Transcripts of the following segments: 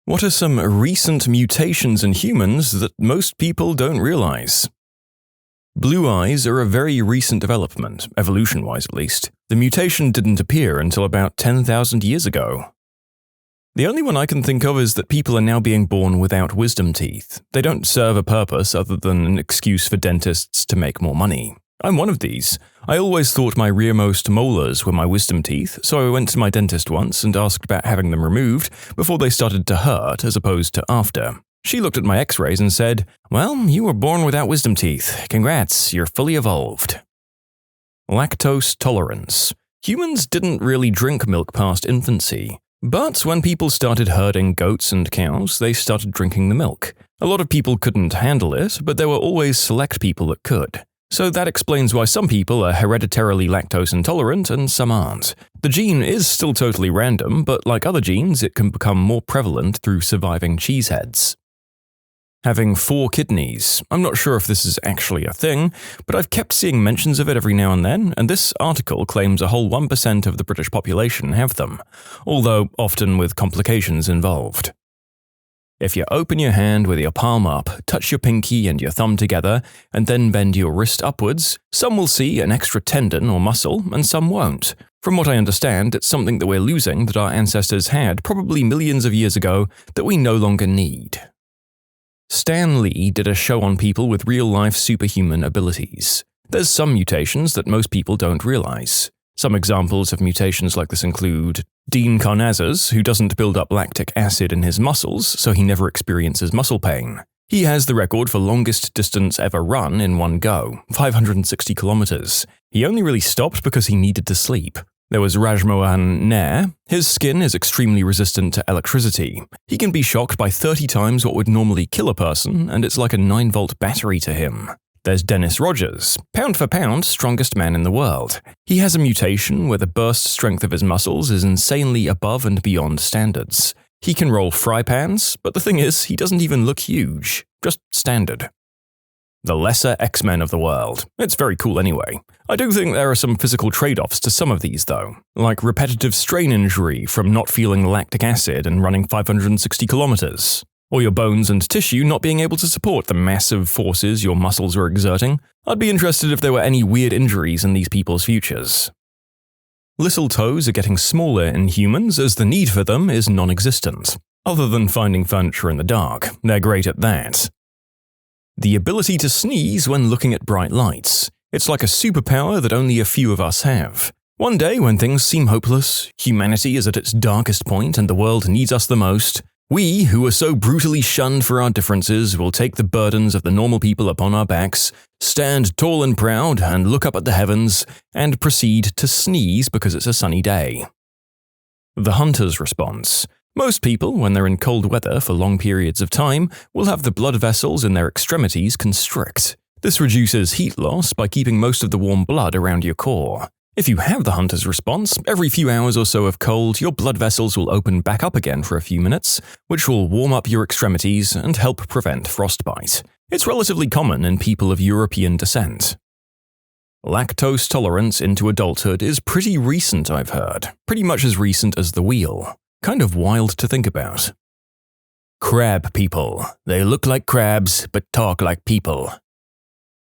What are some recent mutations in humans that most people don't realize? Blue eyes are a very recent development, evolution-wise at least. The mutation didn't appear until about 10,000 years ago. The only one I can think of is that people are now being born without wisdom teeth. They don't serve a purpose other than an excuse for dentists to make more money. I'm one of these. I always thought my rearmost molars were my wisdom teeth, so I went to my dentist once and asked about having them removed before they started to hurt as opposed to after. She looked at my x-rays and said, "Well, you were born without wisdom teeth. Congrats, you're fully evolved." Lactose tolerance. Humans didn't really drink milk past infancy. But when people started herding goats and cows, they started drinking the milk. A lot of people couldn't handle it, but there were always select people that could. So that explains why some people are hereditarily lactose intolerant and some aren't. The gene is still totally random, but like other genes, it can become more prevalent through surviving cheeseheads. Having 4 kidneys. I'm not sure if this is actually a thing, but I've kept seeing mentions of it every now and then, and this article claims a whole 1% of the British population have them, although often with complications involved. If you open your hand with your palm up, touch your pinky and your thumb together, and then bend your wrist upwards, some will see an extra tendon or muscle, and some won't. From what I understand, it's something that we're losing that our ancestors had probably millions of years ago that we no longer need. Stan Lee did a show on people with real-life superhuman abilities. There's some mutations that most people don't realize. Some examples of mutations like this include Dean Karnazes, who doesn't build up lactic acid in his muscles, so he never experiences muscle pain. He has the record for longest distance ever run in one go, 560 kilometers. He only really stopped because he needed to sleep. There was Rajmohan Nair. His skin is extremely resistant to electricity. He can be shocked by 30 times what would normally kill a person, and it's like a 9-volt battery to him. There's Dennis Rogers, pound for pound, strongest man in the world. He has a mutation where the burst strength of his muscles is insanely above and beyond standards. He can roll fry pans, but the thing is, he doesn't even look huge, just standard. The lesser X-Men of the world. It's very cool anyway. I do think there are some physical trade-offs to some of these though, like repetitive strain injury from not feeling lactic acid and running 560 kilometers. Or your bones and tissue not being able to support the massive forces your muscles are exerting. I'd be interested if there were any weird injuries in these people's futures. Little toes are getting smaller in humans as the need for them is non-existent. Other than finding furniture in the dark, they're great at that. The ability to sneeze when looking at bright lights. It's like a superpower that only a few of us have. One day when things seem hopeless, humanity is at its darkest point and the world needs us the most, we, who are so brutally shunned for our differences, will take the burdens of the normal people upon our backs, stand tall and proud and look up at the heavens, and proceed to sneeze because it's a sunny day. The hunter's response. Most people, when they're in cold weather for long periods of time, will have the blood vessels in their extremities constrict. This reduces heat loss by keeping most of the warm blood around your core. If you have the hunter's response, every few hours or so of cold, your blood vessels will open back up again for a few minutes, which will warm up your extremities and help prevent frostbite. It's relatively common in people of European descent. Lactose tolerance into adulthood is pretty recent, I've heard. Pretty much as recent as the wheel. Kind of wild to think about. Crab people. They look like crabs, but talk like people.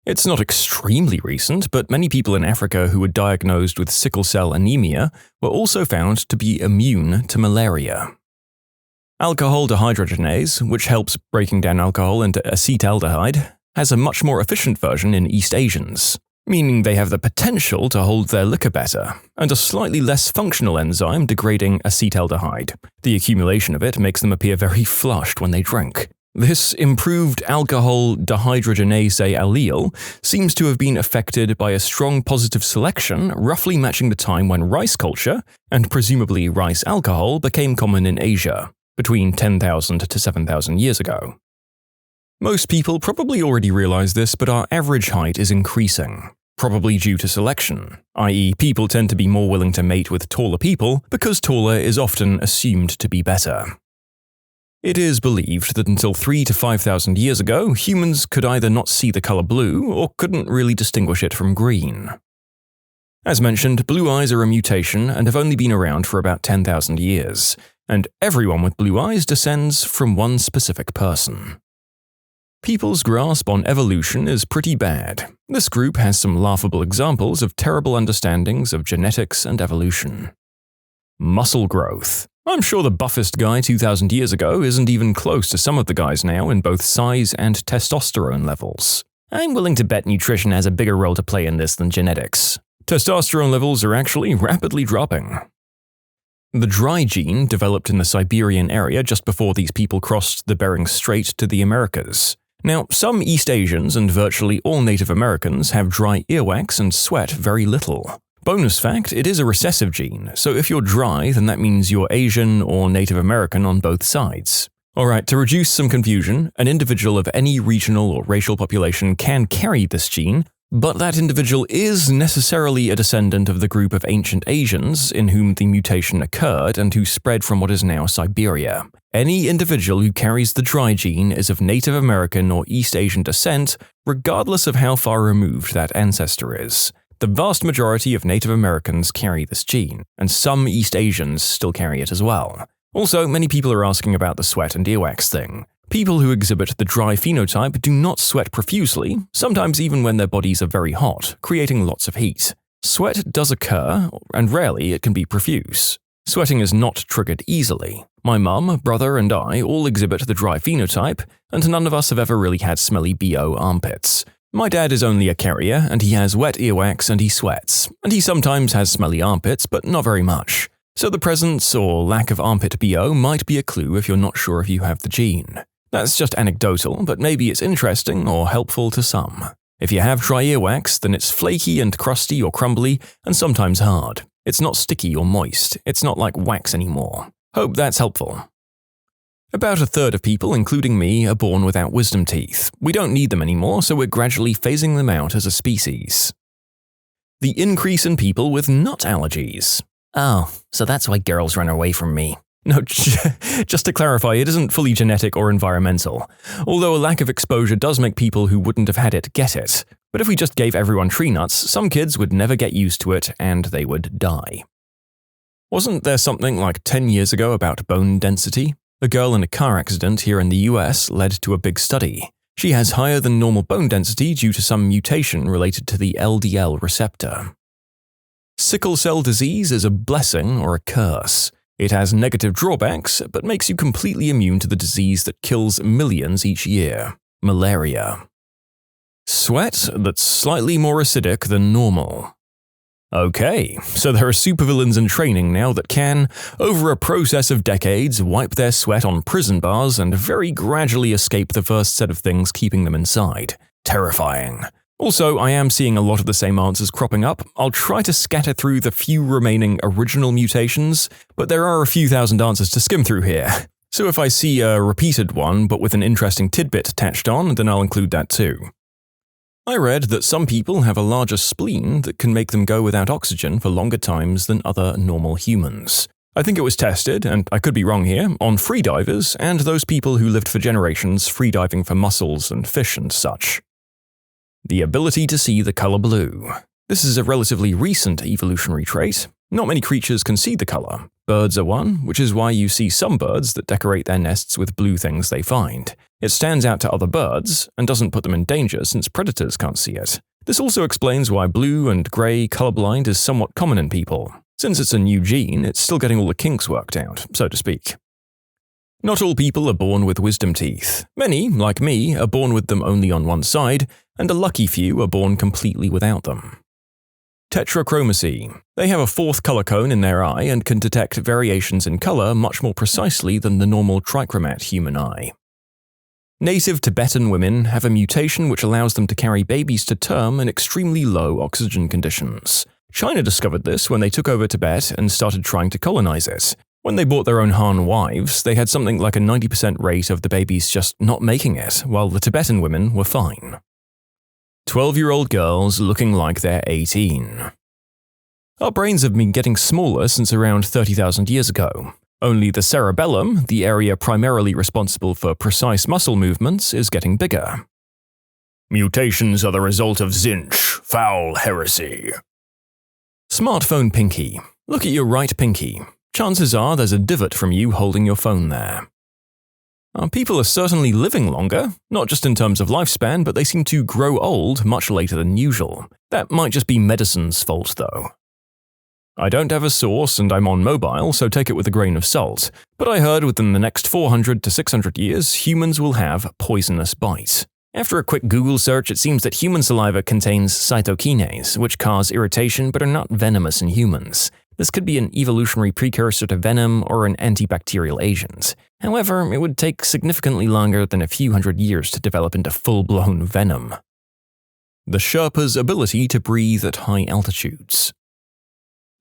It's not extremely recent, but many people in Africa who were diagnosed with sickle cell anemia were also found to be immune to malaria. Alcohol dehydrogenase, which helps breaking down alcohol into acetaldehyde, has a much more efficient version in East Asians, meaning they have the potential to hold their liquor better, and a slightly less functional enzyme degrading acetaldehyde. The accumulation of it makes them appear very flushed when they drink. This improved alcohol dehydrogenase allele seems to have been affected by a strong positive selection roughly matching the time when rice culture, and presumably rice alcohol, became common in Asia, between 10,000 to 7,000 years ago. Most people probably already realize this, but our average height is increasing, probably due to selection, i.e. people tend to be more willing to mate with taller people because taller is often assumed to be better. It is believed that until 3,000 to 5,000 years ago, humans could either not see the color blue or couldn't really distinguish it from green. As mentioned, blue eyes are a mutation and have only been around for about 10,000 years. and everyone with blue eyes descends from one specific person. People's grasp on evolution is pretty bad. This group has some laughable examples of terrible understandings of genetics and evolution. Muscle growth. I'm sure the buffest guy 2,000 years ago isn't even close to some of the guys now in both size and testosterone levels. I'm willing to bet nutrition has a bigger role to play in this than genetics. Testosterone levels are actually rapidly dropping. The dry gene developed in the Siberian area just before these people crossed the Bering Strait to the Americas. Now, some East Asians and virtually all Native Americans have dry earwax and sweat very little. Bonus fact, it is a recessive gene, so if you're dry, then that means you're Asian or Native American on both sides. Alright, to reduce some confusion, an individual of any regional or racial population can carry this gene, but that individual is necessarily a descendant of the group of ancient Asians in whom the mutation occurred and who spread from what is now Siberia. Any individual who carries the dry gene is of Native American or East Asian descent, regardless of how far removed that ancestor is. The vast majority of Native Americans carry this gene, and some East Asians still carry it as well. Also, many people are asking about the sweat and earwax thing. People who exhibit the dry phenotype do not sweat profusely, sometimes even when their bodies are very hot, creating lots of heat. Sweat does occur, and rarely it can be profuse. Sweating is not triggered easily. My mum, brother, and I all exhibit the dry phenotype, and none of us have ever really had smelly BO armpits. My dad is only a carrier, and he has wet earwax and he sweats, and he sometimes has smelly armpits, but not very much. So the presence or lack of armpit BO might be a clue if you're not sure if you have the gene. That's just anecdotal, but maybe it's interesting or helpful to some. If you have dry earwax, then it's flaky and crusty or crumbly, and sometimes hard. It's not sticky or moist. It's not like wax anymore. Hope that's helpful. About a third of people, including me, are born without wisdom teeth. We don't need them anymore, so we're gradually phasing them out as a species. The increase in people with nut allergies. Oh, so that's why girls run away from me. No, just to clarify, it isn't fully genetic or environmental, although a lack of exposure does make people who wouldn't have had it get it. But if we just gave everyone tree nuts, some kids would never get used to it and they would die. Wasn't there something like 10 years ago about bone density? A girl in a car accident here in the US led to a big study. She has higher than normal bone density due to some mutation related to the LDL receptor. Sickle cell disease is a blessing or a curse. It has negative drawbacks, but makes you completely immune to the disease that kills millions each year – malaria. Sweat that's slightly more acidic than normal. Okay, so there are supervillains in training now that can, over a process of decades, wipe their sweat on prison bars and very gradually escape the first set of things keeping them inside. Terrifying. Also, I am seeing a lot of the same answers cropping up. I'll try to scatter through the few remaining original mutations, but there are a few thousand answers to skim through here. So if I see a repeated one but with an interesting tidbit attached on, then I'll include that too. I read that some people have a larger spleen that can make them go without oxygen for longer times than other normal humans. I think it was tested, and I could be wrong here, on freedivers and those people who lived for generations freediving for mussels and fish and such. The ability to see the color blue. This is a relatively recent evolutionary trait. Not many creatures can see the color. Birds are one, which is why you see some birds that decorate their nests with blue things they find. It stands out to other birds and doesn't put them in danger since predators can't see it. This also explains why blue and gray colorblind is somewhat common in people. Since it's a new gene, it's still getting all the kinks worked out, so to speak. Not all people are born with wisdom teeth. Many, like me, are born with them only on one side, and a lucky few are born completely without them. Tetrachromacy. They have a fourth color cone in their eye and can detect variations in color much more precisely than the normal trichromat human eye. Native Tibetan women have a mutation which allows them to carry babies to term in extremely low oxygen conditions. China discovered this when they took over Tibet and started trying to colonize it. When they bought their own Han wives, they had something like a 90% rate of the babies just not making it, while the Tibetan women were fine. 12-year-old girls looking like they're 18. Our brains have been getting smaller since around 30,000 years ago. Only the cerebellum, the area primarily responsible for precise muscle movements, is getting bigger. Mutations are the result of Zinch, foul heresy. Smartphone pinky. Look at your right pinky. chances are there's a divot from you holding your phone there. People are certainly living longer, not just in terms of lifespan, but they seem to grow old much later than usual. That might just be medicine's fault, though. I don't have a source and I'm on mobile, so take it with a grain of salt, but I heard within the next 400 to 600 years, humans will have poisonous bite. After a quick Google search, it seems that human saliva contains cytokines, which cause irritation but are not venomous in humans. This could be an evolutionary precursor to venom or an antibacterial agent. However, it would take significantly longer than a few hundred years to develop into full-blown venom. The Sherpa's ability to breathe at high altitudes.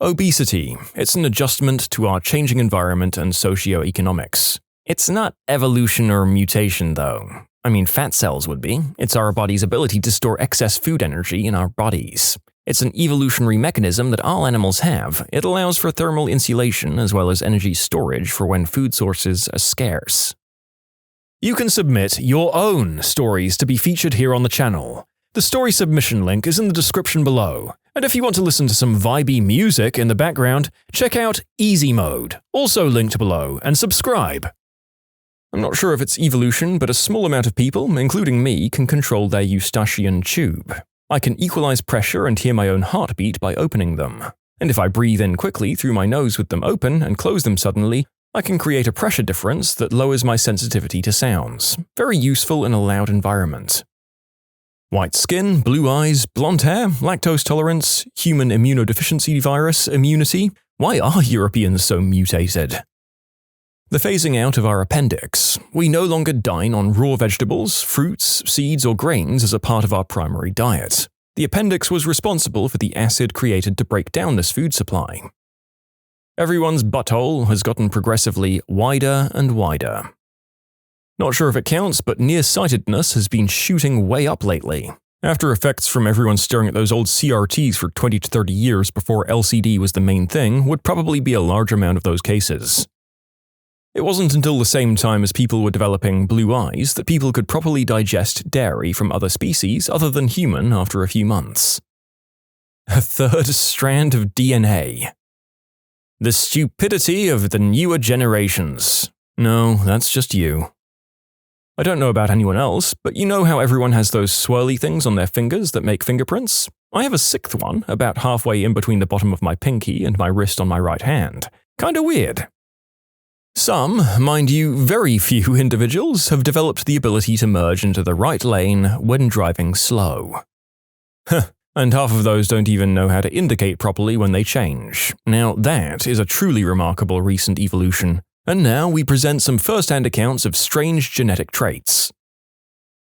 Obesity. It's an adjustment to our changing environment and socioeconomics. It's not evolution or mutation, though. I mean, fat cells would be. It's our body's ability to store excess food energy in our bodies. It's an evolutionary mechanism that all animals have. It allows for thermal insulation as well as energy storage for when food sources are scarce. You can submit your own stories to be featured here on the channel. The story submission link is in the description below. And if you want to listen to some vibey music in the background, check out easymode, also linked below, and subscribe. I'm not sure if it's evolution, but a small amount of people, including me, can control their eustachian tube. I can equalize pressure and hear my own heartbeat by opening them. And if I breathe in quickly through my nose with them open and close them suddenly, I can create a pressure difference that lowers my sensitivity to sounds. Very useful in a loud environment. White skin, blue eyes, blonde hair, lactose tolerance, human immunodeficiency virus, immunity. Why are Europeans so mutated? The phasing out of our appendix. We no longer dine on raw vegetables, fruits, seeds, or grains as a part of our primary diet. The appendix was responsible for the acid created to break down this food supply. Everyone's butthole has gotten progressively wider and wider. Not sure if it counts, but nearsightedness has been shooting way up lately. After effects from everyone staring at those old CRTs for 20 to 30 years before LCD was the main thing would probably be a large amount of those cases. It wasn't until the same time as people were developing blue eyes that people could properly digest dairy from other species other than human after a few months. A third strand of DNA. The stupidity of the newer generations. No, that's just you. I don't know about anyone else, but you know how everyone has those swirly things on their fingers that make fingerprints? I have a sixth one, about halfway in between the bottom of my pinky and my wrist on my right hand. Kinda weird. Some, mind you, very few individuals have developed the ability to merge into the right lane when driving slow. And half of those don't even know how to indicate properly when they change. Now that is a truly remarkable recent evolution. And now we present some first-hand accounts of strange genetic traits.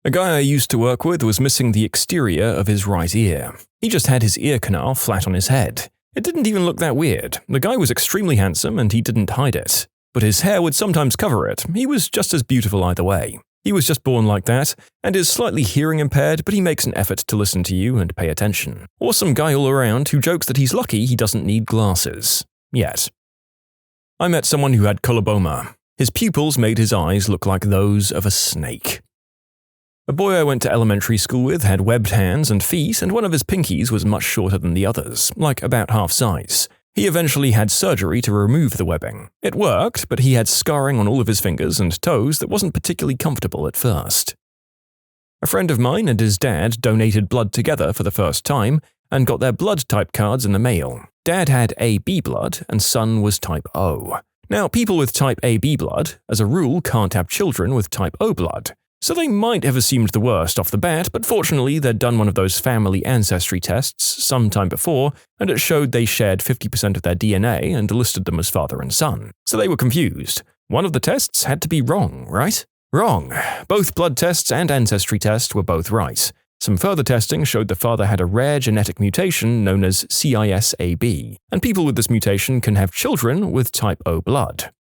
A guy I used to work with was missing the exterior of his right ear. He just had his ear canal flat on his head. It didn't even look that weird. The guy was extremely handsome and he didn't hide it. But his hair would sometimes cover it. He was just as beautiful either way. He was just born like that, and is slightly hearing impaired, but he makes an effort to listen to you and pay attention. Awesome guy all around who jokes that he's lucky he doesn't need glasses. Yet. I met someone who had coloboma. His pupils made his eyes look like those of a snake. A boy I went to elementary school with had webbed hands and feet, and one of his pinkies was much shorter than the others, like about half size. He eventually had surgery to remove the webbing. It worked, but he had scarring on all of his fingers and toes that wasn't particularly comfortable at first. A friend of mine and his dad donated blood together for the first time and got their blood type cards in the mail. Dad had AB blood and son was type O. Now, people with type AB blood, as a rule, can't have children with type O blood. So they might have assumed the worst off the bat, but fortunately they'd done one of those family ancestry tests some time before, and it showed they shared 50% of their DNA and listed them as father and son. So they were confused. One of the tests had to be wrong, right? Wrong. Both blood tests and ancestry tests were both right. Some further testing showed the father had a rare genetic mutation known as CISAB, and people with this mutation can have children with type O blood.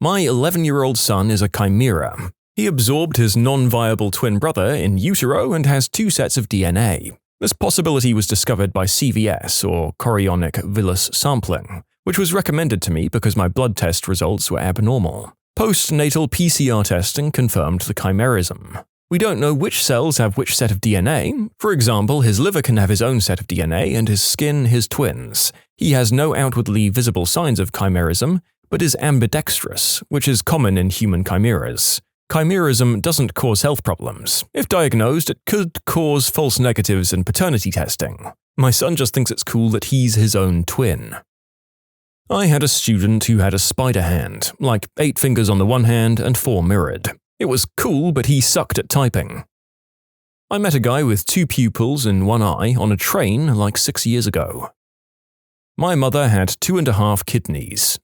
My 11-year-old son is a chimera. He absorbed his non-viable twin brother in utero and has 2 sets of DNA. This possibility was discovered by CVS, or chorionic villus sampling, which was recommended to me because my blood test results were abnormal. Postnatal PCR testing confirmed the chimerism. We don't know which cells have which set of DNA. For example, his liver can have his own set of DNA and his skin his twins. He has no outwardly visible signs of chimerism, but is ambidextrous, which is common in human chimeras. Chimerism doesn't cause health problems. If diagnosed, it could cause false negatives in paternity testing. My son just thinks it's cool that he's his own twin. I had a student who had a spider hand, like 8 fingers on the one hand and 4 mirrored. It was cool, but he sucked at typing. I met a guy with 2 pupils in one eye on a train like 6 years ago. My mother had 2.5 kidneys.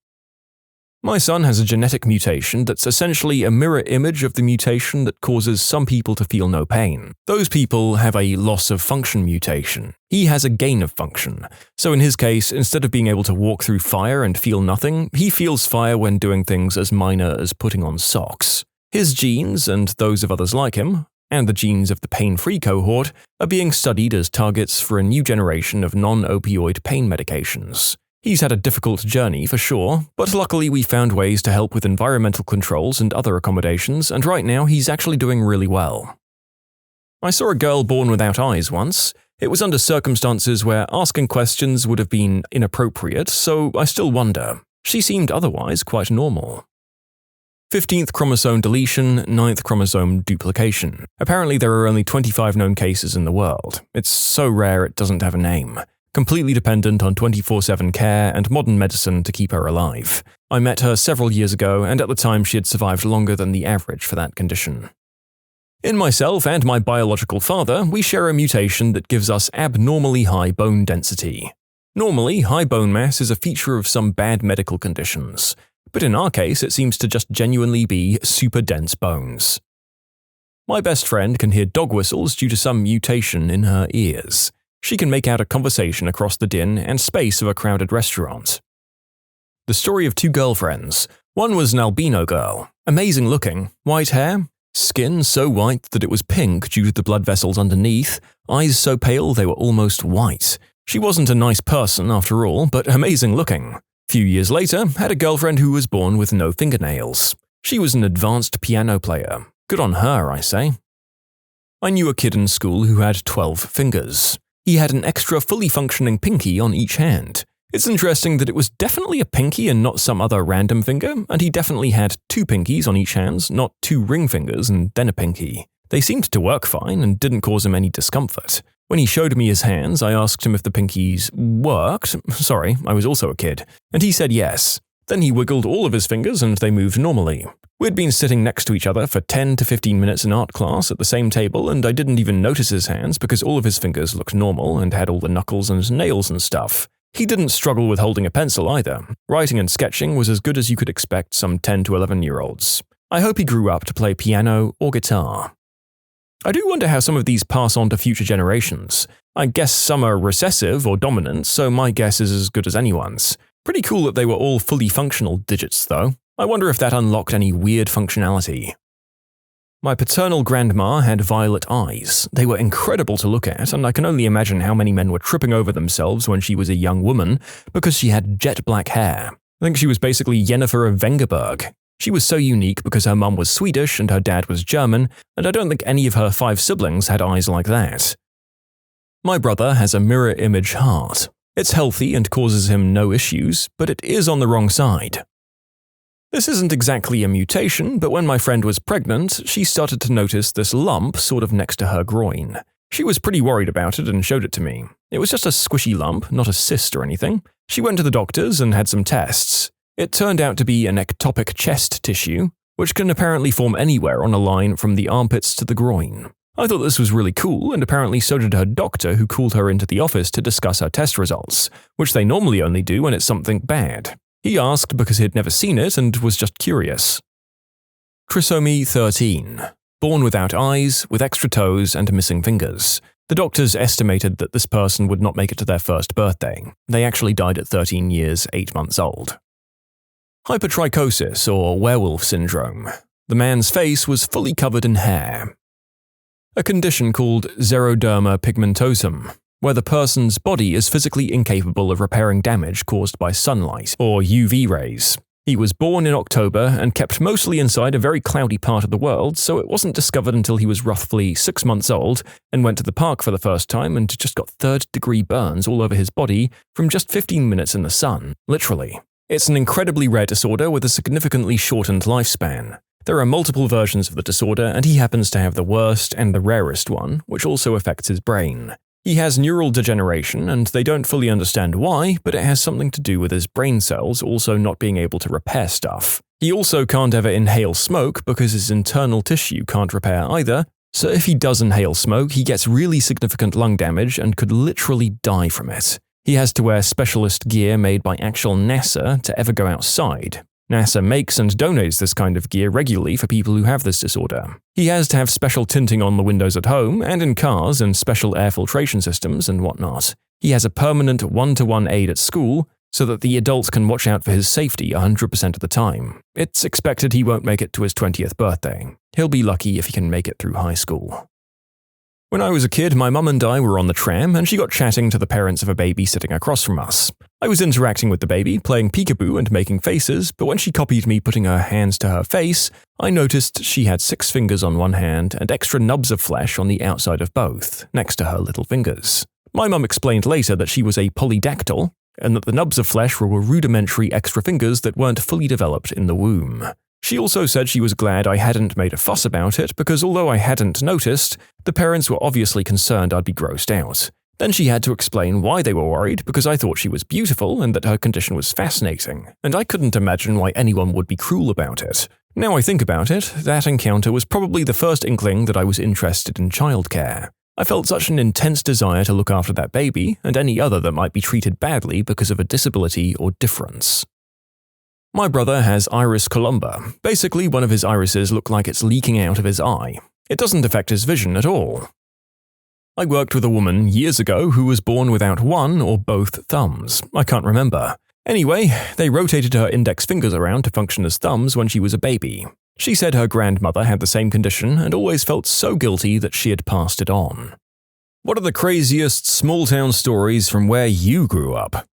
My son has a genetic mutation that's essentially a mirror image of the mutation that causes some people to feel no pain. Those people have a loss of function mutation. He has a gain of function. So in his case, instead of being able to walk through fire and feel nothing, he feels fire when doing things as minor as putting on socks. His genes, and those of others like him, and the genes of the pain-free cohort, are being studied as targets for a new generation of non-opioid pain medications. He's had a difficult journey for sure, but luckily we found ways to help with environmental controls and other accommodations, and right now he's actually doing really well. I saw a girl born without eyes once. It was under circumstances where asking questions would have been inappropriate, so I still wonder. She seemed otherwise quite normal. 15th chromosome deletion, 9th chromosome duplication. Apparently there are only 25 known cases in the world. It's so rare it doesn't have a name. Completely dependent on 24/7 care and modern medicine to keep her alive. I met her several years ago, and at the time she had survived longer than the average for that condition. In myself and my biological father, we share a mutation that gives us abnormally high bone density. Normally, high bone mass is a feature of some bad medical conditions, but in our case it seems to just genuinely be super dense bones. My best friend can hear dog whistles due to some mutation in her ears. She can make out a conversation across the din and space of a crowded restaurant. The story of 2 girlfriends. One was an albino girl, amazing looking, white hair, skin so white that it was pink due to the blood vessels underneath, eyes so pale they were almost white. She wasn't a nice person after all, but amazing looking. Few years later, had a girlfriend who was born with no fingernails. She was an advanced piano player. Good on her, I say. I knew a kid in school who had 12 fingers. He had an extra fully functioning pinky on each hand. It's interesting that it was definitely a pinky and not some other random finger, and he definitely had 2 pinkies on each hand, not 2 ring fingers and then a pinky. They seemed to work fine and didn't cause him any discomfort. When he showed me his hands, I asked him if the pinkies worked. Sorry, I was also a kid. And he said yes. Then he wiggled all of his fingers and they moved normally. We'd been sitting next to each other for 10 to 15 minutes in art class at the same table, and I didn't even notice his hands because all of his fingers looked normal and had all the knuckles and nails and stuff. He didn't struggle with holding a pencil either. Writing and sketching was as good as you could expect some 10 to 11-year-olds. I hope he grew up to play piano or guitar. I do wonder how some of these pass on to future generations. I guess some are recessive or dominant, so my guess is as good as anyone's. Pretty cool that they were all fully functional digits, though. I wonder if that unlocked any weird functionality. My paternal grandma had violet eyes. They were incredible to look at, and I can only imagine how many men were tripping over themselves when she was a young woman because she had jet black hair. I think she was basically Yennefer of Vengerberg. She was so unique because her mum was Swedish and her dad was German, and I don't think any of her 5 siblings had eyes like that. My brother has a mirror image heart. It's healthy and causes him no issues, but it is on the wrong side. This isn't exactly a mutation, but when my friend was pregnant, she started to notice this lump sort of next to her groin. She was pretty worried about it and showed it to me. It was just a squishy lump, not a cyst or anything. She went to the doctors and had some tests. It turned out to be an ectopic chest tissue, which can apparently form anywhere on a line from the armpits to the groin. I thought this was really cool, and apparently so did her doctor, who called her into the office to discuss her test results, which they normally only do when it's something bad. He asked because he had never seen it and was just curious. Trisomy 13. Born without eyes, with extra toes and missing fingers. The doctors estimated that this person would not make it to their first birthday. They actually died at 13 years, 8 months old. Hypertrichosis, or werewolf syndrome. The man's face was fully covered in hair. A condition called xeroderma pigmentosum, where the person's body is physically incapable of repairing damage caused by sunlight or UV rays. He was born in October and kept mostly inside a very cloudy part of the world, so it wasn't discovered until he was roughly 6 months old and went to the park for the first time and just got third-degree burns all over his body from just 15 minutes in the sun, literally. It's an incredibly rare disorder with a significantly shortened lifespan. There are multiple versions of the disorder, and he happens to have the worst and the rarest one, which also affects his brain. He has neural degeneration, and they don't fully understand why, but it has something to do with his brain cells also not being able to repair stuff. He also can't ever inhale smoke because his internal tissue can't repair either, so if he does inhale smoke, he gets really significant lung damage and could literally die from it. He has to wear specialist gear made by actual NASA to ever go outside. NASA makes and donates this kind of gear regularly for people who have this disorder. He has to have special tinting on the windows at home and in cars and special air filtration systems and whatnot. He has a permanent one-to-one aide at school so that the adults can watch out for his safety 100% of the time. It's expected he won't make it to his 20th birthday. He'll be lucky if he can make it through high school. When I was a kid, my mum and I were on the tram and she got chatting to the parents of a baby sitting across from us. I was interacting with the baby, playing peekaboo and making faces, but when she copied me putting her hands to her face, I noticed she had 6 fingers on one hand and extra nubs of flesh on the outside of both, next to her little fingers. My mum explained later that she was a polydactyl, and that the nubs of flesh were rudimentary extra fingers that weren't fully developed in the womb. She also said she was glad I hadn't made a fuss about it because although I hadn't noticed, the parents were obviously concerned I'd be grossed out. Then she had to explain why they were worried because I thought she was beautiful and that her condition was fascinating, and I couldn't imagine why anyone would be cruel about it. Now I think about it, that encounter was probably the first inkling that I was interested in childcare. I felt such an intense desire to look after that baby and any other that might be treated badly because of a disability or difference. My brother has iris columba. Basically, one of his irises look like it's leaking out of his eye. It doesn't affect his vision at all. I worked with a woman years ago who was born without one or both thumbs. I can't remember. Anyway, they rotated her index fingers around to function as thumbs when she was a baby. She said her grandmother had the same condition and always felt so guilty that she had passed it on. What are the craziest small-town stories from where you grew up?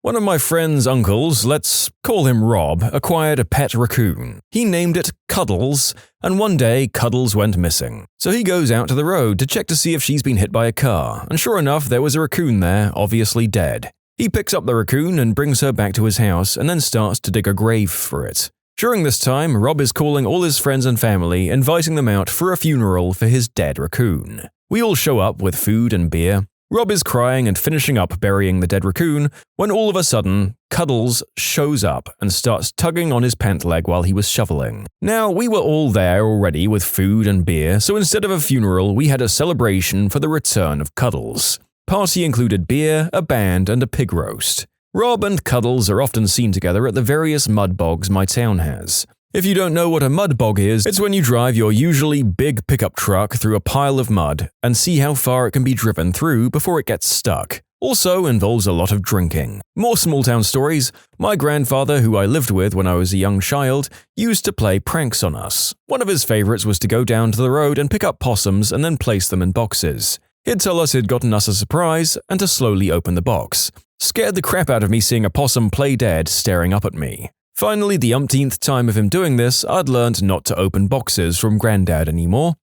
One of my friend's uncles, let's call him Rob, acquired a pet raccoon. He named it Cuddles, and one day Cuddles went missing. So he goes out to the road to check to see if she's been hit by a car, and sure enough, there was a raccoon there, obviously dead. He picks up the raccoon and brings her back to his house and then starts to dig a grave for it. During this time, Rob is calling all his friends and family, inviting them out for a funeral for his dead raccoon. We all show up with food and beer. Rob is crying and finishing up burying the dead raccoon when all of a sudden, Cuddles shows up and starts tugging on his pant leg while he was shoveling. Now, we were all there already with food and beer, so instead of a funeral, we had a celebration for the return of Cuddles. Party included beer, a band, and a pig roast. Rob and Cuddles are often seen together at the various mud bogs my town has. If you don't know what a mud bog is, it's when you drive your usually big pickup truck through a pile of mud and see how far it can be driven through before it gets stuck. Also involves a lot of drinking. More small-town stories. My grandfather, who I lived with when I was a young child, used to play pranks on us. One of his favorites was to go down to the road and pick up possums and then place them in boxes. He'd tell us he'd gotten us a surprise and to slowly open the box. Scared the crap out of me seeing a possum play dead staring up at me. Finally, the umpteenth time of him doing this, I'd learned not to open boxes from Granddad anymore.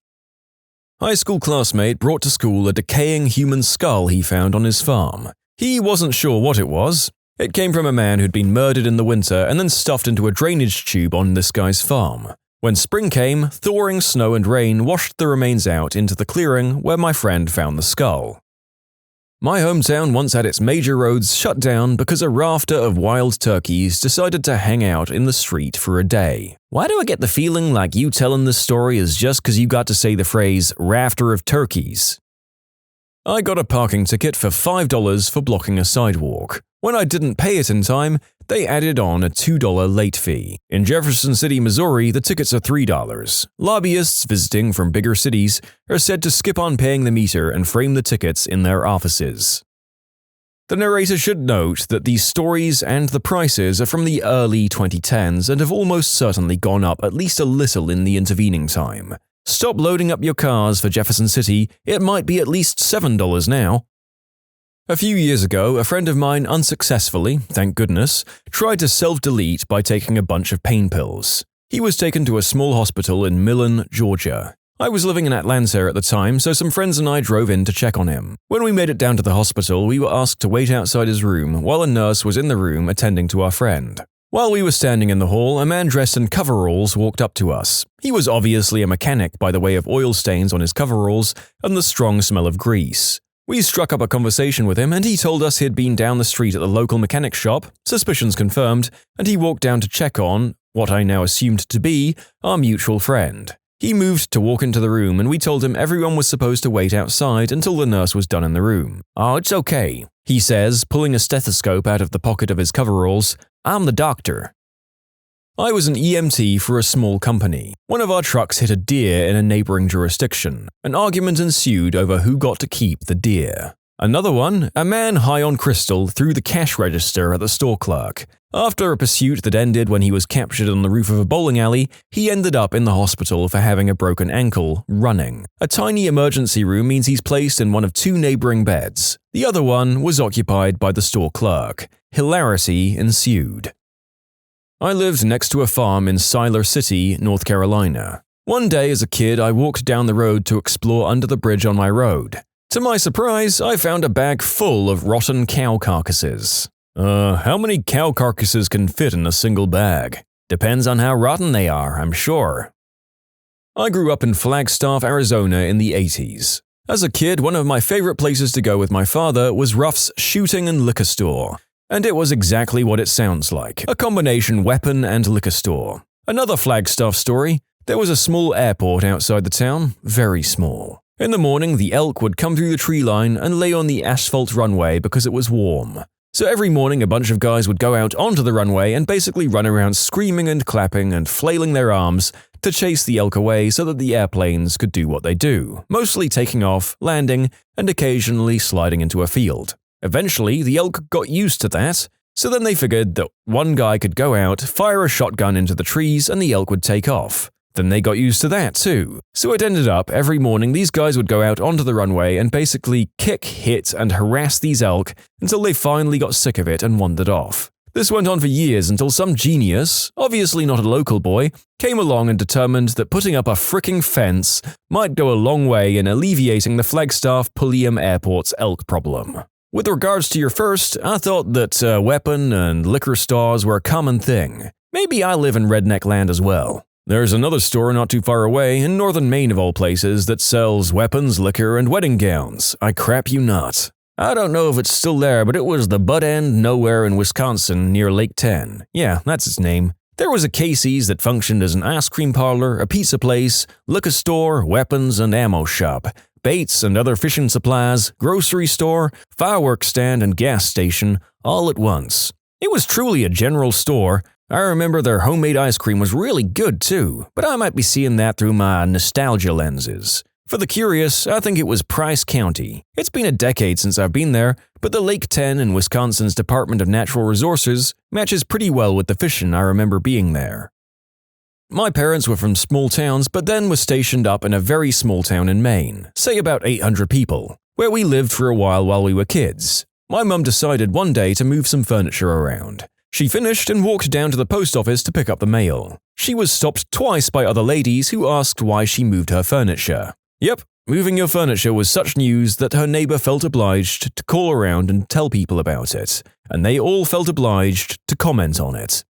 High school classmate brought to school a decaying human skull he found on his farm. He wasn't sure what it was. It came from a man who'd been murdered in the winter and then stuffed into a drainage tube on this guy's farm. When spring came, thawing snow and rain washed the remains out into the clearing where my friend found the skull. My hometown once had its major roads shut down because a rafter of wild turkeys decided to hang out in the street for a day. Why do I get the feeling like you telling this story is just because you got to say the phrase, rafter of turkeys? I got a parking ticket for $5 for blocking a sidewalk. When I didn't pay it in time, they added on a $2 late fee. In Jefferson City, Missouri, the tickets are $3. Lobbyists visiting from bigger cities are said to skip on paying the meter and frame the tickets in their offices. The narrator should note that these stories and the prices are from the early 2010s and have almost certainly gone up at least a little in the intervening time. Stop loading up your cars for Jefferson City, it might be at least $7 now. A few years ago, a friend of mine unsuccessfully, thank goodness, tried to self-delete by taking a bunch of pain pills. He was taken to a small hospital in Millen, Georgia. I was living in Atlanta at the time, so some friends and I drove in to check on him. When we made it down to the hospital, we were asked to wait outside his room while a nurse was in the room attending to our friend. While we were standing in the hall, a man dressed in coveralls walked up to us. He was obviously a mechanic by the way of oil stains on his coveralls and the strong smell of grease. We struck up a conversation with him and he told us he had been down the street at the local mechanic shop, suspicions confirmed, and he walked down to check on, what I now assumed to be, our mutual friend. He moved to walk into the room and we told him everyone was supposed to wait outside until the nurse was done in the room. "Oh, it's okay," he says, pulling a stethoscope out of the pocket of his coveralls. "I'm the doctor." I was an EMT for a small company. One of our trucks hit a deer in a neighboring jurisdiction. An argument ensued over who got to keep the deer. Another one, a man high on crystal threw the cash register at the store clerk. After a pursuit that ended when he was captured on the roof of a bowling alley, he ended up in the hospital for having a broken ankle, running. A tiny emergency room means he's placed in one of two neighboring beds. The other one was occupied by the store clerk. Hilarity ensued. I lived next to a farm in Siler City, North Carolina. One day as a kid, I walked down the road to explore under the bridge on my road. To my surprise, I found a bag full of rotten cow carcasses. How many cow carcasses can fit in a single bag? Depends on how rotten they are, I'm sure. I grew up in Flagstaff, Arizona in the 80s. As a kid, one of my favorite places to go with my father was Ruff's Shooting and Liquor Store. And it was exactly what it sounds like, a combination weapon and liquor store. Another Flagstaff story, there was a small airport outside the town, very small. In the morning, the elk would come through the tree line and lay on the asphalt runway because it was warm. So every morning a bunch of guys would go out onto the runway and basically run around screaming and clapping and flailing their arms to chase the elk away so that the airplanes could do what they do, mostly taking off, landing, and occasionally sliding into a field. Eventually, the elk got used to that, so then they figured that one guy could go out, fire a shotgun into the trees, and the elk would take off. Then they got used to that too. So it ended up, every morning these guys would go out onto the runway and basically kick, hit, and harass these elk until they finally got sick of it and wandered off. This went on for years until some genius, obviously not a local boy, came along and determined that putting up a fricking fence might go a long way in alleviating the Flagstaff Pulliam Airport's elk problem. With regards to your first, I thought that weapon and liquor stores were a common thing. Maybe I live in redneck land as well. There's another store not too far away, in northern Maine of all places, that sells weapons, liquor, and wedding gowns. I crap you not. I don't know if it's still there, but it was the butt end nowhere in Wisconsin near Lake 10. Yeah, that's its name. There was a Casey's that functioned as an ice cream parlor, a pizza place, liquor store, weapons and ammo shop, baits and other fishing supplies, grocery store, fireworks stand and gas station, all at once. It was truly a general store. I remember their homemade ice cream was really good too, but I might be seeing that through my nostalgia lenses. For the curious, I think it was Price County. It's been a decade since I've been there, but the Lake 10 in Wisconsin's Department of Natural Resources matches pretty well with the fishing I remember being there. My parents were from small towns, but then were stationed up in a very small town in Maine, say about 800 people, where we lived for a while we were kids. My mum decided one day to move some furniture around. She finished and walked down to the post office to pick up the mail. She was stopped twice by other ladies who asked why she moved her furniture. Yep, moving your furniture was such news that her neighbor felt obliged to call around and tell people about it, and they all felt obliged to comment on it.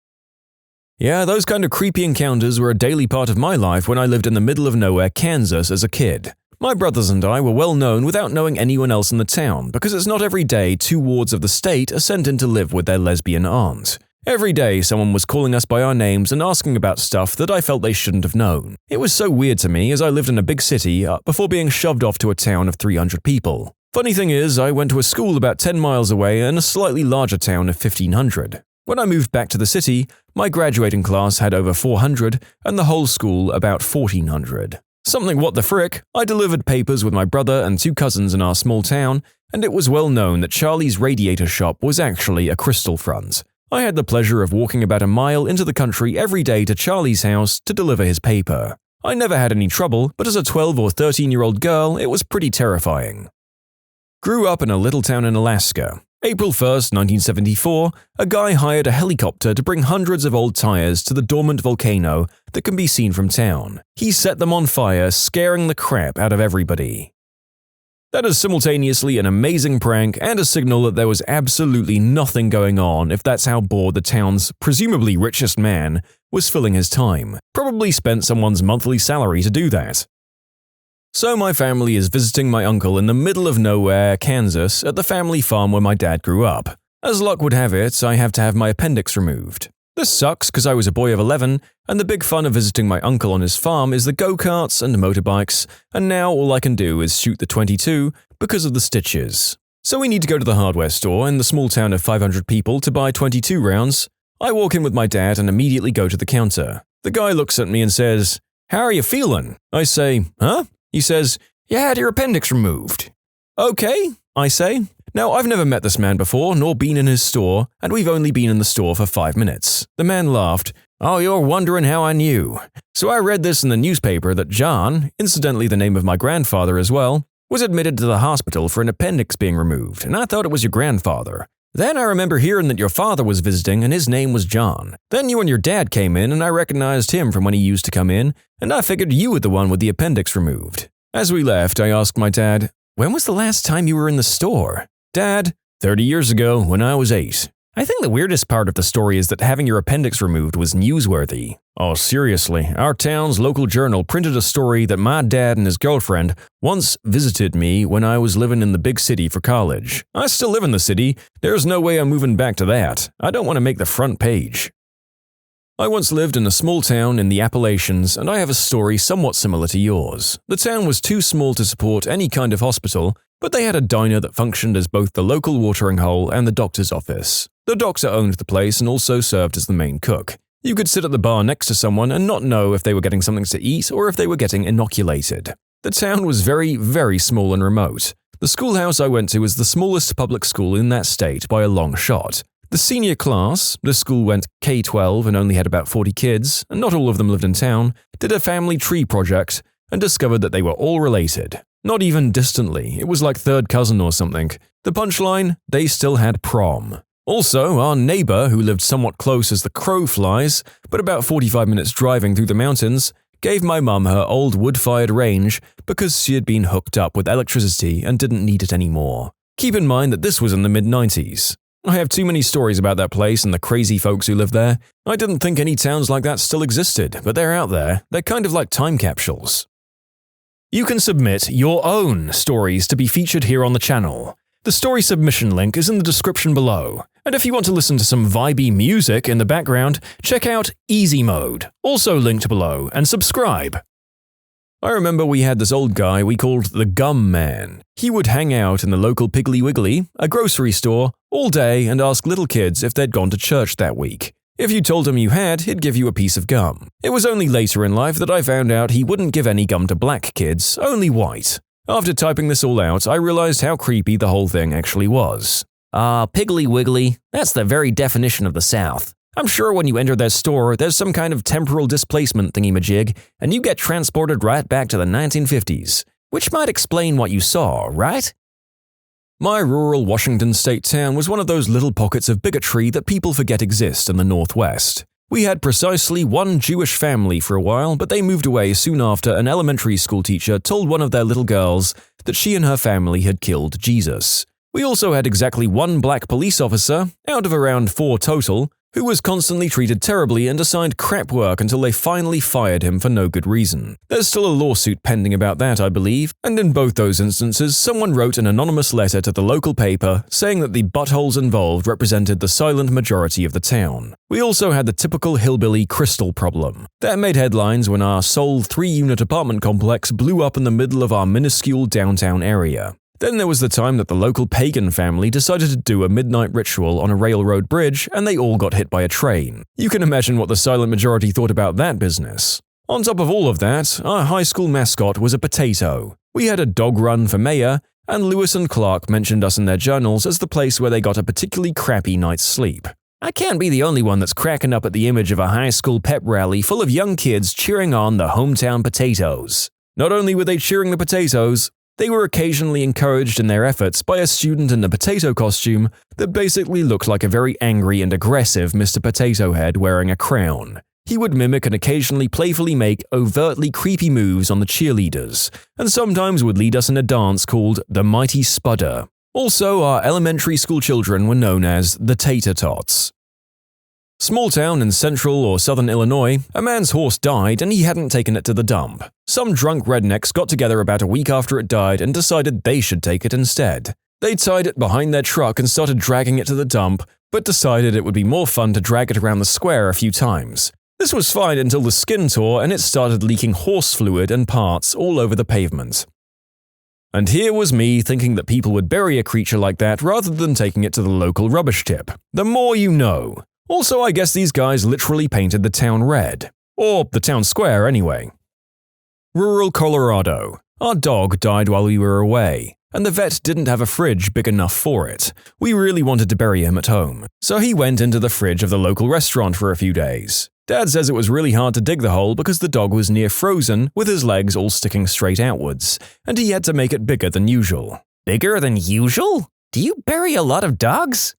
Yeah, those kind of creepy encounters were a daily part of my life when I lived in the middle of nowhere, Kansas as a kid. My brothers and I were well known without knowing anyone else in the town because it's not every day 2 wards of the state are sent in to live with their lesbian aunt. Every day someone was calling us by our names and asking about stuff that I felt they shouldn't have known. It was so weird to me as I lived in a big city before being shoved off to a town of 300 people. Funny thing is, I went to a school about 10 miles away in a slightly larger town of 1,500. When I moved back to the city, my graduating class had over 400 and the whole school about 1,400. Something what the frick, I delivered papers with my brother and 2 cousins in our small town, and it was well known that Charlie's radiator shop was actually a crystal front. I had the pleasure of walking about a mile into the country every day to Charlie's house to deliver his paper. I never had any trouble, but as a 12 or 13-year-old girl, it was pretty terrifying. Grew up in a little town in Alaska. April 1st, 1974, a guy hired a helicopter to bring hundreds of old tires to the dormant volcano that can be seen from town. He set them on fire, scaring the crap out of everybody. That is simultaneously an amazing prank and a signal that there was absolutely nothing going on if that's how bored the town's presumably richest man was filling his time. Probably spent someone's monthly salary to do that. So my family is visiting my uncle in the middle of nowhere, Kansas, at the family farm where my dad grew up. As luck would have it, I have to have my appendix removed. This sucks because I was a boy of 11, and the big fun of visiting my uncle on his farm is the go-karts and motorbikes, and now all I can do is shoot the .22 because of the stitches. So we need to go to the hardware store in the small town of 500 people to buy .22 rounds. I walk in with my dad and immediately go to the counter. The guy looks at me and says, "How are you feeling?" I say, "Huh?" He says, "You had your appendix removed." "Okay," I say. Now, I've never met this man before, nor been in his store, and we've only been in the store for 5 minutes. The man laughed. "Oh, you're wondering how I knew. So I read this in the newspaper that John, incidentally the name of my grandfather as well, was admitted to the hospital for an appendix being removed, and I thought it was your grandfather. Then I remember hearing that your father was visiting and his name was John. Then you and your dad came in and I recognized him from when he used to come in, and I figured you were the one with the appendix removed." As we left, I asked my dad, "When was the last time you were in the store?" "Dad, 30 years ago when I was 8. I think the weirdest part of the story is that having your appendix removed was newsworthy. Oh, seriously, our town's local journal printed a story that my dad and his girlfriend once visited me when I was living in the big city for college. I still live in the city. There's no way I'm moving back to that. I don't want to make the front page. I once lived in a small town in the Appalachians, and I have a story somewhat similar to yours. The town was too small to support any kind of hospital, but they had a diner that functioned as both the local watering hole and the doctor's office. The doctor owned the place and also served as the main cook. You could sit at the bar next to someone and not know if they were getting something to eat or if they were getting inoculated. The town was very, very small and remote. The schoolhouse I went to was the smallest public school in that state by a long shot. The senior class, the school went K-12 and only had about 40 kids, and not all of them lived in town, did a family tree project and discovered that they were all related. Not even distantly, it was like third cousin or something. The punchline? They still had prom. Also, our neighbor, who lived somewhat close as the crow flies, but about 45 minutes driving through the mountains, gave my mum her old wood-fired range because she had been hooked up with electricity and didn't need it anymore. Keep in mind that this was in the mid-90s. I have too many stories about that place and the crazy folks who live there. I didn't think any towns like that still existed, but they're out there. They're kind of like time capsules. You can submit your own stories to be featured here on the channel. The story submission link is in the description below. And if you want to listen to some vibey music in the background, check out easymode, also linked below, and subscribe. I remember we had this old guy we called the Gum Man. He would hang out in the local Piggly Wiggly, a grocery store, all day and ask little kids if they'd gone to church that week. If you told him you had, he'd give you a piece of gum. It was only later in life that I found out he wouldn't give any gum to black kids, only white. After typing this all out, I realized how creepy the whole thing actually was. Piggly Wiggly, that's the very definition of the South. I'm sure when you enter their store, there's some kind of temporal displacement thingy-majig, and you get transported right back to the 1950s, which might explain what you saw, right? My rural Washington state town was one of those little pockets of bigotry that people forget exist in the Northwest. We had precisely one Jewish family for a while, but they moved away soon after an elementary school teacher told one of their little girls that she and her family had killed Jesus. We also had exactly one black police officer, out of around 4 total, who was constantly treated terribly and assigned crap work until they finally fired him for no good reason. There's still a lawsuit pending about that, I believe, and in both those instances, someone wrote an anonymous letter to the local paper saying that the buttholes involved represented the silent majority of the town. We also had the typical hillbilly crystal problem. That made headlines when our sole 3-unit apartment complex blew up in the middle of our minuscule downtown area. Then there was the time that the local pagan family decided to do a midnight ritual on a railroad bridge and they all got hit by a train. You can imagine what the silent majority thought about that business. On top of all of that, our high school mascot was a potato. We had a dog run for mayor, and Lewis and Clark mentioned us in their journals as the place where they got a particularly crappy night's sleep. I can't be the only one that's cracking up at the image of a high school pep rally full of young kids cheering on the hometown potatoes. Not only were they cheering the potatoes, They were occasionally encouraged in their efforts by a student in a potato costume that basically looked like a very angry and aggressive Mr. Potato Head wearing a crown. He would mimic and occasionally playfully make overtly creepy moves on the cheerleaders, and sometimes would lead us in a dance called the Mighty Spudder. Also, our elementary school children were known as the Tater Tots. Small town in central or southern Illinois, a man's horse died and he hadn't taken it to the dump. Some drunk rednecks got together about a week after it died and decided they should take it instead. They tied it behind their truck and started dragging it to the dump, but decided it would be more fun to drag it around the square a few times. This was fine until the skin tore and it started leaking horse fluid and parts all over the pavement. And here was me thinking that people would bury a creature like that rather than taking it to the local rubbish tip. The more you know. Also, I guess these guys literally painted the town red. Or the town square, anyway. Rural Colorado. Our dog died while we were away, and the vet didn't have a fridge big enough for it. We really wanted to bury him at home, so he went into the fridge of the local restaurant for a few days. Dad says it was really hard to dig the hole because the dog was near frozen with his legs all sticking straight outwards, and he had to make it bigger than usual. Bigger than usual? Do you bury a lot of dogs?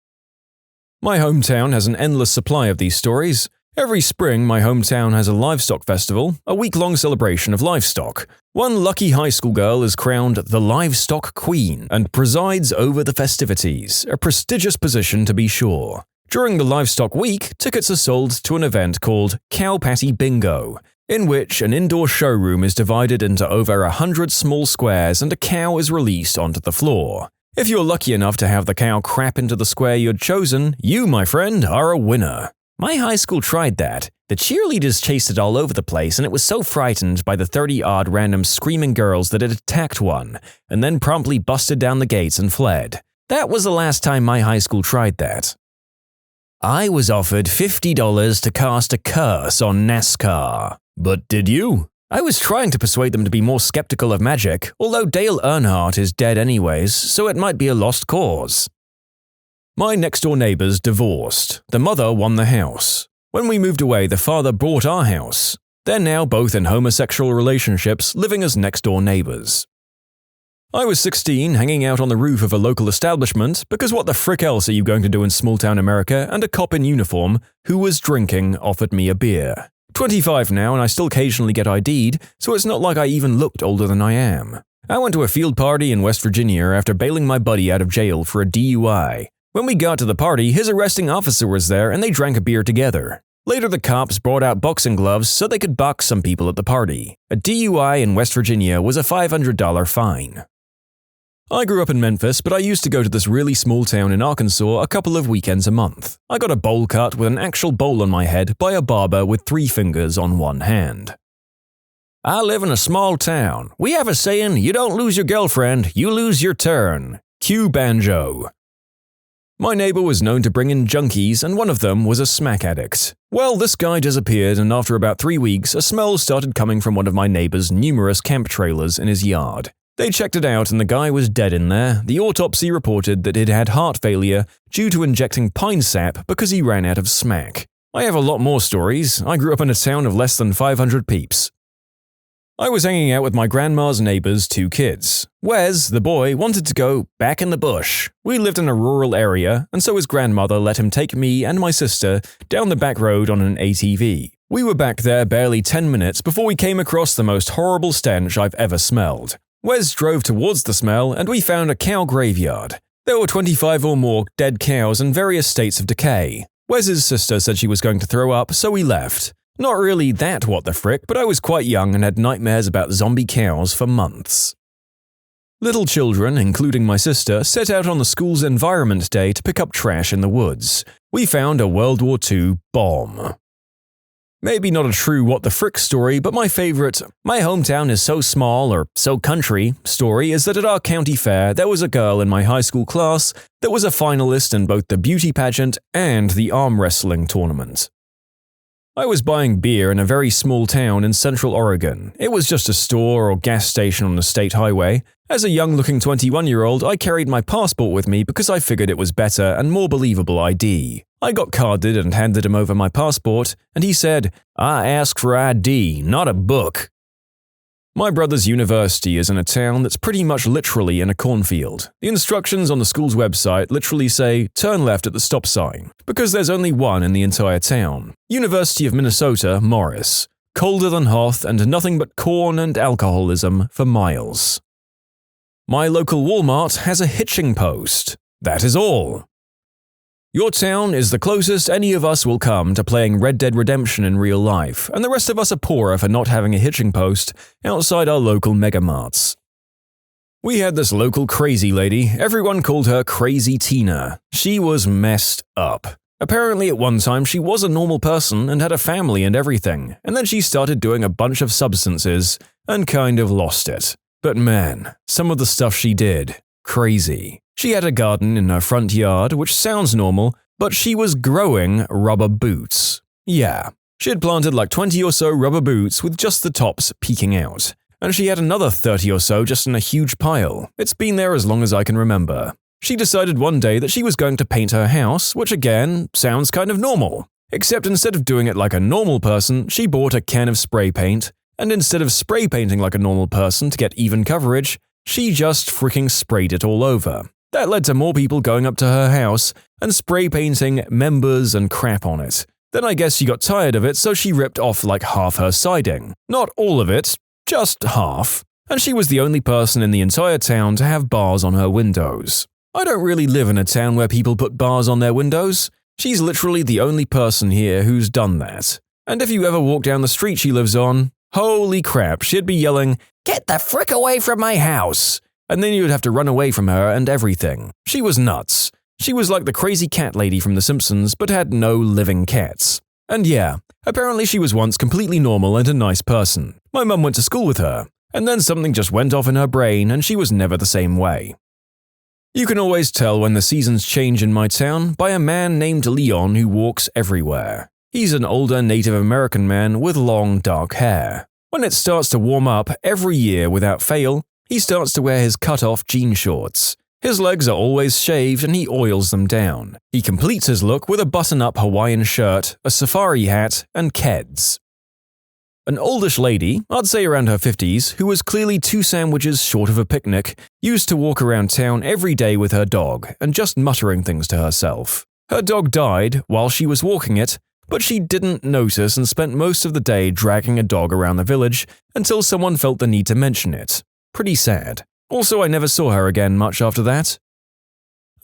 My hometown has an endless supply of these stories. Every spring, my hometown has a livestock festival, a week-long celebration of livestock. One lucky high school girl is crowned the Livestock Queen and presides over the festivities, a prestigious position to be sure. During the Livestock Week, tickets are sold to an event called Cow Patty Bingo, in which an indoor showroom is divided into over 100 small squares and a cow is released onto the floor. If you're lucky enough to have the cow crap into the square you'd chosen, you, my friend, are a winner. My high school tried that. The cheerleaders chased it all over the place and it was so frightened by the 30-odd random screaming girls that it attacked one, and then promptly busted down the gates and fled. That was the last time my high school tried that. I was offered $50 to cast a curse on NASCAR. But did you? I was trying to persuade them to be more skeptical of magic, although Dale Earnhardt is dead anyways, so it might be a lost cause. My next-door neighbors divorced. The mother won the house. When we moved away, the father bought our house. They're now both in homosexual relationships, living as next-door neighbors. I was 16, hanging out on the roof of a local establishment, because what the frick else are you going to do in small-town America, and a cop in uniform, who was drinking, offered me a beer. 25 now and I still occasionally get ID'd, so it's not like I even looked older than I am. I went to a field party in West Virginia after bailing my buddy out of jail for a DUI. When we got to the party, his arresting officer was there and they drank a beer together. Later the cops brought out boxing gloves so they could box some people at the party. A DUI in West Virginia was a $500 fine. I grew up in Memphis, but I used to go to this really small town in Arkansas a couple of weekends a month. I got a bowl cut with an actual bowl on my head by a barber with 3 fingers on one hand. I live in a small town. We have a saying, you don't lose your girlfriend, you lose your turn. Cue banjo. My neighbor was known to bring in junkies, and one of them was a smack addict. Well, this guy disappeared, and after about 3 weeks, a smell started coming from one of my neighbor's numerous camp trailers in his yard. They checked it out and the guy was dead in there. The autopsy reported that he'd had heart failure due to injecting pine sap because he ran out of smack. I have a lot more stories. I grew up in a town of less than 500 peeps. I was hanging out with my grandma's neighbor's 2 kids. Wes, the boy, wanted to go back in the bush. We lived in a rural area, and so his grandmother let him take me and my sister down the back road on an ATV. We were back there barely 10 minutes before we came across the most horrible stench I've ever smelled. Wes drove towards the smell and we found a cow graveyard. There were 25 or more dead cows in various states of decay. Wes's sister said she was going to throw up, so we left. Not really that what the frick, but I was quite young and had nightmares about zombie cows for months. Little children, including my sister, set out on the school's Environment Day to pick up trash in the woods. We found a World War II bomb. Maybe not a true what the frick story, but my favorite, my hometown is so small or so country story is that at our county fair there was a girl in my high school class that was a finalist in both the beauty pageant and the arm wrestling tournament. I was buying beer in a very small town in central Oregon. It was just a store or gas station on a state highway. As a young-looking 21-year-old, I carried my passport with me because I figured it was better and more believable ID. I got carded and handed him over my passport, and he said, "I asked for ID, not a book." My brother's university is in a town that's pretty much literally in a cornfield. The instructions on the school's website literally say, turn left at the stop sign, because there's only one in the entire town. University of Minnesota, Morris. Colder than Hoth and nothing but corn and alcoholism for miles. My local Walmart has a hitching post. That is all. Your town is the closest any of us will come to playing Red Dead Redemption in real life, and the rest of us are poorer for not having a hitching post outside our local megamarts. We had this local crazy lady, everyone called her Crazy Tina. She was messed up. Apparently at one time she was a normal person and had a family and everything, and then she started doing a bunch of substances and kind of lost it. But man, some of the stuff she did, crazy. She had a garden in her front yard, which sounds normal, but she was growing rubber boots. Yeah, she had planted like 20 or so rubber boots with just the tops peeking out. And she had another 30 or so just in a huge pile. It's been there as long as I can remember. She decided one day that she was going to paint her house, which again, sounds kind of normal. Except instead of doing it like a normal person, she bought a can of spray paint, and instead of spray painting like a normal person to get even coverage, she just freaking sprayed it all over. That led to more people going up to her house and spray painting members and crap on it. Then I guess she got tired of it, so she ripped off like half her siding. Not all of it, just half. And she was the only person in the entire town to have bars on her windows. I don't really live in a town where people put bars on their windows. She's literally the only person here who's done that. And if you ever walk down the street she lives on, holy crap, she'd be yelling, "Get the frick away from my house!" And then you'd have to run away from her and everything. She was nuts. She was like the crazy cat lady from The Simpsons, but had no living cats. And yeah, apparently she was once completely normal and a nice person. My mum went to school with her, and then something just went off in her brain and she was never the same way. You can always tell when the seasons change in my town by a man named Leon who walks everywhere. He's an older Native American man with long dark hair. When it starts to warm up every year without fail, he starts to wear his cut-off jean shorts. His legs are always shaved and he oils them down. He completes his look with a button-up Hawaiian shirt, a safari hat, and Keds. An oldish lady, I'd say around her 50s, who was clearly 2 sandwiches short of a picnic, used to walk around town every day with her dog and just muttering things to herself. Her dog died while she was walking it, but she didn't notice and spent most of the day dragging a dog around the village until someone felt the need to mention it. Pretty sad. Also, I never saw her again much after that.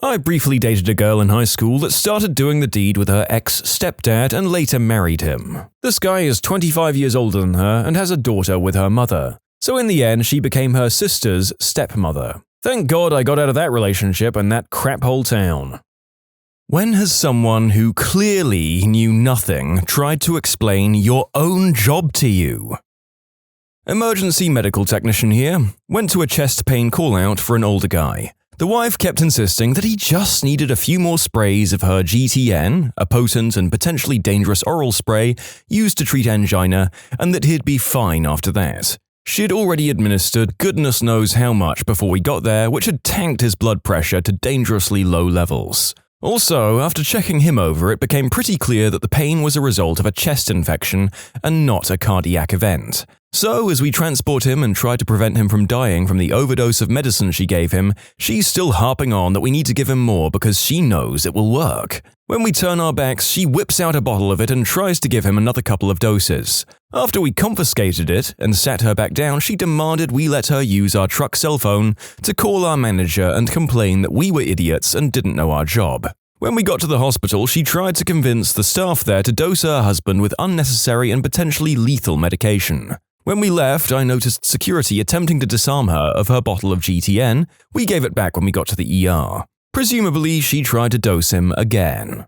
I briefly dated a girl in high school that started doing the deed with her ex-stepdad and later married him. This guy is 25 years older than her and has a daughter with her mother. So in the end, she became her sister's stepmother. Thank God I got out of that relationship and that crap hole town. When has someone who clearly knew nothing tried to explain your own job to you? Emergency medical technician here. Went to a chest pain call-out for an older guy. The wife kept insisting that he just needed a few more sprays of her GTN, a potent and potentially dangerous oral spray used to treat angina, and that he'd be fine after that. She'd already administered goodness knows how much before we got there, which had tanked his blood pressure to dangerously low levels. Also, after checking him over, it became pretty clear that the pain was a result of a chest infection and not a cardiac event. So, as we transport him and try to prevent him from dying from the overdose of medicine she gave him, she's still harping on that we need to give him more because she knows it will work. When we turn our backs, she whips out a bottle of it and tries to give him another couple of doses. After we confiscated it and sat her back down, she demanded we let her use our truck cell phone to call our manager and complain that we were idiots and didn't know our job. When we got to the hospital, she tried to convince the staff there to dose her husband with unnecessary and potentially lethal medication. When we left, I noticed security attempting to disarm her of her bottle of GTN. We gave it back when we got to the ER. Presumably, she tried to dose him again.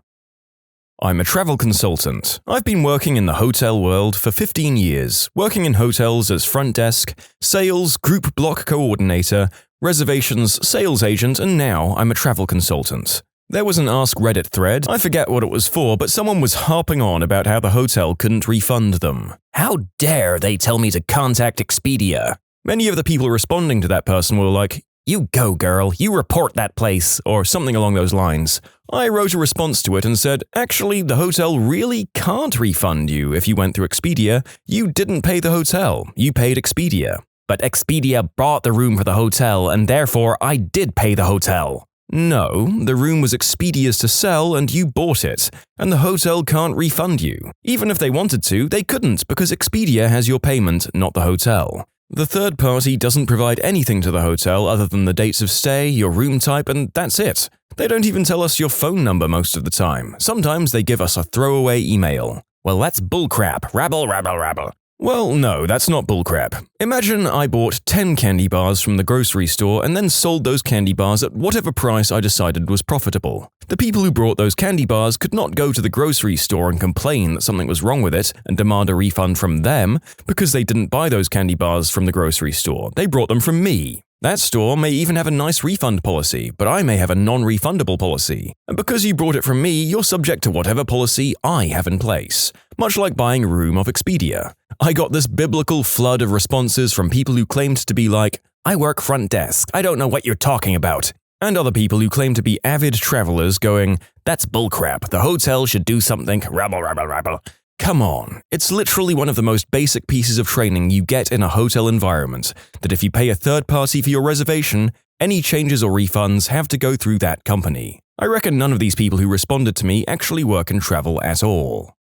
I'm a travel consultant. I've been working in the hotel world for 15 years, working in hotels as front desk, sales, group block coordinator, reservations, sales agent, and now I'm a travel consultant. There was an Ask Reddit thread, I forget what it was for, but someone was harping on about how the hotel couldn't refund them. How dare they tell me to contact Expedia? Many of the people responding to that person were like, "You go, girl, you report that place," or something along those lines. I wrote a response to it and said, actually, the hotel really can't refund you if you went through Expedia. You didn't pay the hotel, you paid Expedia. but Expedia bought the room for the hotel and therefore I did pay the hotel. No, the room was Expedia's to sell and you bought it, and the hotel can't refund you. Even if they wanted to, they couldn't because Expedia has your payment, not the hotel. The third party doesn't provide anything to the hotel other than the dates of stay, your room type, and that's it. They don't even tell us your phone number most of the time. Sometimes they give us a throwaway email. Well, that's bullcrap. Rabble, rabble, rabble. Well, no, that's not bullcrap. Imagine I bought 10 candy bars from the grocery store and then sold those candy bars at whatever price I decided was profitable. The people who brought those candy bars could not go to the grocery store and complain that something was wrong with it and demand a refund from them because they didn't buy those candy bars from the grocery store. They brought them from me. That store may even have a nice refund policy, but I may have a non-refundable policy. And because you brought it from me, you're subject to whatever policy I have in place. Much like buying a room off Expedia. I got this biblical flood of responses from people who claimed to be like, I work front desk, I don't know what you're talking about. And other people who claim to be avid travelers going, that's bullcrap, the hotel should do something, rabble, rabble, rabble. Come on, it's literally one of the most basic pieces of training you get in a hotel environment, that if you pay a third party for your reservation, any changes or refunds have to go through that company. I reckon none of these people who responded to me actually work in travel at all.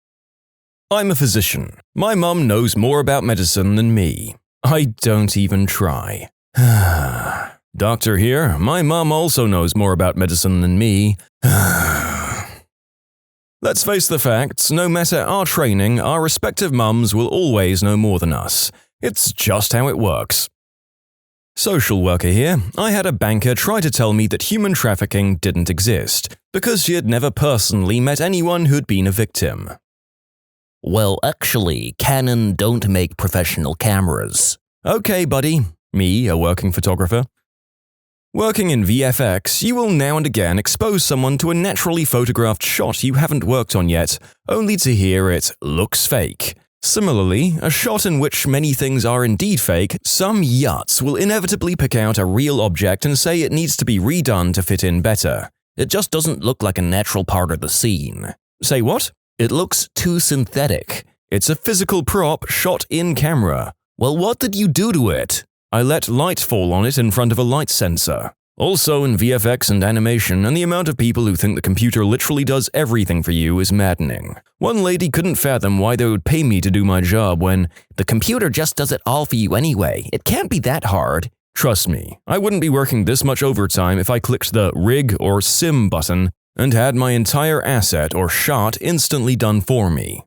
I'm a physician. My mum knows more about medicine than me. I don't even try. Doctor here, my mum also knows more about medicine than me. Let's face the facts, no matter our training, our respective mums will always know more than us. It's just how it works. Social worker here, I had a banker try to tell me that human trafficking didn't exist, because she had never personally met anyone who'd been a victim. Well, actually, Canon don't make professional cameras. Okay, buddy. Me, a working photographer. Working in VFX, you will now and again expose someone to a naturally photographed shot you haven't worked on yet, only to hear it looks fake. Similarly, a shot in which many things are indeed fake, some yuts will inevitably pick out a real object and say it needs to be redone to fit in better. It just doesn't look like a natural part of the scene. Say what? It looks too synthetic. It's a physical prop shot in camera. Well, what did you do to it? I let light fall on it in front of a light sensor. Also in VFX and animation, and the amount of people who think the computer literally does everything for you is maddening. One lady couldn't fathom why they would pay me to do my job when the computer just does it all for you anyway. It can't be that hard. Trust me, I wouldn't be working this much overtime if I clicked the rig or sim button and had my entire asset or shot instantly done for me.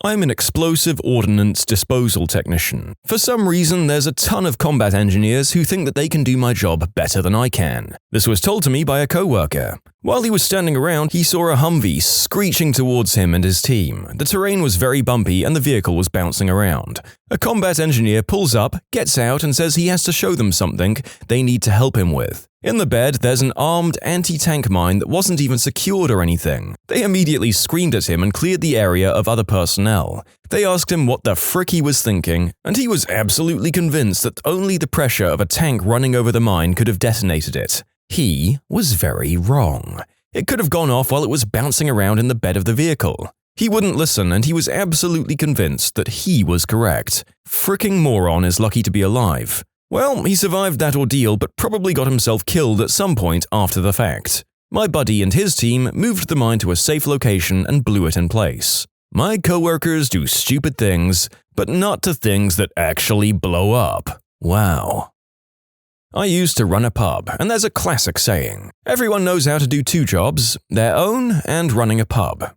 I'm an explosive ordnance disposal technician. For some reason, there's a ton of combat engineers who think that they can do my job better than I can. This was told to me by a coworker. While he was standing around, he saw a Humvee screeching towards him and his team. The terrain was very bumpy and the vehicle was bouncing around. A combat engineer pulls up, gets out and says he has to show them something they need to help him with. In the bed, there's an armed anti-tank mine that wasn't even secured or anything. They immediately screamed at him and cleared the area of other personnel. They asked him what the frick he was thinking, and he was absolutely convinced that only the pressure of a tank running over the mine could have detonated it. He was very wrong. It could have gone off while it was bouncing around in the bed of the vehicle. He wouldn't listen, and he was absolutely convinced that he was correct. Fricking moron is lucky to be alive. Well, he survived that ordeal but probably got himself killed at some point after the fact. My buddy and his team moved the mine to a safe location and blew it in place. My coworkers do stupid things, but not to things that actually blow up. Wow. I used to run a pub, and there's a classic saying. Everyone knows how to do two jobs, their own and running a pub.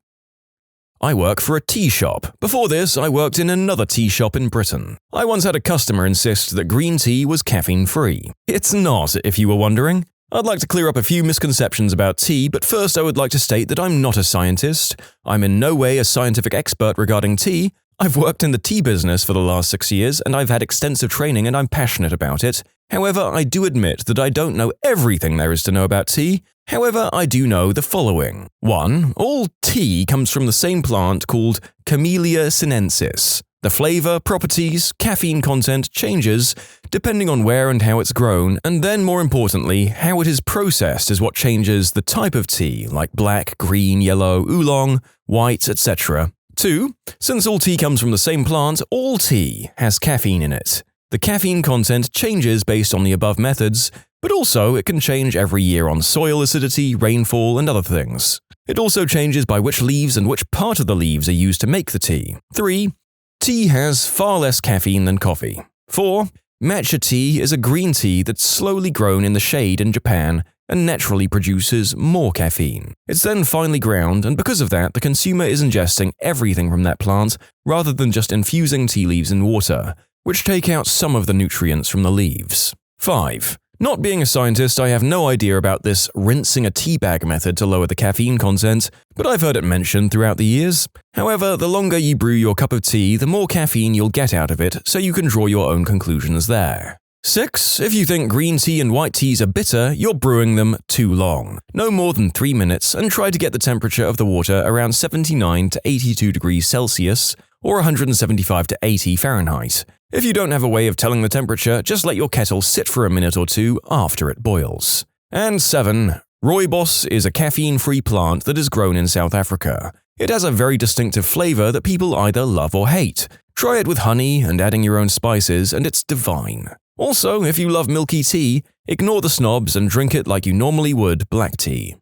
I work for a tea shop. Before this, I worked in another tea shop in Britain. I once had a customer insist that green tea was caffeine-free. It's not, if you were wondering. I'd like to clear up a few misconceptions about tea, but first I would like to state that I'm not a scientist. I'm in no way a scientific expert regarding tea. I've worked in the tea business for the last 6 years, and I've had extensive training and I'm passionate about it. However, I do admit that I don't know everything there is to know about tea. However, I do know the following. 1. All tea comes from the same plant called Camellia sinensis. The flavor, properties, caffeine content changes depending on where and how it's grown, and then more importantly, how it is processed is what changes the type of tea, like black, green, yellow, oolong, white, etc. 2. Since all tea comes from the same plant, all tea has caffeine in it. The caffeine content changes based on the above methods, but also it can change every year on soil acidity, rainfall, and other things. It also changes by which leaves and which part of the leaves are used to make the tea. 3. Tea has far less caffeine than coffee. 4. Matcha tea is a green tea that's slowly grown in the shade in Japan and naturally produces more caffeine. It's then finely ground, and because of that, the consumer is ingesting everything from that plant rather than just infusing tea leaves in water, which take out some of the nutrients from the leaves. 5. Not being a scientist, I have no idea about this rinsing a tea bag method to lower the caffeine content, but I've heard it mentioned throughout the years. However, the longer you brew your cup of tea, the more caffeine you'll get out of it, so you can draw your own conclusions there. 6. If you think green tea and white teas are bitter, you're brewing them too long. No more than 3 minutes, and try to get the temperature of the water around 79 to 82 degrees Celsius or 175 to 80 Fahrenheit. If you don't have a way of telling the temperature, just let your kettle sit for a minute or two after it boils. And 7. Rooibos is a caffeine-free plant that is grown in South Africa. It has a very distinctive flavor that people either love or hate. Try it with honey and adding your own spices, and it's divine. Also, if you love milky tea, ignore the snobs and drink it like you normally would black tea.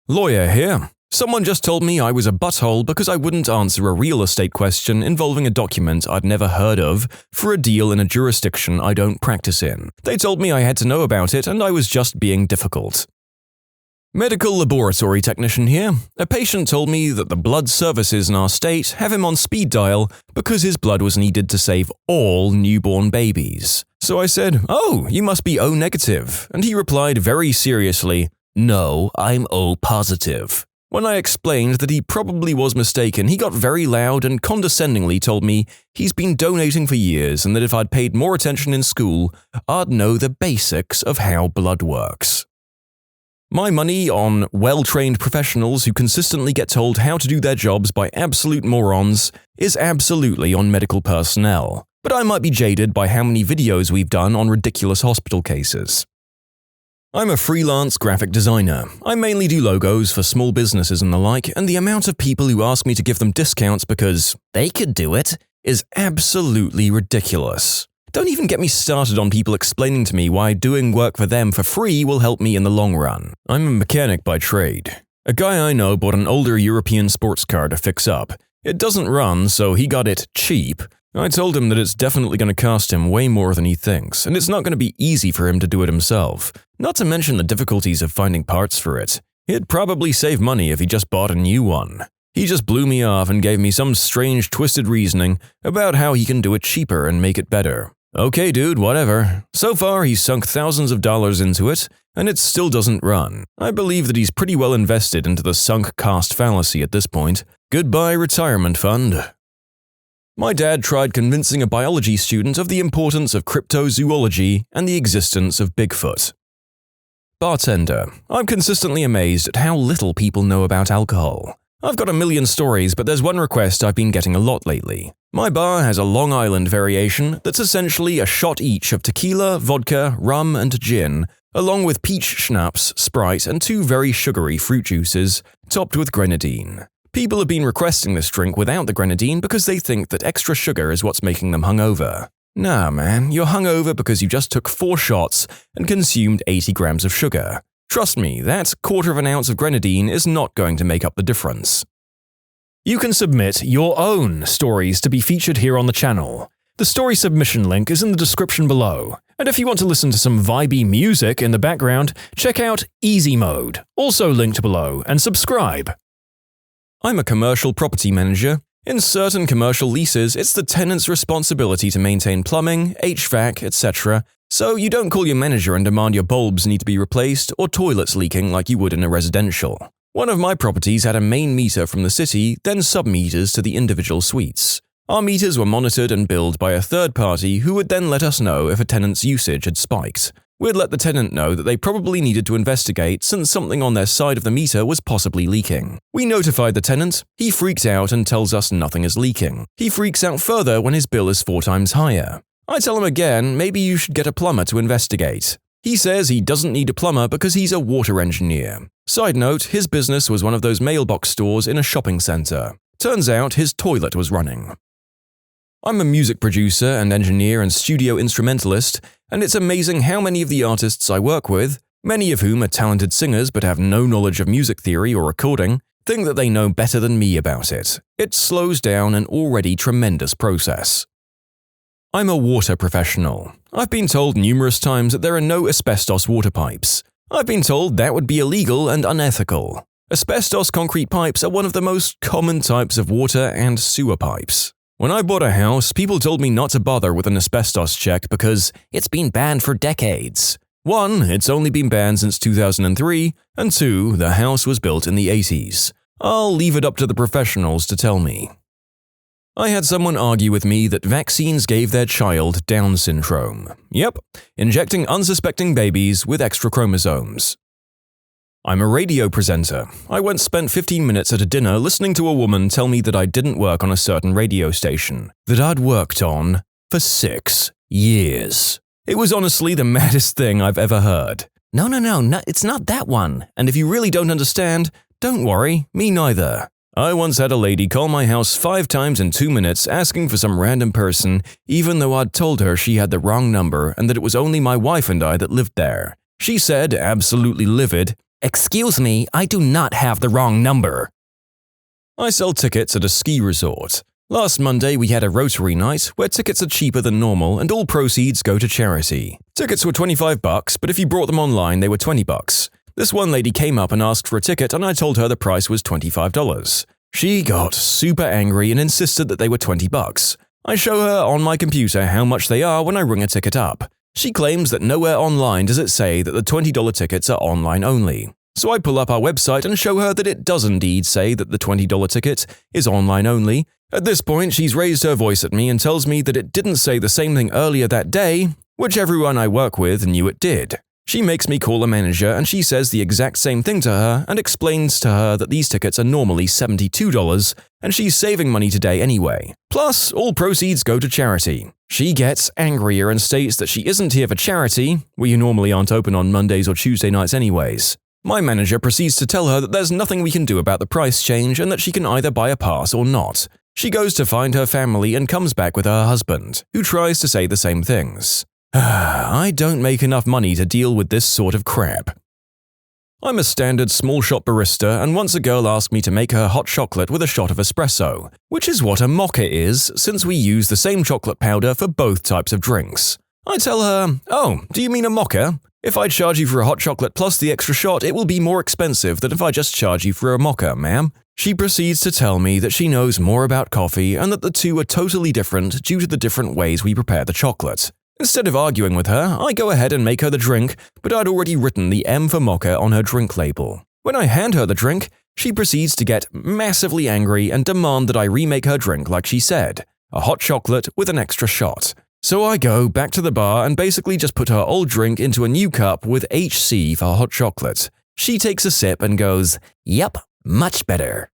Lawyer here. Someone just told me I was a butthole because I wouldn't answer a real estate question involving a document I'd never heard of for a deal in a jurisdiction I don't practice in. They told me I had to know about it and I was just being difficult. Medical laboratory technician here. A patient told me that the blood services in our state have him on speed dial because his blood was needed to save all newborn babies. So I said, "Oh, you must be O negative," and he replied very seriously, "No, I'm O positive." When I explained that he probably was mistaken, he got very loud and condescendingly told me he's been donating for years and that if I'd paid more attention in school, I'd know the basics of how blood works. My money on well-trained professionals who consistently get told how to do their jobs by absolute morons is absolutely on medical personnel, but I might be jaded by how many videos we've done on ridiculous hospital cases. I'm a freelance graphic designer. I mainly do logos for small businesses and the like, and the amount of people who ask me to give them discounts because they could do it is absolutely ridiculous. Don't even get me started on people explaining to me why doing work for them for free will help me in the long run. I'm a mechanic by trade. A guy I know bought an older European sports car to fix up. It doesn't run, so he got it cheap. I told him that it's definitely going to cost him way more than he thinks, and it's not going to be easy for him to do it himself, not to mention the difficulties of finding parts for it. He'd probably save money if he just bought a new one. He just blew me off and gave me some strange twisted reasoning about how he can do it cheaper and make it better. Okay dude, whatever. So far he's sunk thousands of dollars into it, and it still doesn't run. I believe that he's pretty well invested into the sunk cost fallacy at this point. Goodbye retirement fund. My dad tried convincing a biology student of the importance of cryptozoology and the existence of Bigfoot. Bartender. I'm consistently amazed at how little people know about alcohol. I've got a million stories, but there's one request I've been getting a lot lately. My bar has a Long Island variation that's essentially a shot each of tequila, vodka, rum, and gin, along with peach schnapps, Sprite, and 2 very sugary fruit juices, topped with grenadine. People have been requesting this drink without the grenadine because they think that extra sugar is what's making them hungover. Nah man, you're hungover because you just took 4 shots and consumed 80 grams of sugar. Trust me, that 1/4 ounce of grenadine is not going to make up the difference. You can submit your own stories to be featured here on the channel. The story submission link is in the description below. And if you want to listen to some vibey music in the background, check out easymode, also linked below, and subscribe. I'm a commercial property manager. In certain commercial leases, it's the tenant's responsibility to maintain plumbing, HVAC, etc., so you don't call your manager and demand your bulbs need to be replaced or toilets leaking like you would in a residential. One of my properties had a main meter from the city, then sub-meters to the individual suites. Our meters were monitored and billed by a third party who would then let us know if a tenant's usage had spiked. We'd let the tenant know that they probably needed to investigate since something on their side of the meter was possibly leaking. We notified the tenant. He freaks out and tells us nothing is leaking. He freaks out further when his bill is 4 times higher. I tell him again, maybe you should get a plumber to investigate. He says he doesn't need a plumber because he's a water engineer. Side note, his business was one of those mailbox stores in a shopping center. Turns out his toilet was running. I'm a music producer and engineer and studio instrumentalist, and it's amazing how many of the artists I work with, many of whom are talented singers but have no knowledge of music theory or recording, think that they know better than me about it. It slows down an already tremendous process. I'm a water professional. I've been told numerous times that there are no asbestos water pipes. I've been told that would be illegal and unethical. Asbestos concrete pipes are one of the most common types of water and sewer pipes. When I bought a house, people told me not to bother with an asbestos check because it's been banned for decades. 1. It's only been banned since 2003, and 2. The house was built in the 80s. I'll leave it up to the professionals to tell me. I had someone argue with me that vaccines gave their child Down syndrome. Yep, injecting unsuspecting babies with extra chromosomes. I'm a radio presenter. I once spent 15 minutes at a dinner listening to a woman tell me that I didn't work on a certain radio station, that I'd worked on for 6 years. It was honestly the maddest thing I've ever heard. No, it's not that one. And if you really don't understand, don't worry, me neither. I once had a lady call my house 5 times in 2 minutes asking for some random person, even though I'd told her she had the wrong number and that it was only my wife and I that lived there. She said, absolutely livid, "Excuse me, I do not have the wrong number." I sell tickets at a ski resort. Last Monday we had a Rotary night where tickets are cheaper than normal and all proceeds go to charity. Tickets were $25, but if you brought them online they were $20. This one lady came up and asked for a ticket and I told her the price was $25. She got super angry and insisted that they were $20. I show her on my computer how much they are when I ring a ticket up. She claims that nowhere online does it say that the $20 tickets are online only. So I pull up our website and show her that it does indeed say that the $20 ticket is online only. At this point, she's raised her voice at me and tells me that it didn't say the same thing earlier that day, which everyone I work with knew it did. She makes me call a manager and she says the exact same thing to her and explains to her that these tickets are normally $72 and she's saving money today anyway. Plus, all proceeds go to charity. She gets angrier and states that she isn't here for charity, we normally aren't open on Mondays or Tuesday nights anyways. My manager proceeds to tell her that there's nothing we can do about the price change and that she can either buy a pass or not. She goes to find her family and comes back with her husband, who tries to say the same things. I don't make enough money to deal with this sort of crap. I'm a standard small shop barista and once a girl asked me to make her hot chocolate with a shot of espresso, which is what a mocha is since we use the same chocolate powder for both types of drinks. I tell her, "Oh, do you mean a mocha? If I charge you for a hot chocolate plus the extra shot, it will be more expensive than if I just charge you for a mocha, ma'am." She proceeds to tell me that she knows more about coffee and that the two are totally different due to the different ways we prepare the chocolate. Instead of arguing with her, I go ahead and make her the drink, but I'd already written the M for mocha on her drink label. When I hand her the drink, she proceeds to get massively angry and demand that I remake her drink like she said, a hot chocolate with an extra shot. So I go back to the bar and basically just put her old drink into a new cup with HC for hot chocolate. She takes a sip and goes, "Yep, much better."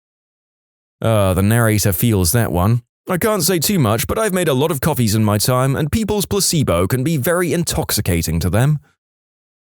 The narrator feels that one. I can't say too much, but I've made a lot of coffees in my time and people's placebo can be very intoxicating to them.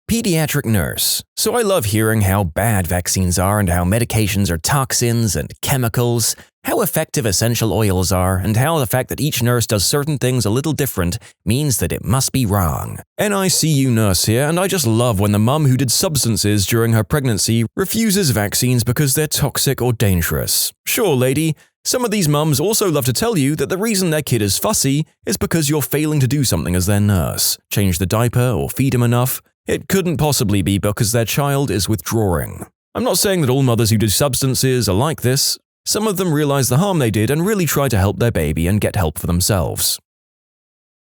Pediatric nurse. So I love hearing how bad vaccines are and how medications are toxins and chemicals, how effective essential oils are, and how the fact that each nurse does certain things a little different means that it must be wrong. NICU nurse here, and I just love when the mum who did substances during her pregnancy refuses vaccines because they're toxic or dangerous. Sure, lady, some of these mums also love to tell you that the reason their kid is fussy is because you're failing to do something as their nurse, change the diaper or feed him enough. It couldn't possibly be because their child is withdrawing. I'm not saying that all mothers who do substances are like this. Some of them realize the harm they did and really try to help their baby and get help for themselves.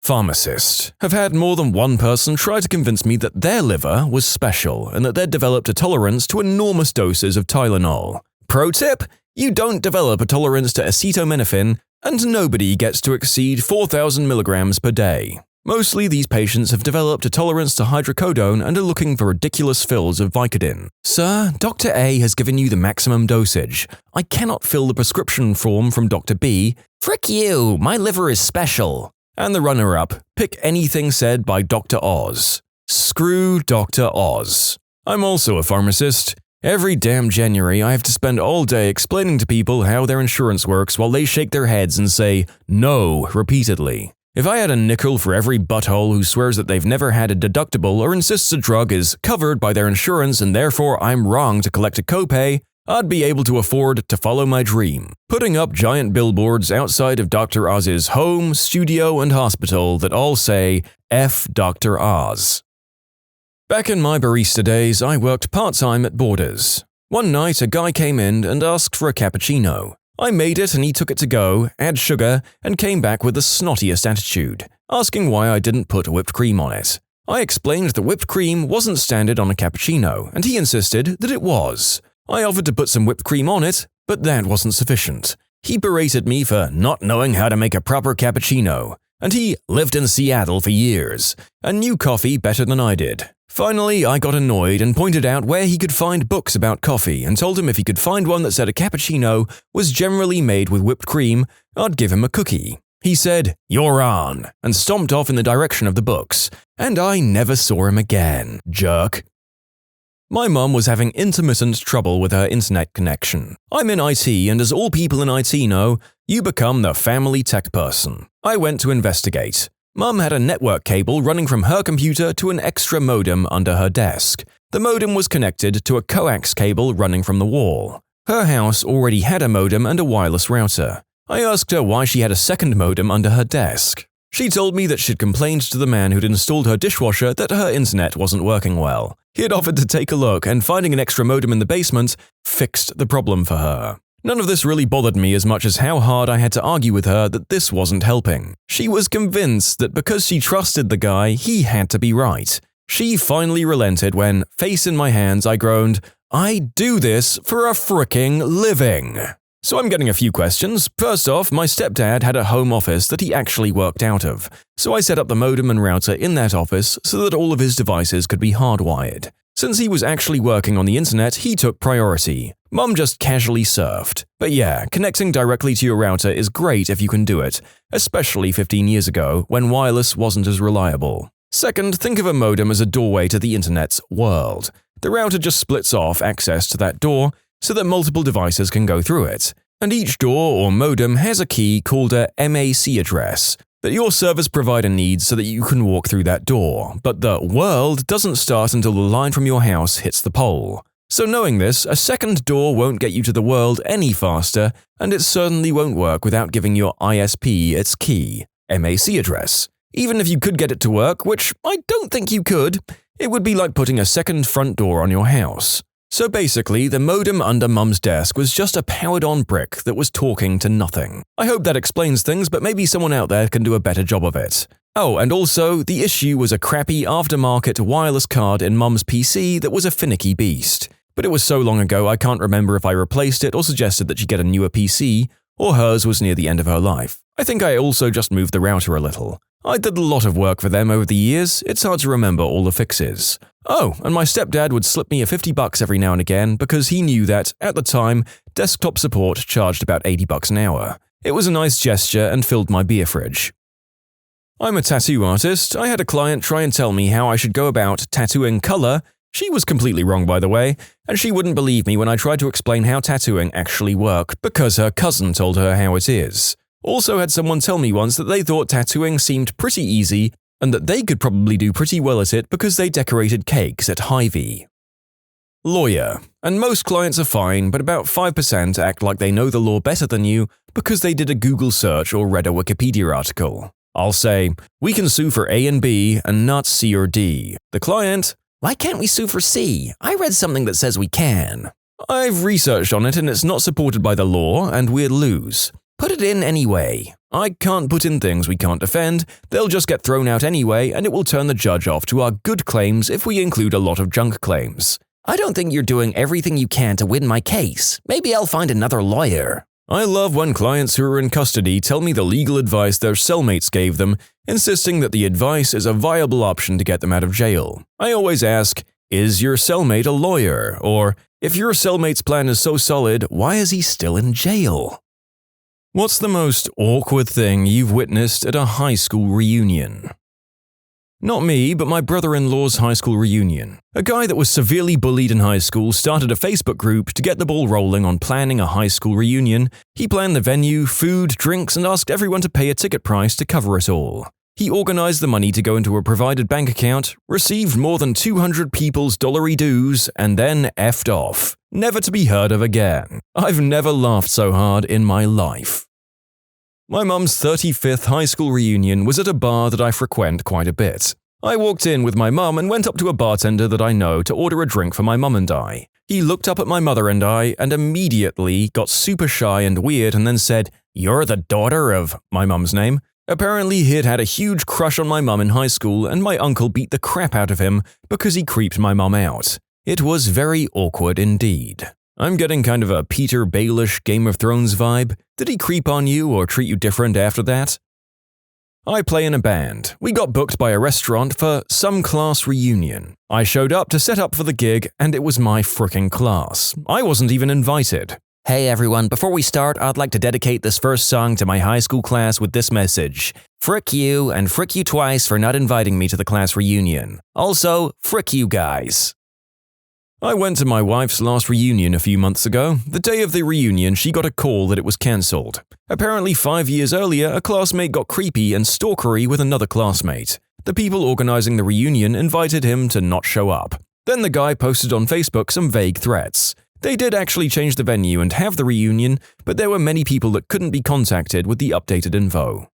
Pharmacist. Have had more than one person try to convince me that their liver was special and that they'd developed a tolerance to enormous doses of Tylenol. Pro tip: you don't develop a tolerance to acetaminophen, and nobody gets to exceed 4,000 milligrams per day. Mostly these patients have developed a tolerance to hydrocodone and are looking for ridiculous fills of Vicodin. Sir, Dr. A has given you the maximum dosage. I cannot fill the prescription form from Dr. B. Frick you, my liver is special. And the runner-up, pick anything said by Dr. Oz. Screw Dr. Oz. I'm also a pharmacist. Every damn January, I have to spend all day explaining to people how their insurance works while they shake their heads and say, no, repeatedly. If I had a nickel for every butthole who swears that they've never had a deductible or insists a drug is covered by their insurance and therefore I'm wrong to collect a copay, I'd be able to afford to follow my dream, putting up giant billboards outside of Dr. Oz's home, studio, and hospital that all say, F Dr. Oz. Back in my barista days, I worked part-time at Borders. One night, a guy came in and asked for a cappuccino. I made it and he took it to go, add sugar, and came back with the snottiest attitude, asking why I didn't put whipped cream on it. I explained that whipped cream wasn't standard on a cappuccino, and he insisted that it was. I offered to put some whipped cream on it, but that wasn't sufficient. He berated me for not knowing how to make a proper cappuccino, and he lived in Seattle for years and knew coffee better than I did. Finally, I got annoyed and pointed out where he could find books about coffee and told him if he could find one that said a cappuccino was generally made with whipped cream, I'd give him a cookie. He said, "You're on," and stomped off in the direction of the books, and I never saw him again, jerk. My mum was having intermittent trouble with her internet connection. I'm in IT, and as all people in IT know, you become the family tech person. I went to investigate. Mum had a network cable running from her computer to an extra modem under her desk. The modem was connected to a coax cable running from the wall. Her house already had a modem and a wireless router. I asked her why she had a second modem under her desk. She told me that she'd complained to the man who'd installed her dishwasher that her internet wasn't working well. He had offered to take a look, and finding an extra modem in the basement fixed the problem for her. None of this really bothered me as much as how hard I had to argue with her that this wasn't helping. She was convinced that because she trusted the guy, he had to be right. She finally relented when, face in my hands, I groaned, "I do this for a fricking living." So I'm getting a few questions. First off, my stepdad had a home office that he actually worked out of. So I set up the modem and router in that office so that all of his devices could be hardwired. Since he was actually working on the internet, he took priority. Mum just casually surfed. But yeah, connecting directly to your router is great if you can do it, especially 15 years ago when wireless wasn't as reliable. Second, think of a modem as a doorway to the internet's world. The router just splits off access to that door so that multiple devices can go through it. And each door or modem has a key called a MAC address that your service provider needs so that you can walk through that door, but the world doesn't start until the line from your house hits the pole. So knowing this, a second door won't get you to the world any faster, and it certainly won't work without giving your ISP its key, MAC address. Even if you could get it to work, which I don't think you could, it would be like putting a second front door on your house. So basically, the modem under Mum's desk was just a powered-on brick that was talking to nothing. I hope that explains things, but maybe someone out there can do a better job of it. Oh, and also, the issue was a crappy aftermarket wireless card in Mum's PC that was a finicky beast. But it was so long ago I can't remember if I replaced it or suggested that she get a newer PC, or hers was near the end of her life. I think I also just moved the router a little. I did a lot of work for them over the years, it's hard to remember all the fixes. Oh, and my stepdad would slip me a $50 every now and again because he knew that, at the time, desktop support charged about $80 an hour. It was a nice gesture and filled my beer fridge. I'm a tattoo artist. I had a client try and tell me how I should go about tattooing color. She was completely wrong, by the way, and she wouldn't believe me when I tried to explain how tattooing actually worked because her cousin told her how it is. Also had someone tell me once that they thought tattooing seemed pretty easy and that they could probably do pretty well at it because they decorated cakes at Hy-Vee. Lawyer. And most clients are fine, but about 5% act like they know the law better than you because they did a Google search or read a Wikipedia article. I'll say, "We can sue for A and B and not C or D." The client, "Why can't we sue for C? I read something that says we can." I've researched on it and it's not supported by the law and we'd lose. Put it in anyway. I can't put in things we can't defend, they'll just get thrown out anyway and it will turn the judge off to our good claims if we include a lot of junk claims. I don't think you're doing everything you can to win my case. Maybe I'll find another lawyer. I love when clients who are in custody tell me the legal advice their cellmates gave them, insisting that the advice is a viable option to get them out of jail. I always ask, is your cellmate a lawyer? Or, if your cellmate's plan is so solid, why is he still in jail? What's the most awkward thing you've witnessed at a high school reunion? Not me, but my brother-in-law's high school reunion. A guy that was severely bullied in high school started a Facebook group to get the ball rolling on planning a high school reunion. He planned the venue, food, drinks, and asked everyone to pay a ticket price to cover it all. He organized the money to go into a provided bank account, received more than 200 people's dollary dues, and then effed off. Never to be heard of again. I've never laughed so hard in my life. My mum's 35th high school reunion was at a bar that I frequent quite a bit. I walked in with my mum and went up to a bartender that I know to order a drink for my mum and I. He looked up at my mother and I and immediately got super shy and weird and then said, "You're the daughter of," my mum's name. Apparently he'd had a huge crush on my mum in high school and my uncle beat the crap out of him because he creeped my mum out. It was very awkward indeed. I'm getting kind of a Peter Baelish Game of Thrones vibe. Did he creep on you or treat you different after that? I play in a band. We got booked by a restaurant for some class reunion. I showed up to set up for the gig and it was my frickin' class. I wasn't even invited. Hey everyone, before we start, I'd like to dedicate this first song to my high school class with this message. Frick you, and frick you twice for not inviting me to the class reunion. Also, frick you guys. I went to my wife's last reunion a few months ago. The day of the reunion, she got a call that it was cancelled. Apparently 5 years earlier, a classmate got creepy and stalkery with another classmate. The people organizing the reunion invited him to not show up. Then the guy posted on Facebook some vague threats. They did actually change the venue and have the reunion, but there were many people that couldn't be contacted with the updated info.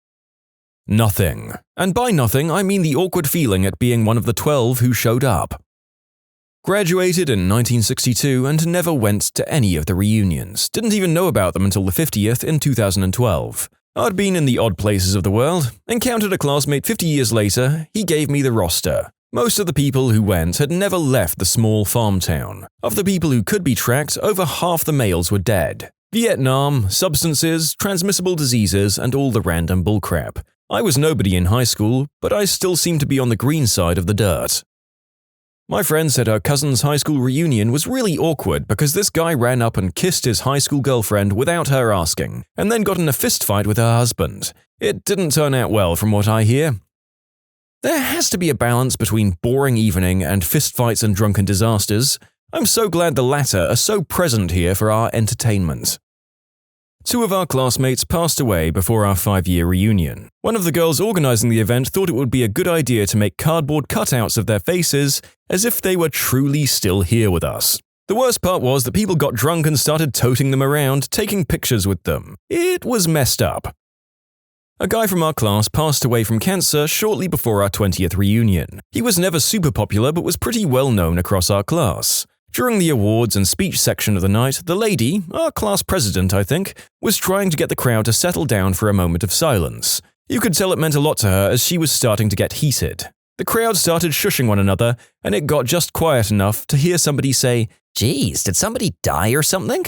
Nothing. And by nothing, I mean the awkward feeling at being one of the 12 who showed up. Graduated in 1962 and never went to any of the reunions. Didn't even know about them until the 50th in 2012. I'd been in the odd places of the world. Encountered a classmate 50 years later. He gave me the roster. Most of the people who went had never left the small farm town. Of the people who could be tracked, over half the males were dead. Vietnam, substances, transmissible diseases, and all the random bullcrap. I was nobody in high school, but I still seemed to be on the green side of the dirt. My friend said her cousin's high school reunion was really awkward because this guy ran up and kissed his high school girlfriend without her asking, and then got in a fistfight with her husband. It didn't turn out well from what I hear. There has to be a balance between boring evening and fistfights and drunken disasters. I'm so glad the latter are so present here for our entertainment. 2 of our classmates passed away before our 5-year reunion. One of the girls organizing the event thought it would be a good idea to make cardboard cutouts of their faces as if they were truly still here with us. The worst part was that people got drunk and started toting them around, taking pictures with them. It was messed up. A guy from our class passed away from cancer shortly before our 20th reunion. He was never super popular but was pretty well known across our class. During the awards and speech section of the night, the lady, our class president I think, was trying to get the crowd to settle down for a moment of silence. You could tell it meant a lot to her as she was starting to get heated. The crowd started shushing one another, and it got just quiet enough to hear somebody say, "Geez, did somebody die or something?"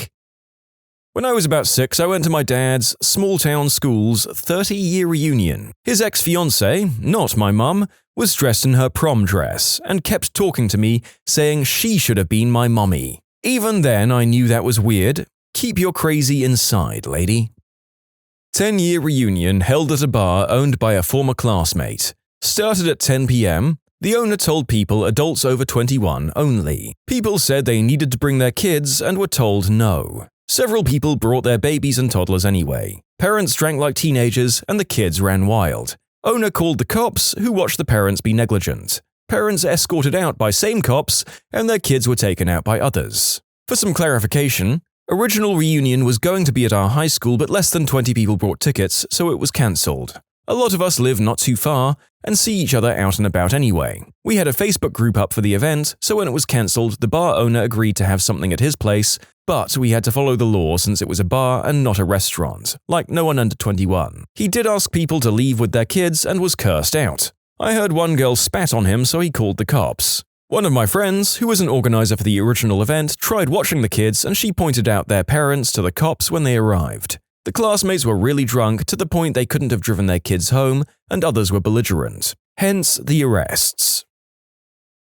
When I was about 6, I went to my dad's small-town school's 30-year reunion. His ex-fiancée, not my mum, was dressed in her prom dress and kept talking to me, saying she should have been my mummy. Even then, I knew that was weird. Keep your crazy inside, lady. 10-year reunion held at a bar owned by a former classmate. Started at 10 p.m. The owner told people adults over 21 only. People said they needed to bring their kids and were told no. Several people brought their babies and toddlers anyway. Parents drank like teenagers and the kids ran wild. Owner called the cops, who watched the parents be negligent. Parents escorted out by same cops and their kids were taken out by others. For some clarification, original reunion was going to be at our high school but less than 20 people brought tickets, so it was cancelled. A lot of us live not too far and see each other out and about anyway. We had a Facebook group up for the event, so when it was cancelled, the bar owner agreed to have something at his place, but we had to follow the law since it was a bar and not a restaurant, like no one under 21. He did ask people to leave with their kids and was cursed out. I heard one girl spat on him, so he called the cops. One of my friends, who was an organizer for the original event, tried watching the kids and she pointed out their parents to the cops when they arrived. The classmates were really drunk to the point they couldn't have driven their kids home, and others were belligerent. Hence the arrests.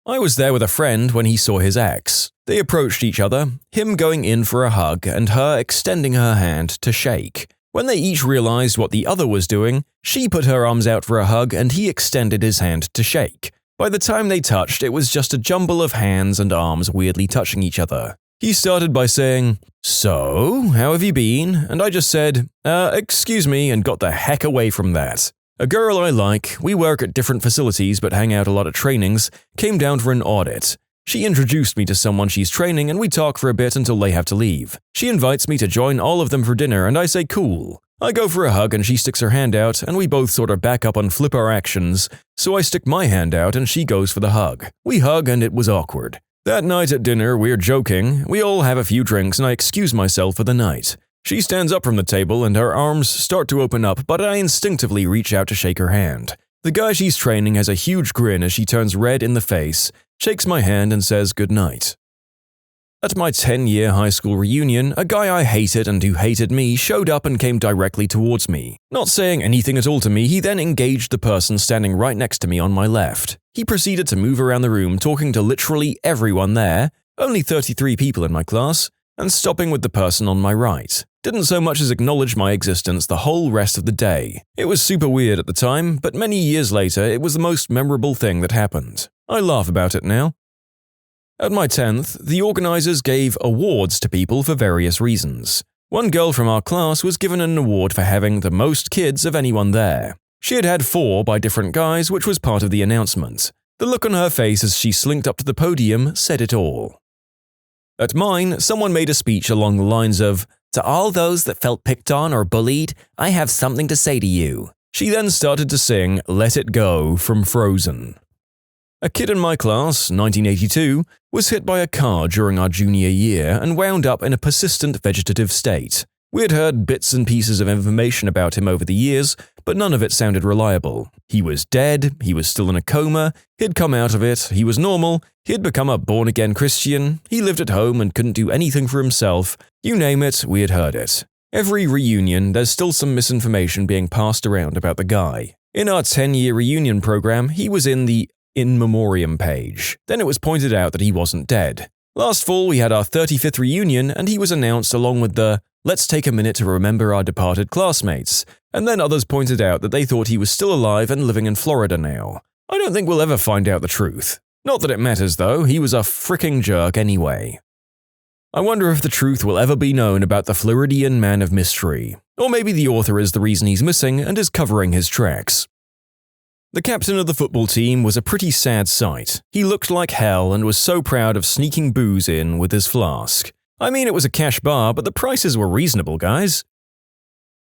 I was there with a friend when he saw his ex. They approached each other, him going in for a hug and her extending her hand to shake. When they each realized what the other was doing, she put her arms out for a hug and he extended his hand to shake. By the time they touched, it was just a jumble of hands and arms weirdly touching each other. He started by saying, "So, how have you been?" And I just said, excuse me, and got the heck away from that. A girl I like, we work at different facilities but hang out a lot at trainings, came down for an audit. She introduced me to someone she's training and we talk for a bit until they have to leave. She invites me to join all of them for dinner and I say cool. I go for a hug and she sticks her hand out and we both sort of back up and flip our actions, so I stick my hand out and she goes for the hug. We hug and it was awkward. That night at dinner, we're joking, we all have a few drinks and I excuse myself for the night. She stands up from the table and her arms start to open up, but I instinctively reach out to shake her hand. The guy she's training has a huge grin as she turns red in the face, shakes my hand and says goodnight. At my 10-year high school reunion, a guy I hated and who hated me showed up and came directly towards me. Not saying anything at all to me, he then engaged the person standing right next to me on my left. He proceeded to move around the room talking to literally everyone there, only 33 people in my class, and stopping with the person on my right. Didn't so much as acknowledge my existence the whole rest of the day. It was super weird at the time, but many years later it was the most memorable thing that happened. I laugh about it now. At my 10th, the organizers gave awards to people for various reasons. One girl from our class was given an award for having the most kids of anyone there. She had had 4 by different guys, which was part of the announcement. The look on her face as she slinked up to the podium said it all. At mine, someone made a speech along the lines of, "To all those that felt picked on or bullied, I have something to say to you." She then started to sing Let It Go from Frozen. A kid in my class, 1982, was hit by a car during our junior year and wound up in a persistent vegetative state. We had heard bits and pieces of information about him over the years, but none of it sounded reliable. He was dead, he was still in a coma, he'd come out of it, he was normal, he'd become a born-again Christian, he lived at home and couldn't do anything for himself. You name it, we had heard it. Every reunion, there's still some misinformation being passed around about the guy. In our 10-year reunion program, he was in the In Memoriam page. Then it was pointed out that he wasn't dead. Last fall, we had our 35th reunion and he was announced along with the "Let's take a minute to remember our departed classmates," and then others pointed out that they thought he was still alive and living in Florida now. I don't think we'll ever find out the truth. Not that it matters though, he was a fricking jerk anyway. I wonder if the truth will ever be known about the Floridian man of mystery. Or maybe the author is the reason he's missing and is covering his tracks. The captain of the football team was a pretty sad sight. He looked like hell and was so proud of sneaking booze in with his flask. I mean, it was a cash bar, but the prices were reasonable, guys.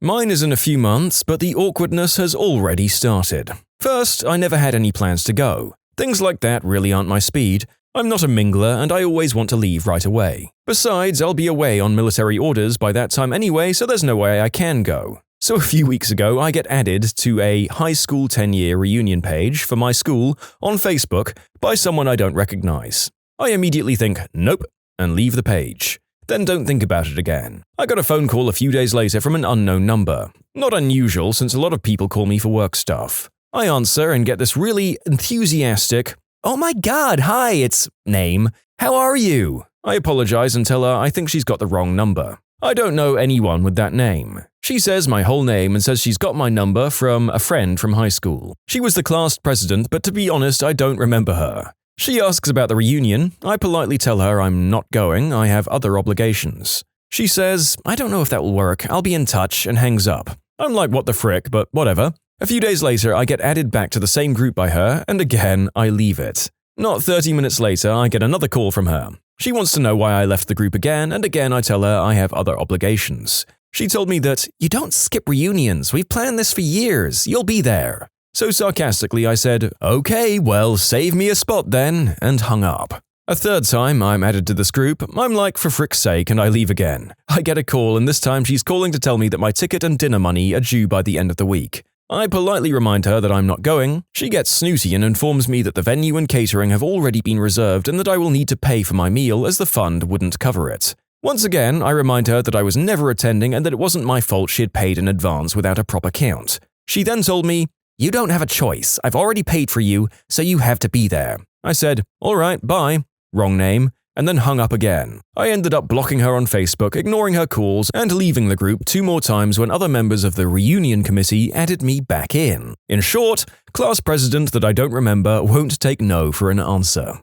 Mine is in a few months, but the awkwardness has already started. First, I never had any plans to go. Things like that really aren't my speed. I'm not a mingler and I always want to leave right away. Besides, I'll be away on military orders by that time anyway, so there's no way I can go. So a few weeks ago, I get added to a high school 10-year reunion page for my school on Facebook by someone I don't recognize. I immediately think, nope, and leave the page. Then don't think about it again. I got a phone call a few days later from an unknown number. Not unusual since a lot of people call me for work stuff. I answer and get this really enthusiastic, "Oh my god, hi, it's name. How are you?" I apologize and tell her I think she's got the wrong number. I don't know anyone with that name. She says my whole name and says she's got my number from a friend from high school. She was the class president, but to be honest, I don't remember her. She asks about the reunion. I politely tell her I'm not going, I have other obligations. She says, "I don't know if that will work, I'll be in touch," and hangs up. I'm like, what the frick, but whatever. A few days later, I get added back to the same group by her, and again, I leave it. Not 30 minutes later, I get another call from her. She wants to know why I left the group again, and again I tell her I have other obligations. She told me that, "You don't skip reunions, we've planned this for years, you'll be there." So sarcastically I said, "Okay, well, save me a spot then," and hung up. A third time I'm added to this group, I'm like, for frick's sake, and I leave again. I get a call and this time she's calling to tell me that my ticket and dinner money are due by the end of the week. I politely remind her that I'm not going. She gets snooty and informs me that the venue and catering have already been reserved and that I will need to pay for my meal as the fund wouldn't cover it. Once again, I remind her that I was never attending and that it wasn't my fault she had paid in advance without a proper count. She then told me, "You don't have a choice. I've already paid for you, so you have to be there." I said, "All right, bye." Wrong name. and then hung up again. I ended up blocking her on Facebook, ignoring her calls, and leaving the group 2 more times when other members of the reunion committee added me back in. In short, class president that I don't remember won't take no for an answer.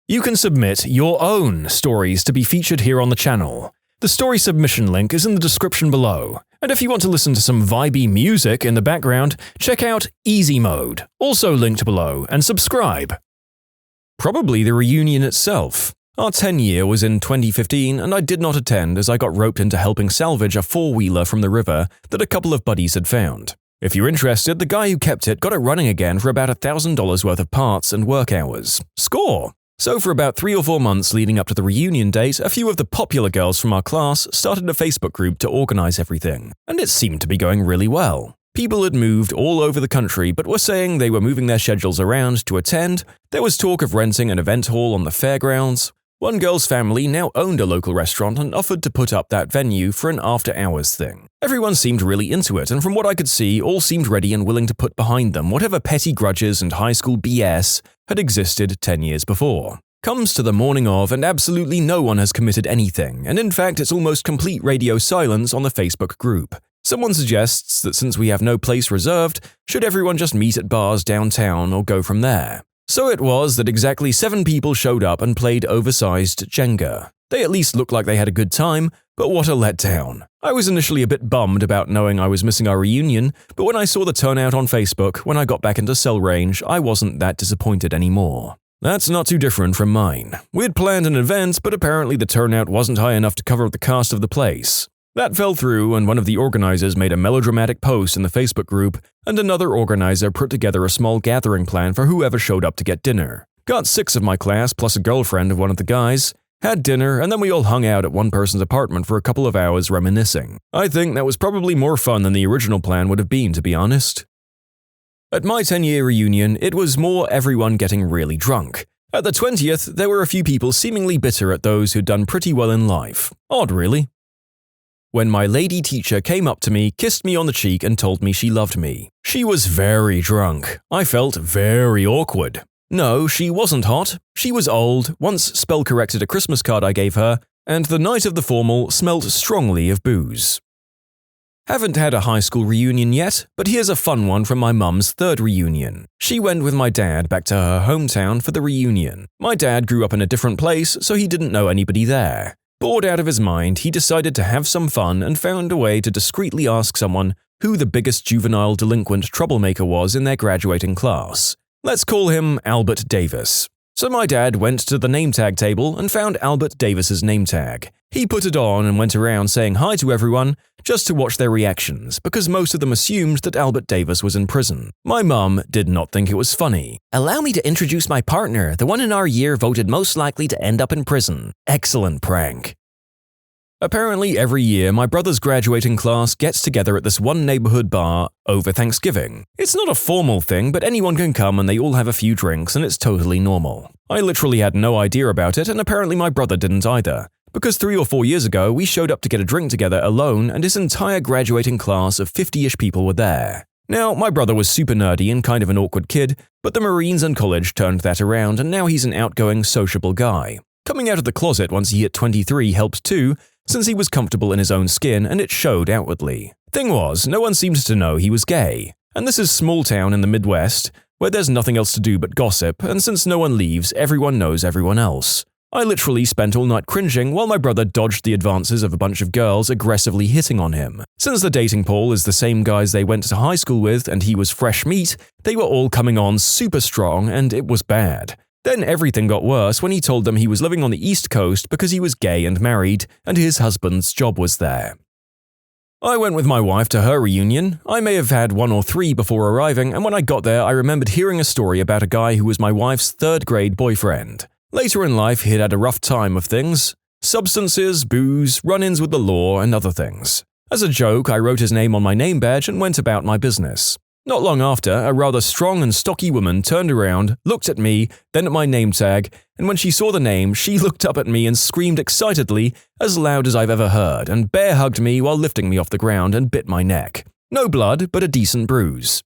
You can submit your own stories to be featured here on the channel. The story submission link is in the description below. And if you want to listen to some vibey music in the background, check out easymode, also linked below, and subscribe. Probably the reunion itself. Our 10-year was in 2015 and I did not attend as I got roped into helping salvage a 4-wheeler from the river that a couple of buddies had found. If you're interested, the guy who kept it got it running again for about $1,000 worth of parts and work hours. Score! So for about 3 or 4 months leading up to the reunion date, a few of the popular girls from our class started a Facebook group to organize everything, and it seemed to be going really well. People had moved all over the country but were saying they were moving their schedules around to attend. There was talk of renting an event hall on the fairgrounds. One girl's family now owned a local restaurant and offered to put up that venue for an after-hours thing. Everyone seemed really into it, and from what I could see, all seemed ready and willing to put behind them whatever petty grudges and high school BS had existed 10 years before. Comes to the morning of, and absolutely no one has committed anything, and in fact it's almost complete radio silence on the Facebook group. Someone suggests that since we have no place reserved, should everyone just meet at bars downtown or go from there? So it was that exactly 7 people showed up and played oversized Jenga. They at least looked like they had a good time, but what a letdown. I was initially a bit bummed about knowing I was missing our reunion, but when I saw the turnout on Facebook when I got back into cell range, I wasn't that disappointed anymore. That's not too different from mine. We'd planned an event, but apparently the turnout wasn't high enough to cover the cost of the place. That fell through, and one of the organizers made a melodramatic post in the Facebook group, and another organizer put together a small gathering plan for whoever showed up to get dinner. Got 6 of my class plus a girlfriend of one of the guys, had dinner, and then we all hung out at one person's apartment for a couple of hours reminiscing. I think that was probably more fun than the original plan would have been, to be honest. At my 10-year reunion, it was more everyone getting really drunk. At the 20th, there were a few people seemingly bitter at those who'd done pretty well in life. Odd, really. When my lady teacher came up to me, kissed me on the cheek, and told me she loved me. She was very drunk. I felt very awkward. No, she wasn't hot. She was old, once spell-corrected a Christmas card I gave her, and the night of the formal smelled strongly of booze. Haven't had a high school reunion yet, but here's a fun one from my mum's 3rd reunion. She went with my dad back to her hometown for the reunion. My dad grew up in a different place, so he didn't know anybody there. Bored out of his mind, he decided to have some fun and found a way to discreetly ask someone who the biggest juvenile delinquent troublemaker was in their graduating class. Let's call him Albert Davis. So my dad went to the name tag table and found Albert Davis's name tag. He put it on and went around saying hi to everyone just to watch their reactions, because most of them assumed that Albert Davis was in prison. My mum did not think it was funny. Allow me to introduce my partner, the one in our year voted most likely to end up in prison. Excellent prank. Apparently every year my brother's graduating class gets together at this one neighborhood bar over Thanksgiving. It's not a formal thing, but anyone can come and they all have a few drinks and it's totally normal. I literally had no idea about it, and apparently my brother didn't either. Because 3 or 4 years ago, we showed up to get a drink together alone and his entire graduating class of 50-ish people were there. Now, my brother was super nerdy and kind of an awkward kid, but the Marines and college turned that around and now he's an outgoing, sociable guy. Coming out of the closet once he hit 23 helped too, since he was comfortable in his own skin and it showed outwardly. Thing was, no one seemed to know he was gay. And this is small town in the Midwest, where there's nothing else to do but gossip, and since no one leaves, everyone knows everyone else. I literally spent all night cringing while my brother dodged the advances of a bunch of girls aggressively hitting on him. Since the dating pool is the same guys they went to high school with and he was fresh meat, they were all coming on super strong and it was bad. Then everything got worse when he told them he was living on the East Coast because he was gay and married, and his husband's job was there. I went with my wife to her reunion. I may have had 1 or 3 before arriving, and when I got there I remembered hearing a story about a guy who was my wife's 3rd grade boyfriend. Later in life he'd had a rough time of things. Substances, booze, run-ins with the law, and other things. As a joke, I wrote his name on my name badge and went about my business. Not long after, a rather strong and stocky woman turned around, looked at me, then at my name tag, and when she saw the name, she looked up at me and screamed excitedly, as loud as I've ever heard, and bear hugged me while lifting me off the ground and bit my neck. No blood, but a decent bruise.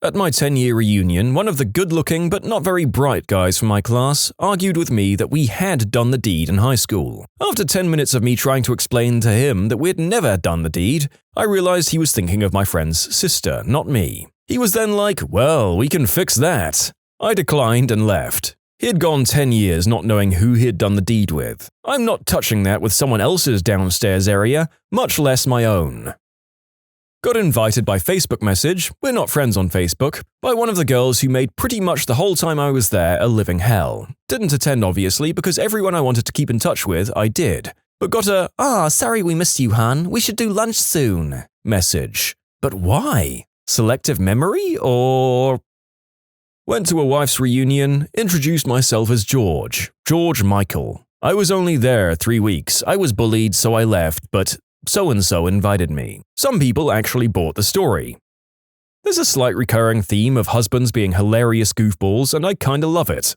At my 10-year reunion, one of the good-looking but not very bright guys from my class argued with me that we had done the deed in high school. After 10 minutes of me trying to explain to him that we had never done the deed, I realized he was thinking of my friend's sister, not me. He was then like, "Well, we can fix that." I declined and left. He had gone 10 years not knowing who he had done the deed with. I'm not touching that with someone else's downstairs area, much less my own. Got invited by Facebook message, we're not friends on Facebook, by one of the girls who made pretty much the whole time I was there a living hell. Didn't attend obviously because everyone I wanted to keep in touch with I did, but got a sorry we missed you, hun, we should do lunch soon message. But why? Selective memory or… Went to a wife's reunion, introduced myself as George Michael. I was only there 3 weeks, I was bullied so I left, but so-and-so invited me. Some people actually bought the story. There's a slight recurring theme of husbands being hilarious goofballs, and I kinda love it.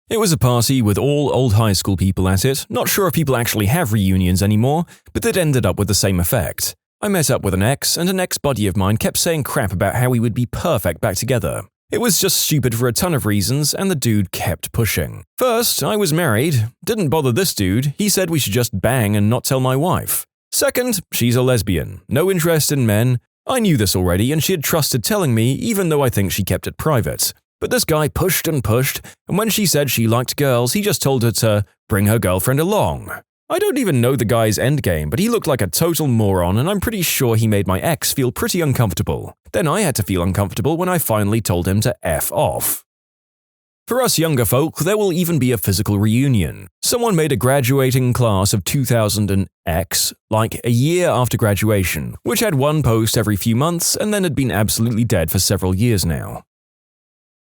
It was a party with all old high school people at it, not sure if people actually have reunions anymore, but it ended up with the same effect. I met up with an ex, and an ex-buddy of mine kept saying crap about how we would be perfect back together. It was just stupid for a ton of reasons, and the dude kept pushing. First, I was married. Didn't bother this dude, he said we should just bang and not tell my wife. Second, she's a lesbian, no interest in men. I knew this already and she had trusted telling me even though I think she kept it private. But this guy pushed and pushed, and when she said she liked girls, he just told her to bring her girlfriend along. I don't even know the guy's endgame, but he looked like a total moron and I'm pretty sure he made my ex feel pretty uncomfortable. Then I had to feel uncomfortable when I finally told him to F off. For us younger folk, there will even be a physical reunion. Someone made a graduating class of 2000 and X, like a year after graduation, which had one post every few months and then had been absolutely dead for several years now.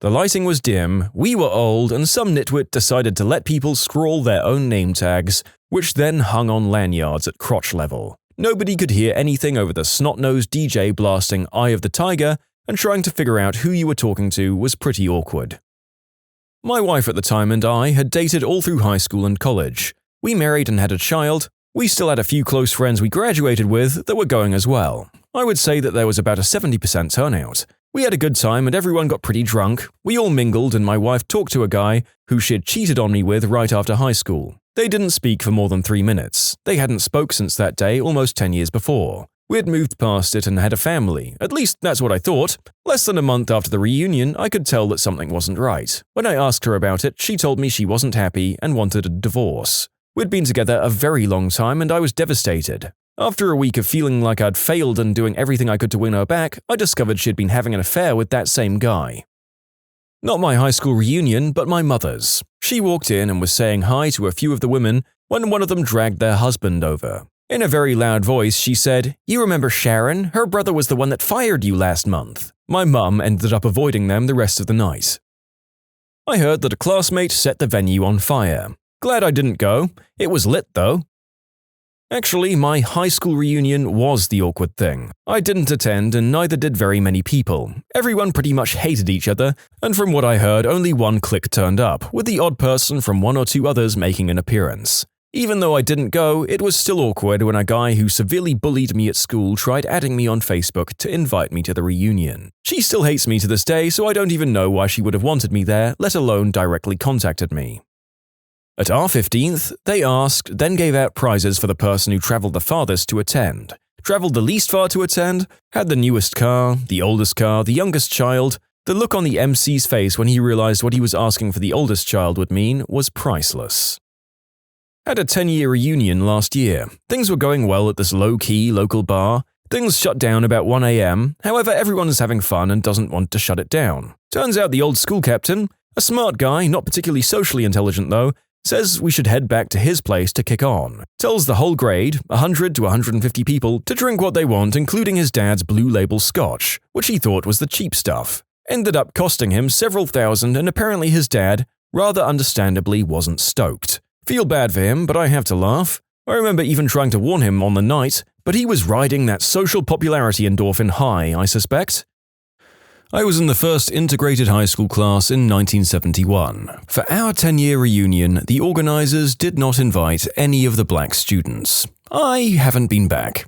The lighting was dim, we were old, and some nitwit decided to let people scrawl their own name tags, which then hung on lanyards at crotch level. Nobody could hear anything over the snot-nosed DJ blasting Eye of the Tiger, and trying to figure out who you were talking to was pretty awkward. My wife at the time and I had dated all through high school and college. We married and had a child. We still had a few close friends we graduated with that were going as well. I would say that there was about a 70% turnout. We had a good time and everyone got pretty drunk. We all mingled and my wife talked to a guy who she had cheated on me with right after high school. They didn't speak for more than 3 minutes. They hadn't spoke since that day almost 10 years before. We had moved past it and had a family. At least that's what I thought. Less than a month after the reunion, I could tell that something wasn't right. When I asked her about it, she told me she wasn't happy and wanted a divorce. We'd been together a very long time and I was devastated. After a week of feeling like I'd failed and doing everything I could to win her back, I discovered she'd been having an affair with that same guy. Not my high school reunion, but my mother's. She walked in and was saying hi to a few of the women when one of them dragged their husband over. In a very loud voice, she said, "You remember Sharon? Her brother was the one that fired you last month." My mum ended up avoiding them the rest of the night. I heard that a classmate set the venue on fire. Glad I didn't go. It was lit though. Actually, my high school reunion was the awkward thing. I didn't attend and neither did very many people. Everyone pretty much hated each other, and from what I heard, only one clique turned up, with the odd person from 1 or 2 others making an appearance. Even though I didn't go, it was still awkward when a guy who severely bullied me at school tried adding me on Facebook to invite me to the reunion. She still hates me to this day, so I don't even know why she would have wanted me there, let alone directly contacted me. At our 15th, they asked, then gave out prizes for the person who travelled the farthest to attend, travelled the least far to attend, had the newest car, the oldest car, the youngest child. The look on the MC's face when he realised what he was asking for the oldest child would mean was priceless. Had a 10-year reunion last year. Things were going well at this low-key local bar. Things shut down about 1 a.m. However, everyone is having fun and doesn't want to shut it down. Turns out the old school captain, a smart guy, not particularly socially intelligent though, says we should head back to his place to kick on. Tells the whole grade, 100 to 150 people, to drink what they want, including his dad's blue label scotch, which he thought was the cheap stuff. Ended up costing him several thousand, and apparently his dad, rather understandably, wasn't stoked. Feel bad for him, but I have to laugh. I remember even trying to warn him on the night, but he was riding that social popularity endorphin high, I suspect. I was in the first integrated high school class in 1971. For our 10-year reunion, the organizers did not invite any of the black students. I haven't been back.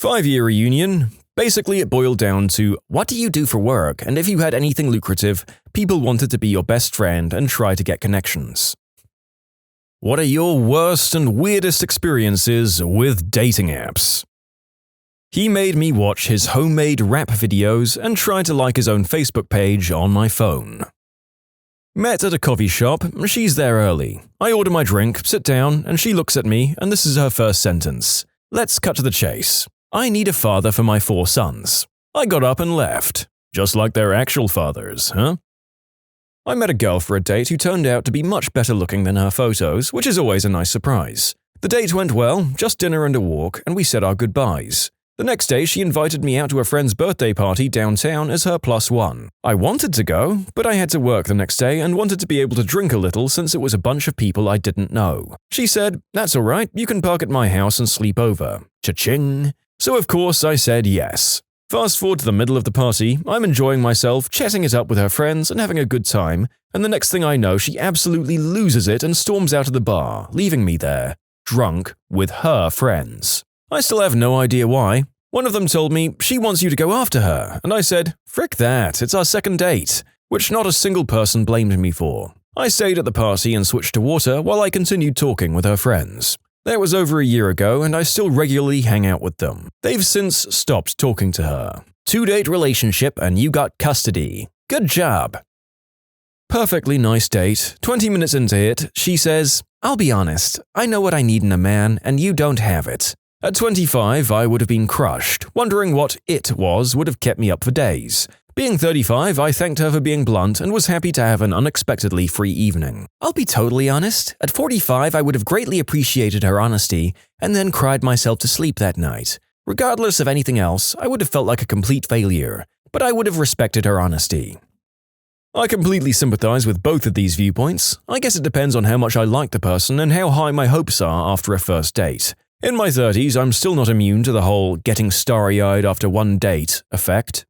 5-year reunion. Basically, it boiled down to, what do you do for work? And if you had anything lucrative, people wanted to be your best friend and try to get connections. What are your worst and weirdest experiences with dating apps? He made me watch his homemade rap videos and try to like his own Facebook page on my phone. Met at a coffee shop, she's there early. I order my drink, sit down, and she looks at me, and this is her first sentence. Let's cut to the chase. I need a father for my 4 sons. I got up and left. Just like their actual fathers, huh? I met a girl for a date who turned out to be much better looking than her photos, which is always a nice surprise. The date went well, just dinner and a walk, and we said our goodbyes. The next day, she invited me out to a friend's birthday party downtown as her +1. I wanted to go, but I had to work the next day and wanted to be able to drink a little since it was a bunch of people I didn't know. She said, "That's alright, you can park at my house and sleep over." Cha-ching! So of course I said yes. Fast forward to the middle of the party, I'm enjoying myself, chatting it up with her friends and having a good time, and the next thing I know she absolutely loses it and storms out of the bar, leaving me there, drunk, with her friends. I still have no idea why. One of them told me, she wants you to go after her, and I said, frick that, it's our second date, which not a single person blamed me for. I stayed at the party and switched to water while I continued talking with her friends. That was over a year ago, and I still regularly hang out with them. They've since stopped talking to her. 2-date relationship and you got custody. Good job. Perfectly nice date. 20 minutes into it, she says, I'll be honest, I know what I need in a man and you don't have it. At 25, I would have been crushed, wondering what it was would have kept me up for days. Being 35, I thanked her for being blunt and was happy to have an unexpectedly free evening. I'll be totally honest, at 45 I would have greatly appreciated her honesty and then cried myself to sleep that night. Regardless of anything else, I would have felt like a complete failure, but I would have respected her honesty. I completely sympathize with both of these viewpoints. I guess it depends on how much I like the person and how high my hopes are after a first date. In my 30s, I'm still not immune to the whole getting starry-eyed after one date effect.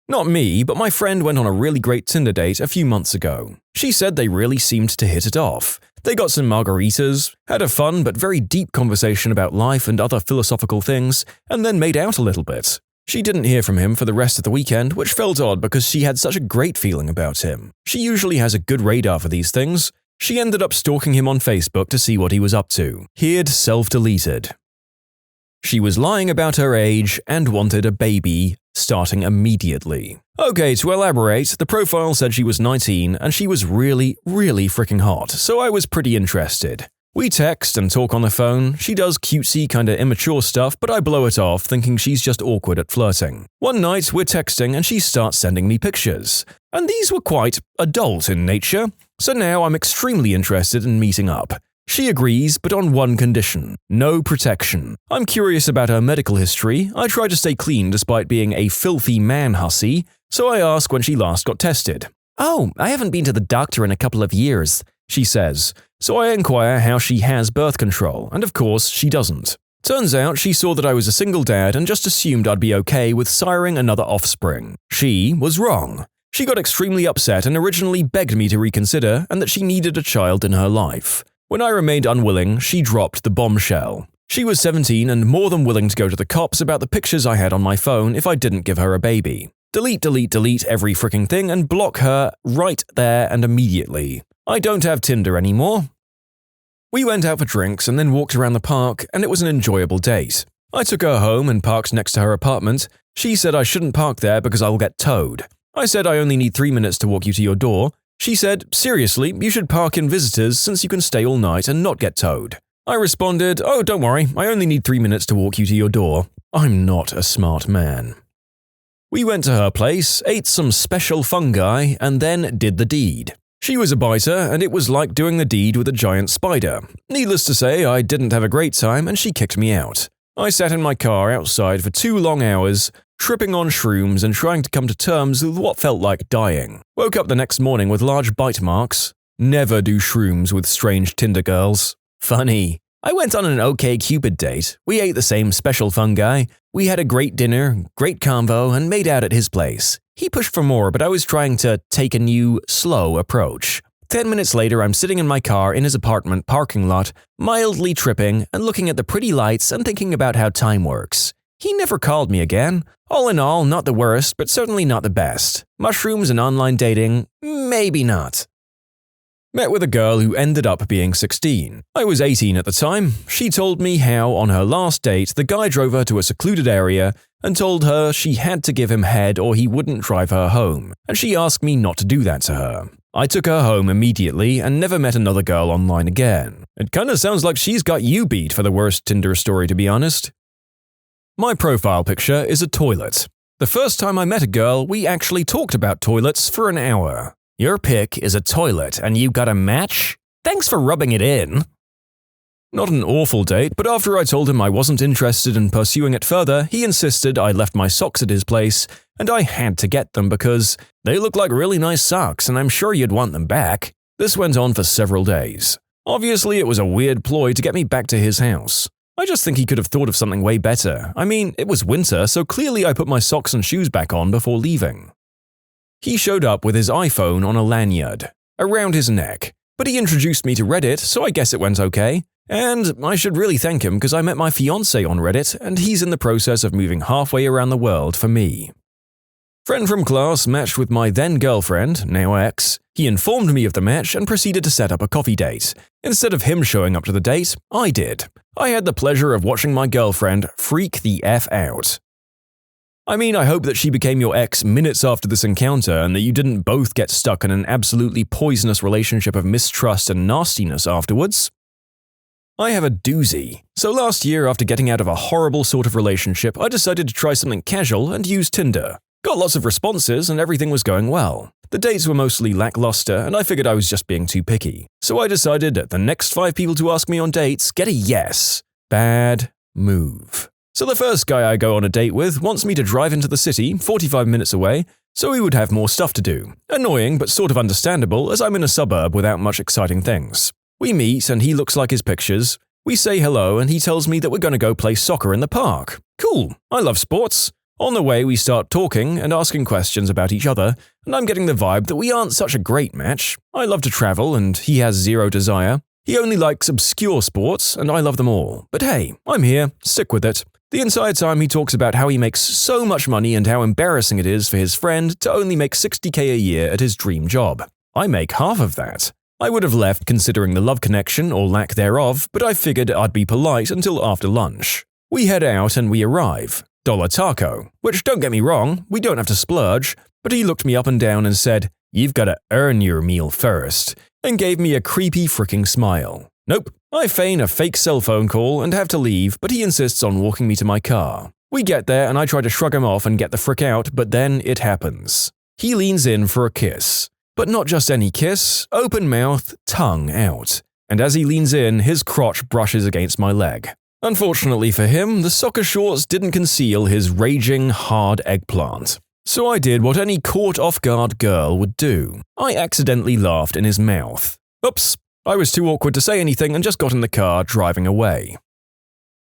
Not me, but my friend went on a really great Tinder date a few months ago. She said they really seemed to hit it off. They got some margaritas, had a fun but very deep conversation about life and other philosophical things, and then made out a little bit. She didn't hear from him for the rest of the weekend, which felt odd because she had such a great feeling about him. She usually has a good radar for these things. She ended up stalking him on Facebook to see what he was up to. He'd self-deleted. She was lying about her age and wanted a baby, starting immediately. Okay, to elaborate, the profile said she was 19 and she was really, really freaking hot, so I was pretty interested. We text and talk on the phone. She does cutesy, kinda immature stuff, but I blow it off thinking she's just awkward at flirting. One night, we're texting and she starts sending me pictures. And these were quite adult in nature, so now I'm extremely interested in meeting up. She agrees, but on one condition: no protection. I'm curious about her medical history. I try to stay clean despite being a filthy man hussy, so I ask when she last got tested. Oh, I haven't been to the doctor in a couple of years, she says. So I inquire how she has birth control, and of course she doesn't. Turns out she saw that I was a single dad and just assumed I'd be okay with siring another offspring. She was wrong. She got extremely upset and originally begged me to reconsider and that she needed a child in her life. When I remained unwilling, she dropped the bombshell. She was 17 and more than willing to go to the cops about the pictures I had on my phone if I didn't give her a baby. Delete every freaking thing and block her right there and immediately. I don't have Tinder anymore. We went out for drinks and then walked around the park, and it was an enjoyable date. I took her home and parked next to her apartment. She said I shouldn't park there because I will get towed. I said I only need 3 minutes to walk you to your door. She said, seriously, you should park in visitors since you can stay all night and not get towed. I responded, oh, don't worry, I only need 3 minutes to walk you to your door. I'm not a smart man. We went to her place, ate some special fungi, and then did the deed. She was a biter, and it was like doing the deed with a giant spider. Needless to say, I didn't have a great time and she kicked me out. I sat in my car outside for 2 long hours, tripping on shrooms and trying to come to terms with what felt like dying. Woke up the next morning with large bite marks. Never do shrooms with strange Tinder girls. Funny. I went on an OkCupid date. We ate the same special fungi. We had a great dinner, great convo, and made out at his place. He pushed for more, but I was trying to take a new, slow approach. 10 minutes later, I'm sitting in my car in his apartment parking lot, mildly tripping and looking at the pretty lights and thinking about how time works. He never called me again. All in all, not the worst, but certainly not the best. Mushrooms and online dating, maybe not. Met with a girl who ended up being 16. I was 18 at the time. She told me how, on her last date, the guy drove her to a secluded area and told her she had to give him head or he wouldn't drive her home, and she asked me not to do that to her. I took her home immediately and never met another girl online again. It kinda sounds like she's got you beat for the worst Tinder story, to be honest. My profile picture is a toilet. The first time I met a girl, we actually talked about toilets for an hour. Your pic is a toilet and you got a match? Thanks for rubbing it in. Not an awful date, but after I told him I wasn't interested in pursuing it further, he insisted I left my socks at his place, and I had to get them because they look like really nice socks and I'm sure you'd want them back. This went on for several days. Obviously, it was a weird ploy to get me back to his house. I just think he could have thought of something way better. I mean, it was winter, so clearly I put my socks and shoes back on before leaving. He showed up with his iPhone on a lanyard, around his neck, but he introduced me to Reddit, so I guess it went okay. And I should really thank him because I met my fiancé on Reddit, and he's in the process of moving halfway around the world for me. Friend from class matched with my then girlfriend, now ex. He informed me of the match and proceeded to set up a coffee date. Instead of him showing up to the date, I did. I had the pleasure of watching my girlfriend freak the F out. I mean, I hope that she became your ex minutes after this encounter and that you didn't both get stuck in an absolutely poisonous relationship of mistrust and nastiness afterwards. I have a doozy. So last year, after getting out of a horrible sort of relationship, I decided to try something casual and use Tinder. Got lots of responses and everything was going well. The dates were mostly lackluster and I figured I was just being too picky. So I decided that the next 5 people to ask me on dates get a yes. Bad move. So the first guy I go on a date with wants me to drive into the city, 45 minutes away, so we would have more stuff to do. Annoying, but sort of understandable as I'm in a suburb without much exciting things. We meet and he looks like his pictures. We say hello and he tells me that we're going to go play soccer in the park. Cool, I love sports. On the way we start talking and asking questions about each other, and I'm getting the vibe that we aren't such a great match. I love to travel and he has zero desire. He only likes obscure sports and I love them all. But hey, I'm here, stick with it. The entire time he talks about how he makes so much money and how embarrassing it is for his friend to only make $60K a year at his dream job. I make half of that. I would have left considering the love connection or lack thereof, but I figured I'd be polite until after lunch. We head out and we arrive. Dollar taco, which don't get me wrong, we don't have to splurge, but he looked me up and down and said, "You've got to earn your meal first," and gave me a creepy freaking smile. Nope, I feign a fake cell phone call and have to leave, but he insists on walking me to my car. We get there and I try to shrug him off and get the frick out, but then it happens. He leans in for a kiss. But not just any kiss, open mouth, tongue out. And as he leans in, his crotch brushes against my leg. Unfortunately for him, the soccer shorts didn't conceal his raging, hard eggplant. So I did what any caught-off-guard girl would do. I accidentally laughed in his mouth. Oops, I was too awkward to say anything and just got in the car, driving away.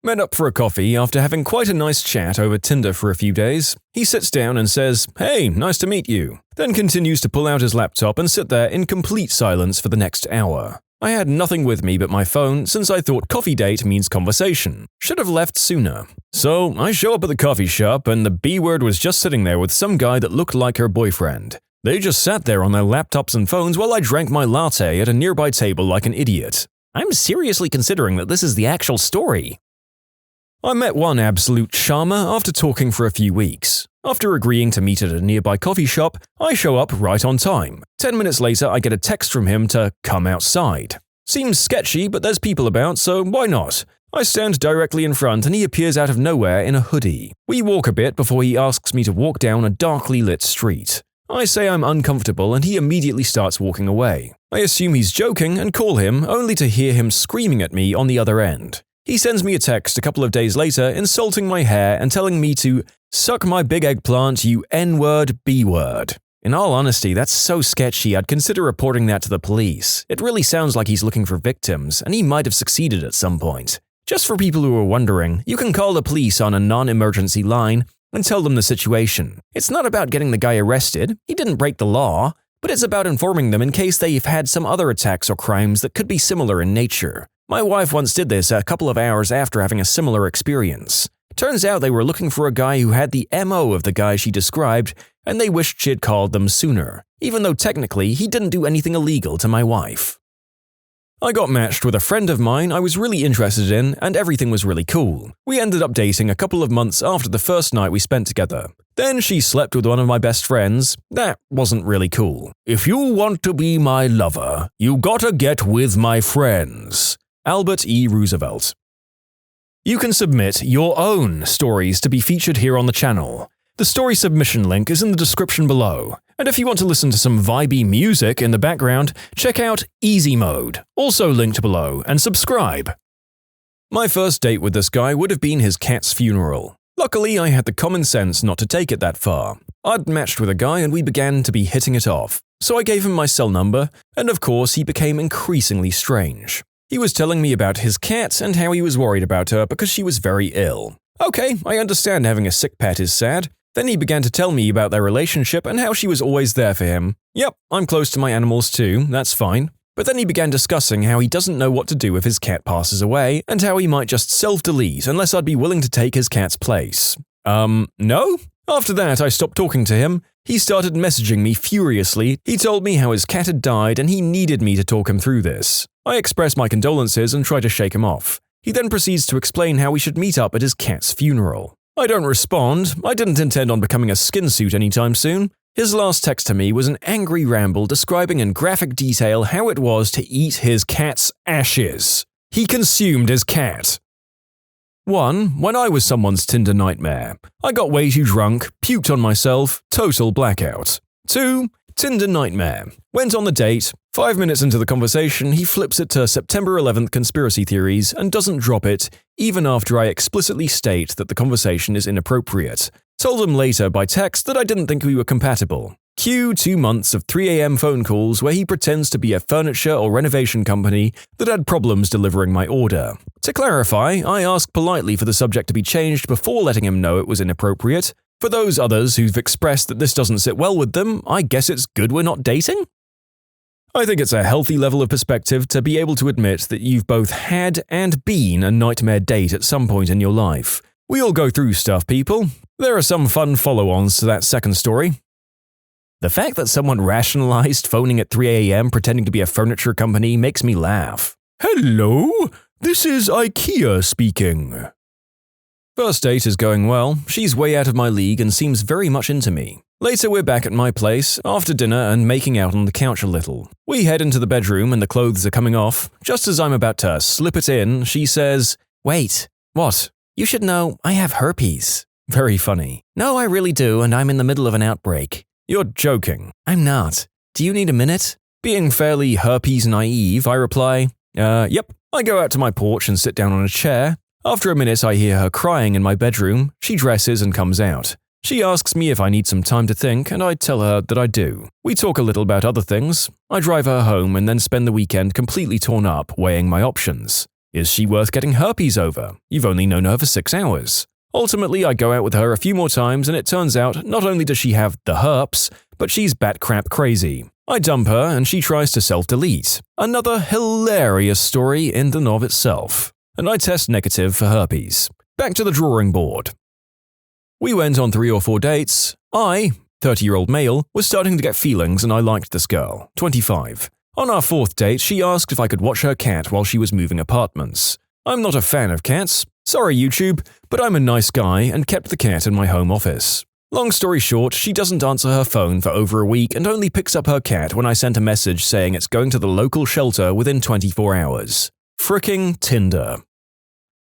Met up for a coffee after having quite a nice chat over Tinder for a few days. He sits down and says, "Hey, nice to meet you," then continues to pull out his laptop and sit there in complete silence for the next hour. I had nothing with me but my phone since I thought coffee date means conversation. Should have left sooner. So I show up at the coffee shop and the B-word was just sitting there with some guy that looked like her boyfriend. They just sat there on their laptops and phones while I drank my latte at a nearby table like an idiot. I'm seriously considering that this is the actual story. I met one absolute charmer after talking for a few weeks. After agreeing to meet at a nearby coffee shop, I show up right on time. 10 minutes later, I get a text from him to come outside. Seems sketchy, but there's people about, so why not? I stand directly in front and he appears out of nowhere in a hoodie. We walk a bit before he asks me to walk down a darkly lit street. I say I'm uncomfortable and he immediately starts walking away. I assume he's joking and call him, only to hear him screaming at me on the other end. He sends me a text a couple of days later insulting my hair and telling me to suck my big eggplant, you N-word, B-word. In all honesty, that's so sketchy I'd consider reporting that to the police. It really sounds like he's looking for victims, and he might have succeeded at some point. Just for people who are wondering, you can call the police on a non-emergency line and tell them the situation. It's not about getting the guy arrested, he didn't break the law, but it's about informing them in case they've had some other attacks or crimes that could be similar in nature. My wife once did this a couple of hours after having a similar experience. Turns out they were looking for a guy who had the MO of the guy she described, and they wished she had called them sooner, even though technically he didn't do anything illegal to my wife. I got matched with a friend of mine I was really interested in, and everything was really cool. We ended up dating a couple of months after the first night we spent together. Then she slept with one of my best friends. That wasn't really cool. If you want to be my lover, you gotta get with my friends. Albert E. Roosevelt. You can submit your own stories to be featured here on the channel. The story submission link is in the description below. And if you want to listen to some vibey music in the background, check out easymode, also linked below, and subscribe. My first date with this guy would have been his cat's funeral. Luckily, I had the common sense not to take it that far. I'd matched with a guy and we began to be hitting it off. So I gave him my cell number, and of course he became increasingly strange. He was telling me about his cat and how he was worried about her because she was very ill. Okay, I understand having a sick pet is sad. Then he began to tell me about their relationship and how she was always there for him. Yep, I'm close to my animals too, that's fine. But then he began discussing how he doesn't know what to do if his cat passes away, and how he might just self-delete unless I'd be willing to take his cat's place. No? After that, I stopped talking to him. He started messaging me furiously. He told me how his cat had died and he needed me to talk him through this. I expressed my condolences and tried to shake him off. He then proceeds to explain how we should meet up at his cat's funeral. I don't respond. I didn't intend on becoming a skin suit anytime soon. His last text to me was an angry ramble describing in graphic detail how it was to eat his cat's ashes. He consumed his cat. 1. When I was someone's Tinder nightmare. I got way too drunk, puked on myself, total blackout. 2. Tinder nightmare. Went on the date. 5 minutes into the conversation, he flips it to September 11th conspiracy theories and doesn't drop it, even after I explicitly state that the conversation is inappropriate. Told him later by text that I didn't think we were compatible. Cue 2 months of 3 a.m. phone calls where he pretends to be a furniture or renovation company that had problems delivering my order. To clarify, I asked politely for the subject to be changed before letting him know it was inappropriate. For those others who've expressed that this doesn't sit well with them, I guess it's good we're not dating? I think it's a healthy level of perspective to be able to admit that you've both had and been a nightmare date at some point in your life. We all go through stuff, people. There are some fun follow-ons to that second story. The fact that someone rationalized phoning at 3 a.m. pretending to be a furniture company makes me laugh. Hello, this is IKEA speaking. First date is going well. She's way out of my league and seems very much into me. Later, we're back at my place, after dinner and making out on the couch a little. We head into the bedroom and the clothes are coming off. Just as I'm about to slip it in, she says, "Wait, what? You should know I have herpes." Very funny. "No, I really do, and I'm in the middle of an outbreak." "You're joking." "I'm not. Do you need a minute?" Being fairly herpes naive, I reply, Yep." I go out to my porch and sit down on a chair. After a minute, I hear her crying in my bedroom. She dresses and comes out. She asks me if I need some time to think, and I tell her that I do. We talk a little about other things. I drive her home and then spend the weekend completely torn up, weighing my options. Is she worth getting herpes over? You've only known her for 6 hours. Ultimately, I go out with her a few more times, and it turns out not only does she have the herps, but she's bat crap crazy. I dump her, and she tries to self-delete. Another hilarious story in and of itself. And I test negative for herpes. Back to the drawing board. We went on 3 or 4 dates. I, 30-year-old male, was starting to get feelings and I liked this girl, 25. On our 4th date, she asked if I could watch her cat while she was moving apartments. I'm not a fan of cats. Sorry, YouTube, but I'm a nice guy and kept the cat in my home office. Long story short, she doesn't answer her phone for over a week and only picks up her cat when I sent a message saying it's going to the local shelter within 24 hours. Fricking Tinder.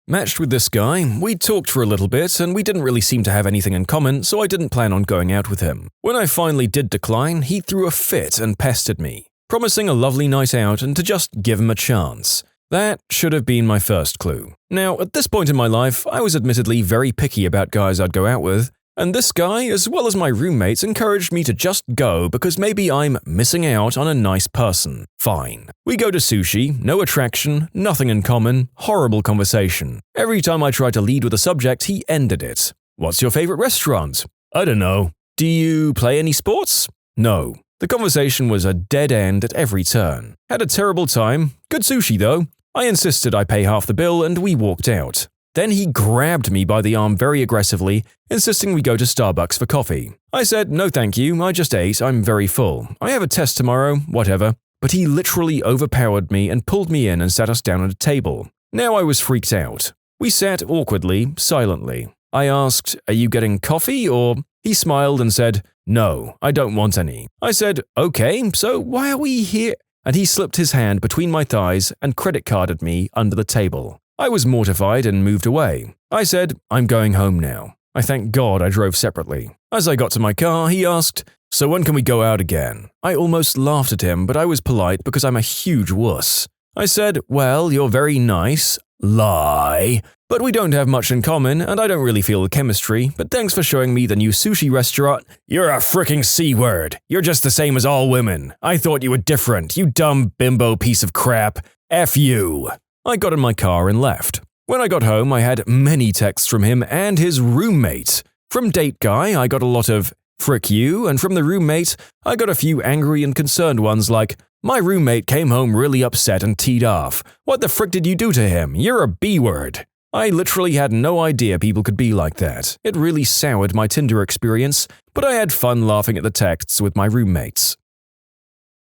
Matched with this guy, we talked for a little bit and we didn't really seem to have anything in common, so I didn't plan on going out with him. When I finally did decline, he threw a fit and pestered me, promising a lovely night out and to just give him a chance. That should have been my first clue. Now, at this point in my life, I was admittedly very picky about guys I'd go out with, and this guy, as well as my roommates, encouraged me to just go because maybe I'm missing out on a nice person. Fine. We go to sushi, no attraction, nothing in common, horrible conversation. Every time I tried to lead with a subject, he ended it. "What's your favorite restaurant?" "I don't know." "Do you play any sports?" "No." The conversation was a dead end at every turn. Had a terrible time. Good sushi, though. I insisted I pay half the bill and we walked out. Then he grabbed me by the arm very aggressively, insisting we go to Starbucks for coffee. I said, no thank you, I just ate, I'm very full. I have a test tomorrow, whatever. But he literally overpowered me and pulled me in and sat us down at a table. Now I was freaked out. We sat awkwardly, silently. I asked, are you getting coffee or… He smiled and said, no, I don't want any. I said, okay, so why are we here? And he slipped his hand between my thighs and credit carded me under the table. I was mortified and moved away. I said, I'm going home now. I thank God I drove separately. As I got to my car, he asked, so when can we go out again? I almost laughed at him, but I was polite because I'm a huge wuss. I said, well, you're very nice. Lie. But we don't have much in common, and I don't really feel the chemistry, but thanks for showing me the new sushi restaurant. You're a fricking C-word. You're just the same as all women. I thought you were different, you dumb bimbo piece of crap. F you. I got in my car and left. When I got home, I had many texts from him and his roommate. From date guy, I got a lot of frick you, and from the roommate, I got a few angry and concerned ones like, my roommate came home really upset and teed off. What the frick did you do to him? You're a B-word. I literally had no idea people could be like that. It really soured my Tinder experience, but I had fun laughing at the texts with my roommates.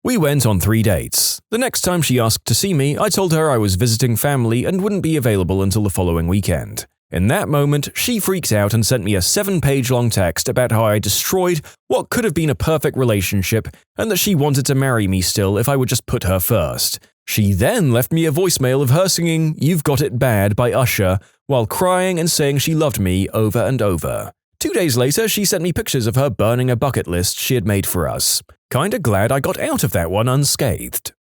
We went on 3 dates. The next time she asked to see me, I told her I was visiting family and wouldn't be available until the following weekend. In that moment, she freaked out and sent me a 7-page-long text about how I destroyed what could have been a perfect relationship and that she wanted to marry me still if I would just put her first. She then left me a voicemail of her singing You've Got It Bad by Usher while crying and saying she loved me over and over. 2 days later, she sent me pictures of her burning a bucket list she had made for us. Kinda glad I got out of that one unscathed.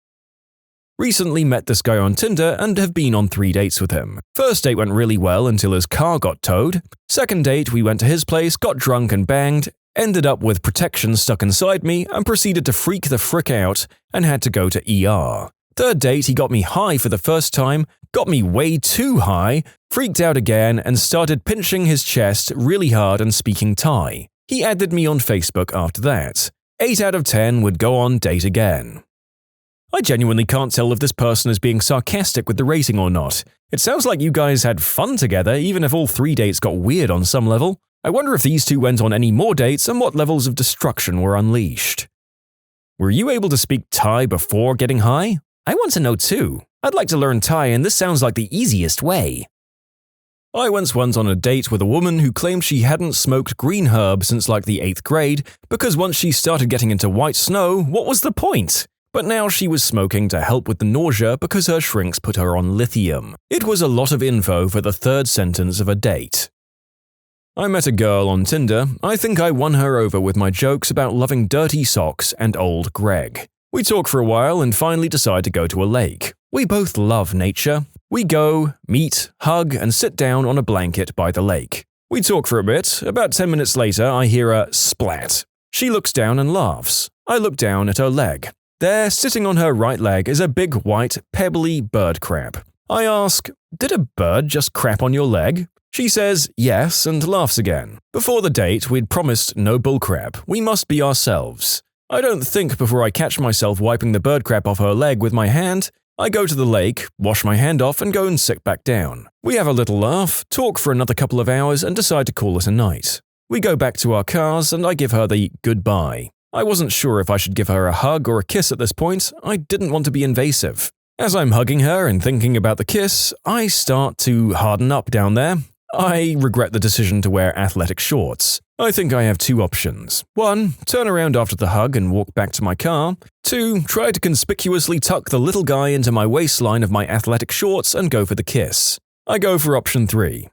Recently met this guy on Tinder and have been on 3 dates with him. First date went really well until his car got towed. Second date, we went to his place, got drunk and banged, ended up with protection stuck inside me, and proceeded to freak the frick out and had to go to ER. Third date, he got me high for the first time, got me way too high, freaked out again, and started pinching his chest really hard and speaking Thai. He added me on Facebook after that. 8 out of 10 would go on date again. I genuinely can't tell if this person is being sarcastic with the rating or not. It sounds like you guys had fun together, even if all 3 dates got weird on some level. I wonder if these two went on any more dates and what levels of destruction were unleashed. Were you able to speak Thai before getting high? I want to know too. I'd like to learn Thai and this sounds like the easiest way. I once went on a date with a woman who claimed she hadn't smoked green herb since like the 8th grade because once she started getting into white snow, what was the point? But now she was smoking to help with the nausea because her shrinks put her on lithium. It was a lot of info for the 3rd sentence of a date. I met a girl on Tinder. I think I won her over with my jokes about loving dirty socks and old Greg. We talk for a while and finally decide to go to a lake. We both love nature. We go, meet, hug, and sit down on a blanket by the lake. We talk for a bit. About 10 minutes later, I hear a splat. She looks down and laughs. I look down at her leg. There, sitting on her right leg, is a big white, pebbly bird crap. I ask, did a bird just crap on your leg? She says yes and laughs again. Before the date, we'd promised no bullcrap. We must be ourselves. I don't think before I catch myself wiping the bird crap off her leg with my hand. I go to the lake, wash my hand off, and go and sit back down. We have a little laugh, talk for another couple of hours, and decide to call it a night. We go back to our cars, and I give her the goodbye. I wasn't sure if I should give her a hug or a kiss at this point. I didn't want to be invasive. As I'm hugging her and thinking about the kiss, I start to harden up down there. I regret the decision to wear athletic shorts. I think I have 2 options. 1, turn around after the hug and walk back to my car. 2, try to conspicuously tuck the little guy into my waistline of my athletic shorts and go for the kiss. I go for option 3.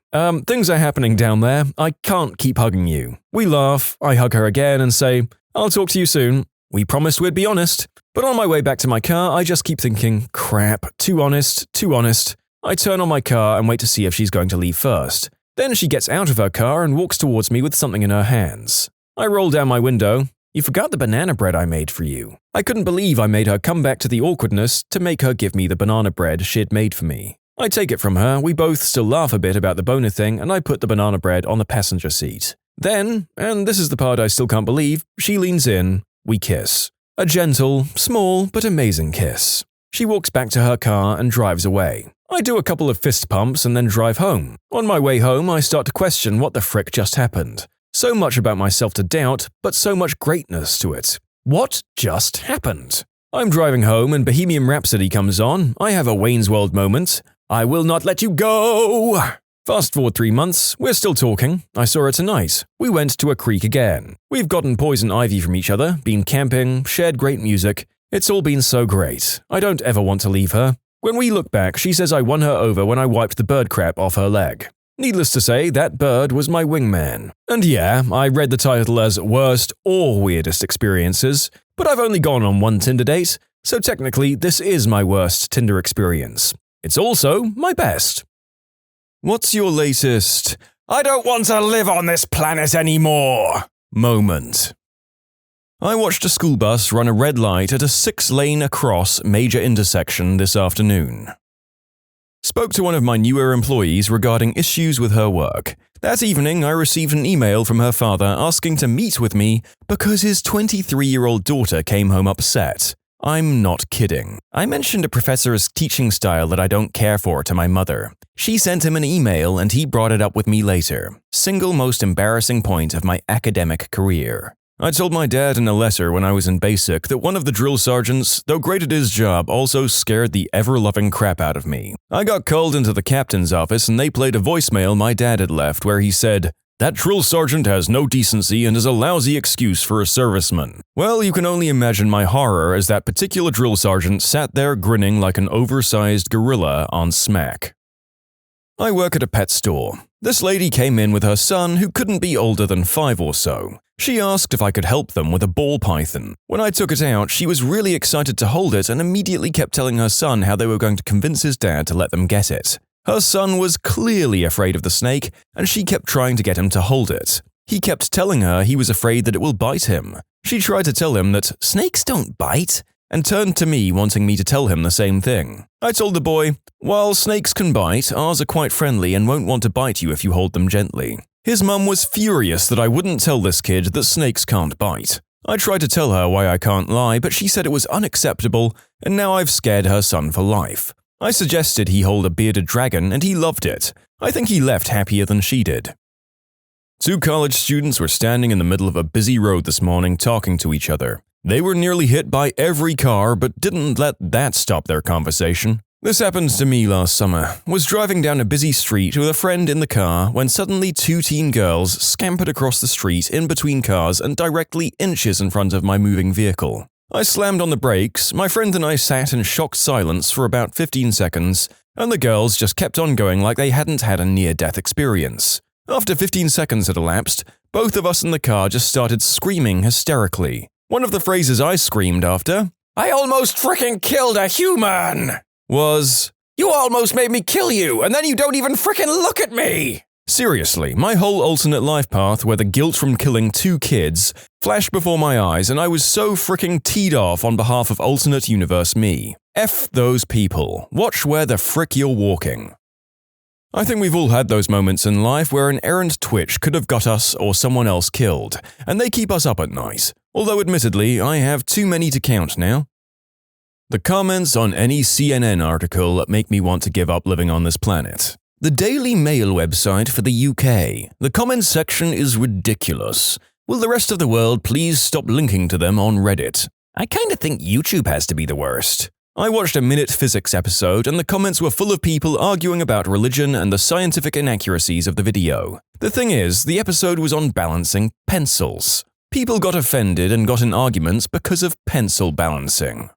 Things are happening down there. I can't keep hugging you. We laugh. I hug her again and say, I'll talk to you soon. We promised we'd be honest. But on my way back to my car, I just keep thinking, crap, too honest, too honest. I turn on my car and wait to see if she's going to leave first. Then she gets out of her car and walks towards me with something in her hands. I roll down my window. You forgot the banana bread I made for you. I couldn't believe I made her come back to the awkwardness to make her give me the banana bread she had made for me. I take it from her, we both still laugh a bit about the boner thing, and I put the banana bread on the passenger seat. Then, and this is the part I still can't believe, she leans in, we kiss. A gentle, small, but amazing kiss. She walks back to her car and drives away. I do a couple of fist pumps and then drive home. On my way home, I start to question what the frick just happened. So much about myself to doubt, but so much greatness to it. What just happened? I'm driving home and Bohemian Rhapsody comes on. I have a Wayne's World moment. I will not let you go! Fast forward 3 months, we're still talking. I saw her tonight. We went to a creek again. We've gotten poison ivy from each other, been camping, shared great music. It's all been so great. I don't ever want to leave her. When we look back, she says I won her over when I wiped the bird crap off her leg. Needless to say, that bird was my wingman. And yeah, I read the title as Worst or Weirdest Experiences, but I've only gone on one Tinder date, so technically this is my worst Tinder experience. It's also my best. What's your latest, I don't want to live on this planet anymore moment? I watched a school bus run a red light at a 6-lane across major intersection this afternoon. Spoke to one of my newer employees regarding issues with her work. That evening, I received an email from her father asking to meet with me because his 23-year-old daughter came home upset. I'm not kidding. I mentioned a professor's teaching style that I don't care for to my mother. She sent him an email and he brought it up with me later. Single most embarrassing point of my academic career. I told my dad in a letter when I was in basic that one of the drill sergeants, though great at his job, also scared the ever-loving crap out of me. I got called into the captain's office and they played a voicemail my dad had left where he said, "That drill sergeant has no decency and is a lousy excuse for a serviceman." Well, you can only imagine my horror as that particular drill sergeant sat there grinning like an oversized gorilla on smack. I work at a pet store. This lady came in with her son who couldn't be older than 5 or so. She asked if I could help them with a ball python. When I took it out, she was really excited to hold it and immediately kept telling her son how they were going to convince his dad to let them get it. Her son was clearly afraid of the snake, and she kept trying to get him to hold it. He kept telling her he was afraid that it will bite him. She tried to tell him that snakes don't bite, and turned to me wanting me to tell him the same thing. I told the boy, "While snakes can bite, ours are quite friendly and won't want to bite you if you hold them gently." His mum was furious that I wouldn't tell this kid that snakes can't bite. I tried to tell her why I can't lie, but she said it was unacceptable, and now I've scared her son for life. I suggested he hold a bearded dragon, and he loved it. I think he left happier than she did. 2 college students were standing in the middle of a busy road this morning talking to each other. They were nearly hit by every car, but didn't let that stop their conversation. This happened to me last summer. Was driving down a busy street with a friend in the car when suddenly 2 teen girls scampered across the street in between cars and directly inches in front of my moving vehicle. I slammed on the brakes, my friend and I sat in shocked silence for about 15 seconds, and the girls just kept on going like they hadn't had a near-death experience. After 15 seconds had elapsed, both of us in the car just started screaming hysterically. One of the phrases I screamed after, "I almost frickin' killed a human!" was, "You almost made me kill you, and then you don't even frickin' look at me!" Seriously, my whole alternate life path where the guilt from killing 2 kids flashed before my eyes and I was so fricking teed off on behalf of alternate universe me. F those people. Watch where the frick you're walking. I think we've all had those moments in life where an errant twitch could have got us or someone else killed, and they keep us up at night. Although admittedly, I have too many to count now. The comments on any CNN article make me want to give up living on this planet. The Daily Mail website for the UK. The comments section is ridiculous. Will the rest of the world please stop linking to them on Reddit? I kinda think YouTube has to be the worst. I watched a Minute Physics episode and the comments were full of people arguing about religion and the scientific inaccuracies of the video. The thing is, the episode was on balancing pencils. People got offended and got in arguments because of pencil balancing.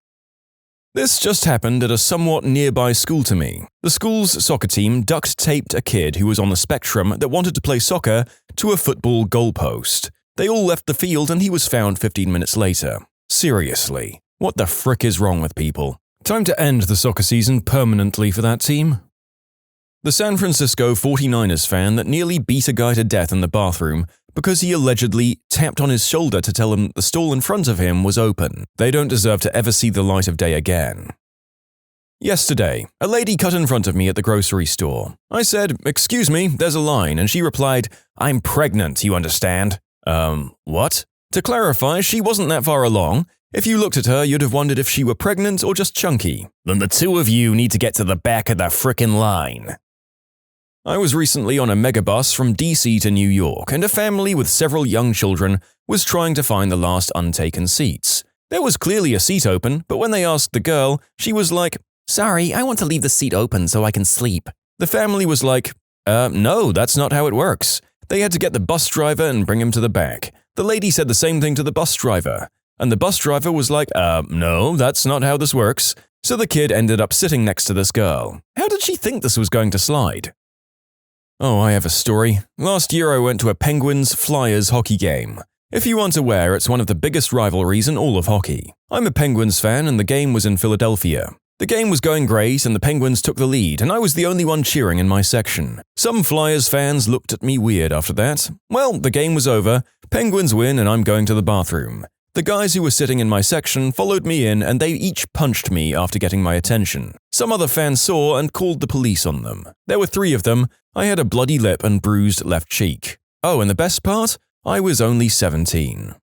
This just happened at a somewhat nearby school to me. The school's soccer team duct-taped a kid who was on the spectrum that wanted to play soccer to a football goalpost. They all left the field and he was found 15 minutes later. Seriously, what the frick is wrong with people? Time to end the soccer season permanently for that team. The San Francisco 49ers fan that nearly beat a guy to death in the bathroom because he allegedly tapped on his shoulder to tell him the stall in front of him was open. They don't deserve to ever see the light of day again. Yesterday, a lady cut in front of me at the grocery store. I said, "Excuse me, there's a line," and she replied, "I'm pregnant, you understand?" What? To clarify, she wasn't that far along. If you looked at her, you'd have wondered if she were pregnant or just chunky. Then the two of you need to get to the back of the frickin' line. I was recently on a megabus from DC to New York, and a family with several young children was trying to find the last untaken seats. There was clearly a seat open, but when they asked the girl, she was like, "Sorry, I want to leave the seat open so I can sleep." The family was like, no, that's not how it works. They had to get the bus driver and bring him to the back. The lady said the same thing to the bus driver, and the bus driver was like, no, that's not how this works. So the kid ended up sitting next to this girl. How did she think this was going to slide? Oh, I have a story. Last year I went to a Penguins-Flyers hockey game. If you aren't aware, it's one of the biggest rivalries in all of hockey. I'm a Penguins fan and the game was in Philadelphia. The game was going great and the Penguins took the lead and I was the only one cheering in my section. Some Flyers fans looked at me weird after that. Well, the game was over, Penguins win and I'm going to the bathroom. The guys who were sitting in my section followed me in and they each punched me after getting my attention. Some other fans saw and called the police on them. There were 3 of them. I had a bloody lip and bruised left cheek. Oh, and the best part? I was only 17.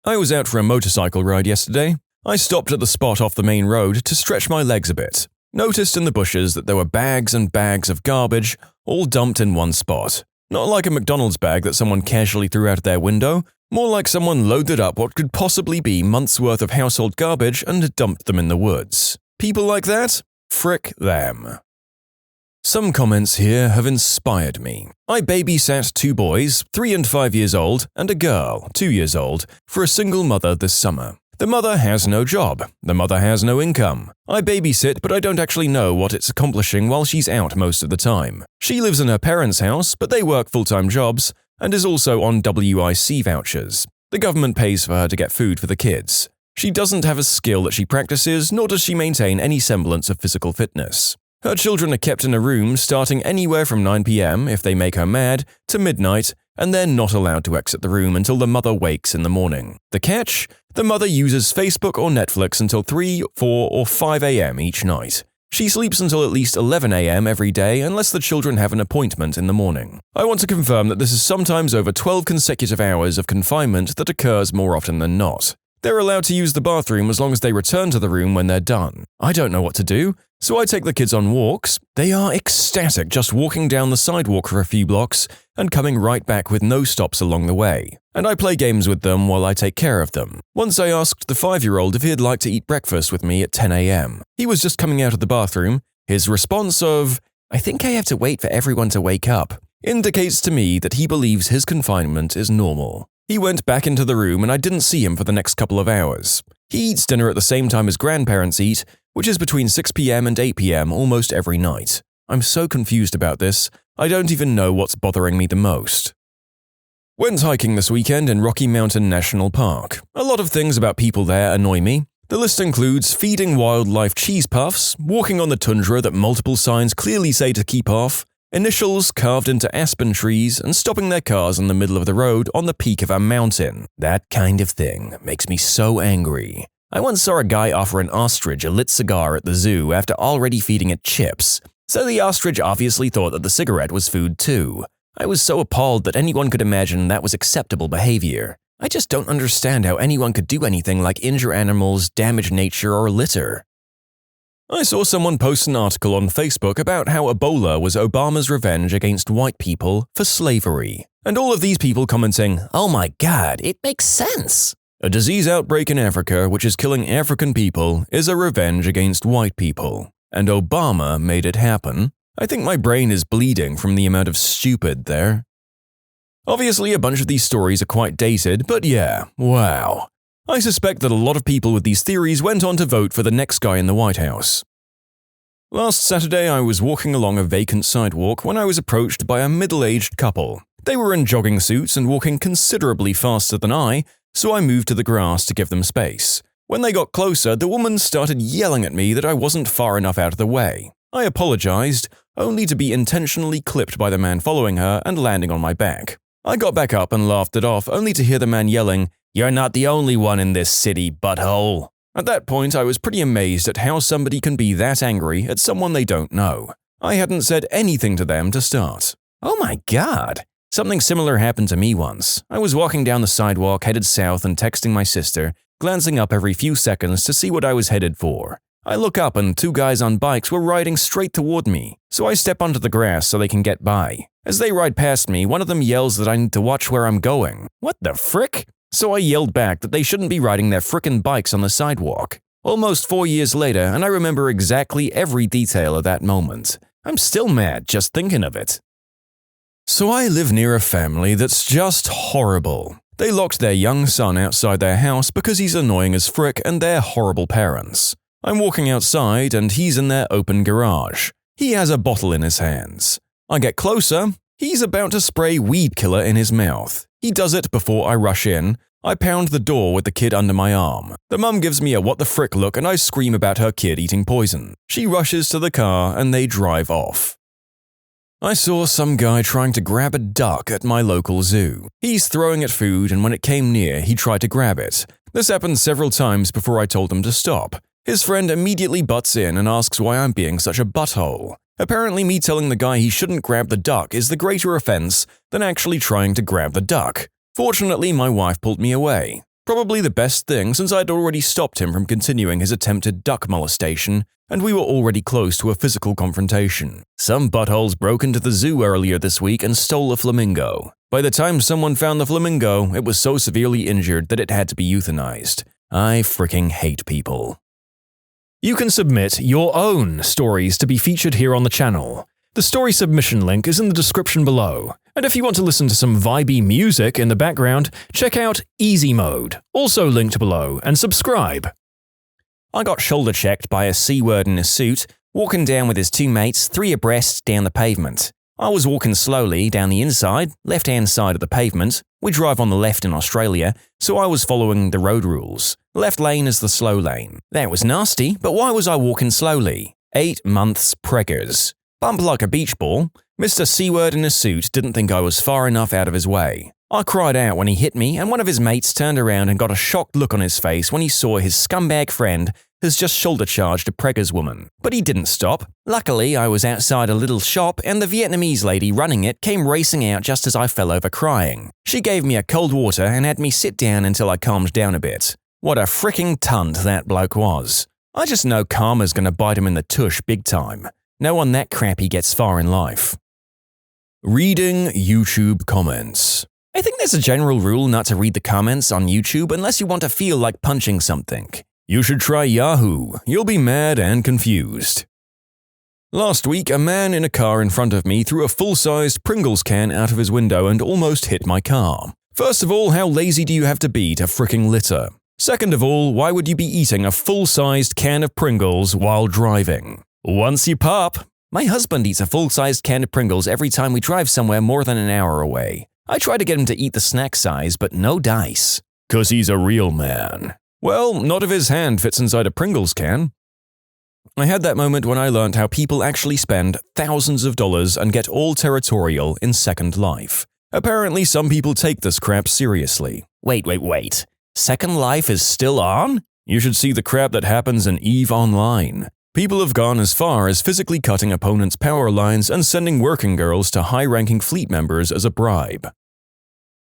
I was out for a motorcycle ride yesterday. I stopped at the spot off the main road to stretch my legs a bit. Noticed in the bushes that there were bags and bags of garbage all dumped in one spot. Not like a McDonald's bag that someone casually threw out their window, more like someone loaded up what could possibly be months' worth of household garbage and dumped them in the woods. People like that? Frick them. Some comments here have inspired me. I babysat 2 boys, 3 and 5 years old, and a girl, 2 years old, for a single mother this summer. The mother has no job. The mother has no income. I babysit, but I don't actually know what it's accomplishing while she's out most of the time. She lives in her parents' house, but they work full-time jobs, and is also on WIC vouchers. The government pays for her to get food for the kids. She doesn't have a skill that she practices, nor does she maintain any semblance of physical fitness. Her children are kept in a room starting anywhere from 9 p.m. if they make her mad, to midnight, and they're not allowed to exit the room until the mother wakes in the morning. The catch? The mother uses Facebook or Netflix until 3, 4, or 5 a.m. each night. She sleeps until at least 11 a.m. every day unless the children have an appointment in the morning. I want to confirm that this is sometimes over 12 consecutive hours of confinement that occurs more often than not. They're allowed to use the bathroom as long as they return to the room when they're done. I don't know what to do, so I take the kids on walks. They are ecstatic just walking down the sidewalk for a few blocks and coming right back with no stops along the way. And I play games with them while I take care of them. Once I asked the 5-year-old if he'd like to eat breakfast with me at 10 a.m. He was just coming out of the bathroom. His response of, "I think I have to wait for everyone to wake up," indicates to me that he believes his confinement is normal. He went back into the room and I didn't see him for the next couple of hours. He eats dinner at the same time his grandparents eat, which is between 6 p.m. and 8 p.m. almost every night. I'm so confused about this, I don't even know what's bothering me the most. Went hiking this weekend in Rocky Mountain National Park. A lot of things about people there annoy me. The list includes feeding wildlife cheese puffs, walking on the tundra that multiple signs clearly say to keep off, initials carved into aspen trees, and stopping their cars in the middle of the road on the peak of a mountain. That kind of thing makes me so angry. I once saw a guy offer an ostrich a lit cigar at the zoo after already feeding it chips. So the ostrich obviously thought that the cigarette was food too. I was so appalled that anyone could imagine that was acceptable behavior. I just don't understand how anyone could do anything like injure animals, damage nature, or litter. I saw someone post an article on Facebook about how Ebola was Obama's revenge against white people for slavery. And all of these people commenting, "Oh my god, it makes sense." A disease outbreak in Africa which is killing African people is a revenge against white people. And Obama made it happen. I think my brain is bleeding from the amount of stupid there. Obviously, a bunch of these stories are quite dated, but yeah, wow. I suspect that a lot of people with these theories went on to vote for the next guy in the White House. Last Saturday, I was walking along a vacant sidewalk when I was approached by a middle-aged couple. They were in jogging suits and walking considerably faster than I, so I moved to the grass to give them space. When they got closer, the woman started yelling at me that I wasn't far enough out of the way. I apologized, only to be intentionally clipped by the man following her and landing on my back. I got back up and laughed it off, only to hear the man yelling, "You're not the only one in this city, butthole." At that point, I was pretty amazed at how somebody can be that angry at someone they don't know. I hadn't said anything to them to start. Oh my god. Something similar happened to me once. I was walking down the sidewalk headed south and texting my sister, glancing up every few seconds to see what I was headed for. I look up and two guys on bikes were riding straight toward me, so I step onto the grass so they can get by. As they ride past me, one of them yells that I need to watch where I'm going. What the frick? So I yelled back that they shouldn't be riding their frickin' bikes on the sidewalk. Almost 4 years later, and I remember exactly every detail of that moment. I'm still mad just thinking of it. So I live near a family that's just horrible. They locked their young son outside their house because he's annoying as frick and they're horrible parents. I'm walking outside and he's in their open garage. He has a bottle in his hands. I get closer. He's about to spray weed killer in his mouth. He does it before I rush in. I pound the door with the kid under my arm. The mum gives me a what the frick look and I scream about her kid eating poison. She rushes to the car and they drive off. I saw some guy trying to grab a duck at my local zoo. He's throwing it food and when it came near, he tried to grab it. This happened several times before I told him to stop. His friend immediately butts in and asks why I'm being such a butthole. Apparently me telling the guy he shouldn't grab the duck is the greater offense than actually trying to grab the duck. Fortunately, my wife pulled me away. Probably the best thing since I'd already stopped him from continuing his attempted duck molestation, and we were already close to a physical confrontation. Some buttholes broke into the zoo earlier this week and stole a flamingo. By the time someone found the flamingo, it was so severely injured that it had to be euthanized. I freaking hate people. You can submit your own stories to be featured here on the channel. The story submission link is in the description below. And if you want to listen to some vibey music in the background, check out easymode, also linked below, and subscribe. I got shoulder checked by a C-word in a suit, walking down with his two mates 3 abreast down the pavement. I was walking slowly down the inside, left-hand side of the pavement. We drive on the left in Australia, so I was following the road rules. Left lane is the slow lane. That was nasty, but why was I walking slowly? 8 months preggers. Bump like a beach ball. Mr. C-word in a suit didn't think I was far enough out of his way. I cried out when he hit me, and one of his mates turned around and got a shocked look on his face when he saw his scumbag friend has just shoulder-charged a preggers woman. But he didn't stop. Luckily, I was outside a little shop, and the Vietnamese lady running it came racing out just as I fell over crying. She gave me a cold water and had me sit down until I calmed down a bit. What a fricking tunt that bloke was. I just know karma's gonna bite him in the tush big time. No one that crappy gets far in life. Reading YouTube comments. I think there's a general rule not to read the comments on YouTube unless you want to feel like punching something. You should try Yahoo. You'll be mad and confused. Last week, a man in a car in front of me threw a full-sized Pringles can out of his window and almost hit my car. First of all, how lazy do you have to be to fricking litter? Second of all, why would you be eating a full-sized can of Pringles while driving? Once you pop. My husband eats a full-sized can of Pringles every time we drive somewhere more than an hour away. I try to get him to eat the snack size, but no dice. 'Cause he's a real man. Well, not if his hand fits inside a Pringles can. I had that moment when I learned how people actually spend thousands of dollars and get all territorial in Second Life. Apparently, some people take this crap seriously. Wait. Second Life is still on? You should see the crap that happens in EVE Online. People have gone as far as physically cutting opponents' power lines and sending working girls to high-ranking fleet members as a bribe.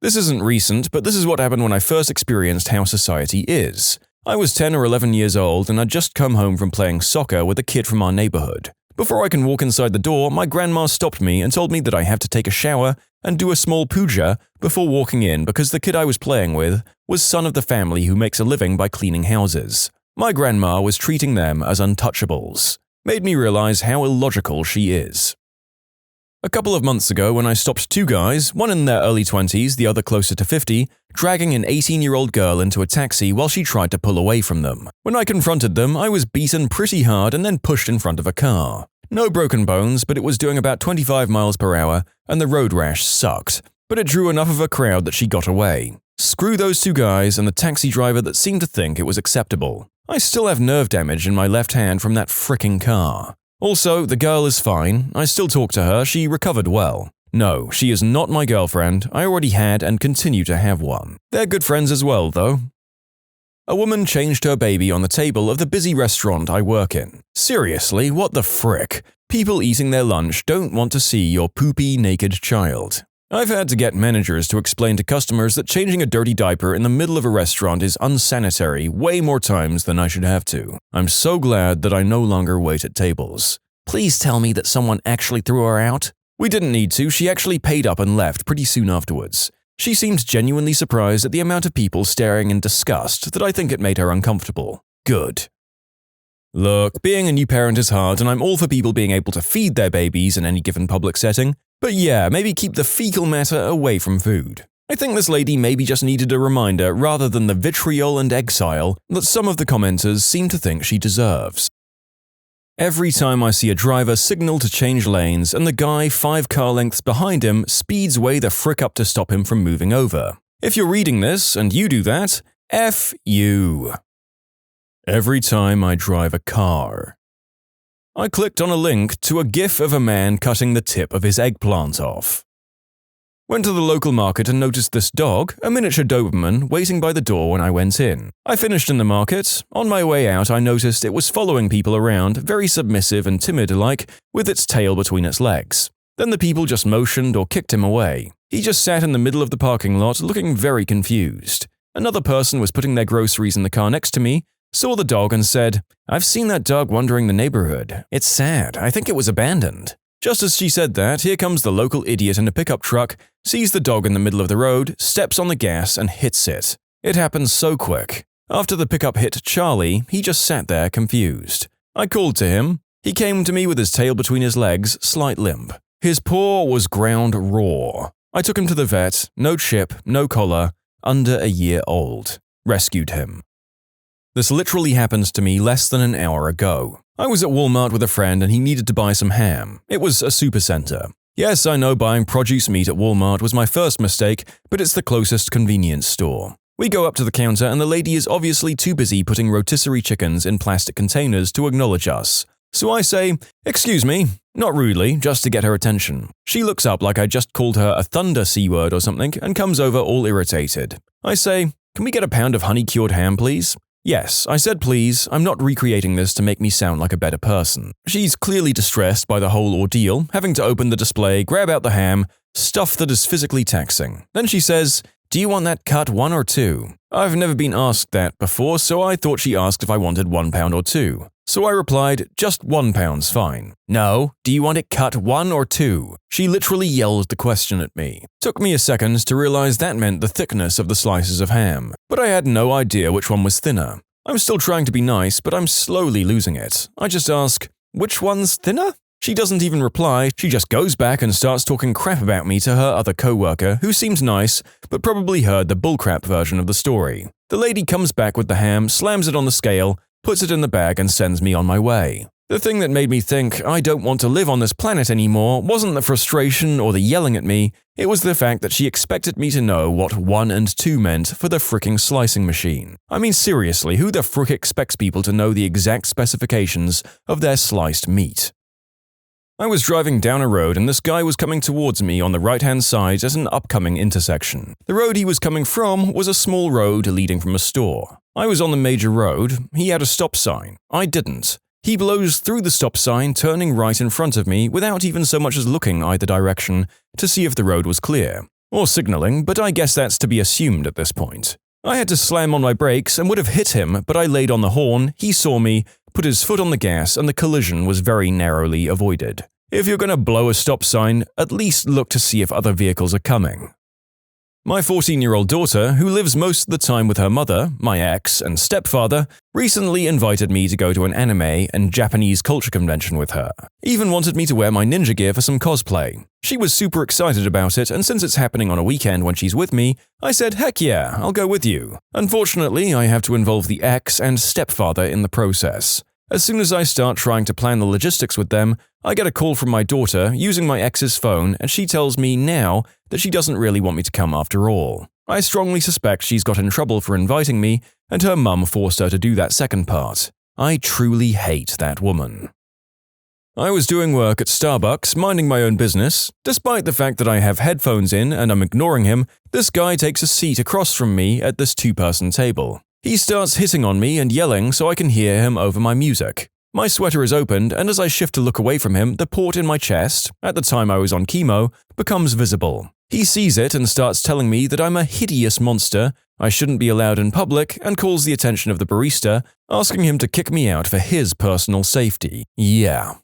This isn't recent, but this is what happened when I first experienced how society is. I was 10 or 11 years old and I'd just come home from playing soccer with a kid from our neighborhood. Before I can walk inside the door, my grandma stopped me and told me that I have to take a shower and do a small puja before walking in because the kid I was playing with was son of the family who makes a living by cleaning houses. My grandma was treating them as untouchables. Made me realize how illogical she is. A couple of months ago when I stopped 2 guys, one in their early 20s, the other closer to 50, dragging an 18-year-old girl into a taxi while she tried to pull away from them. When I confronted them, I was beaten pretty hard and then pushed in front of a car. No broken bones, but it was doing about 25 miles per hour and the road rash sucked. But it drew enough of a crowd that she got away. Screw those 2 guys and the taxi driver that seemed to think it was acceptable. I still have nerve damage in my left hand from that fricking car. Also, the girl is fine. I still talk to her. She recovered well. No, she is not my girlfriend. I already had and continue to have one. They're good friends as well, though. A woman changed her baby on the table of the busy restaurant I work in. Seriously, what the frick? People eating their lunch don't want to see your poopy, naked child. I've had to get managers to explain to customers that changing a dirty diaper in the middle of a restaurant is unsanitary way more times than I should have to. I'm so glad that I no longer wait at tables. Please tell me that someone actually threw her out. We didn't need to, she actually paid up and left pretty soon afterwards. She seemed genuinely surprised at the amount of people staring in disgust that I think it made her uncomfortable. Good. Look, being a new parent is hard and I'm all for people being able to feed their babies in any given public setting. But yeah, maybe keep the fecal matter away from food. I think this lady maybe just needed a reminder rather than the vitriol and exile that some of the commenters seem to think she deserves. Every time I see a driver signal to change lanes and the guy 5 car lengths behind him speeds way the frick up to stop him from moving over. If you're reading this and you do that, F you. Every time I drive a car. I clicked on a link to a GIF of a man cutting the tip of his eggplant off. Went to the local market and noticed this dog, a miniature Doberman, waiting by the door when I went in. I finished in the market. On my way out, I noticed it was following people around, very submissive and timid-like, with its tail between its legs. Then the people just motioned or kicked him away. He just sat in the middle of the parking lot looking very confused. Another person was putting their groceries in the car next to me, saw the dog and said, "I've seen that dog wandering the neighborhood. It's sad. I think it was abandoned." Just as she said that, here comes the local idiot in a pickup truck, sees the dog in the middle of the road, steps on the gas and hits it. It happened so quick. After the pickup hit Charlie, he just sat there confused. I called to him. He came to me with his tail between his legs, slight limp. His paw was ground raw. I took him to the vet, no chip, no collar, under a year old. Rescued him. This literally happened to me less than an hour ago. I was at Walmart with a friend and he needed to buy some ham. It was a supercenter. Yes, I know buying produce meat at Walmart was my first mistake, but it's the closest convenience store. We go up to the counter and the lady is obviously too busy putting rotisserie chickens in plastic containers to acknowledge us. So I say, "Excuse me," not rudely, just to get her attention. She looks up like I just called her a thunder C-word or something and comes over all irritated. I say, "Can we get a pound of honey-cured ham, please?" Yes, I said please. I'm not recreating this to make me sound like a better person. She's clearly distressed by the whole ordeal, having to open the display, grab out the ham, stuff that is physically taxing. Then she says, "Do you want that cut 1 or 2? I've never been asked that before, so I thought she asked if I wanted 1 pound or 2. So I replied, "Just 1 pound's fine." "No, do you want it cut 1 or 2? She literally yelled the question at me. Took me a second to realize that meant the thickness of the slices of ham, but I had no idea which one was thinner. I'm still trying to be nice, but I'm slowly losing it. I just ask, "Which one's thinner?" She doesn't even reply, she just goes back and starts talking crap about me to her other co-worker, who seemed nice, but probably heard the bullcrap version of the story. The lady comes back with the ham, slams it on the scale, puts it in the bag and sends me on my way. The thing that made me think I don't want to live on this planet anymore wasn't the frustration or the yelling at me, it was the fact that she expected me to know what 1 and 2 meant for the fricking slicing machine. I mean seriously, who the frick expects people to know the exact specifications of their sliced meat? I was driving down a road and this guy was coming towards me on the right-hand side at an upcoming intersection. The road he was coming from was a small road leading from a store. I was on the major road, he had a stop sign. I didn't. He blows through the stop sign, turning right in front of me without even so much as looking either direction to see if the road was clear. Or signaling, but I guess that's to be assumed at this point. I had to slam on my brakes and would have hit him, but I laid on the horn, he saw me, put his foot on the gas and the collision was very narrowly avoided. If you're going to blow a stop sign, at least look to see if other vehicles are coming. My 14-year-old daughter, who lives most of the time with her mother, my ex, and stepfather, recently invited me to go to an anime and Japanese culture convention with her. Even wanted me to wear my ninja gear for some cosplay. She was super excited about it, and since it's happening on a weekend when she's with me, I said, "Heck yeah, I'll go with you." Unfortunately, I have to involve the ex and stepfather in the process. As soon as I start trying to plan the logistics with them, I get a call from my daughter using my ex's phone and she tells me now that she doesn't really want me to come after all. I strongly suspect she's got in trouble for inviting me and her mum forced her to do that second part. I truly hate that woman. I was doing work at Starbucks, minding my own business. Despite the fact that I have headphones in and I'm ignoring him, this guy takes a seat across from me at this 2-person table. He starts hitting on me and yelling so I can hear him over my music. My sweater is opened and as I shift to look away from him, the port in my chest, at the time I was on chemo, becomes visible. He sees it and starts telling me that I'm a hideous monster, I shouldn't be allowed in public, and calls the attention of the barista, asking him to kick me out for his personal safety. Yeah.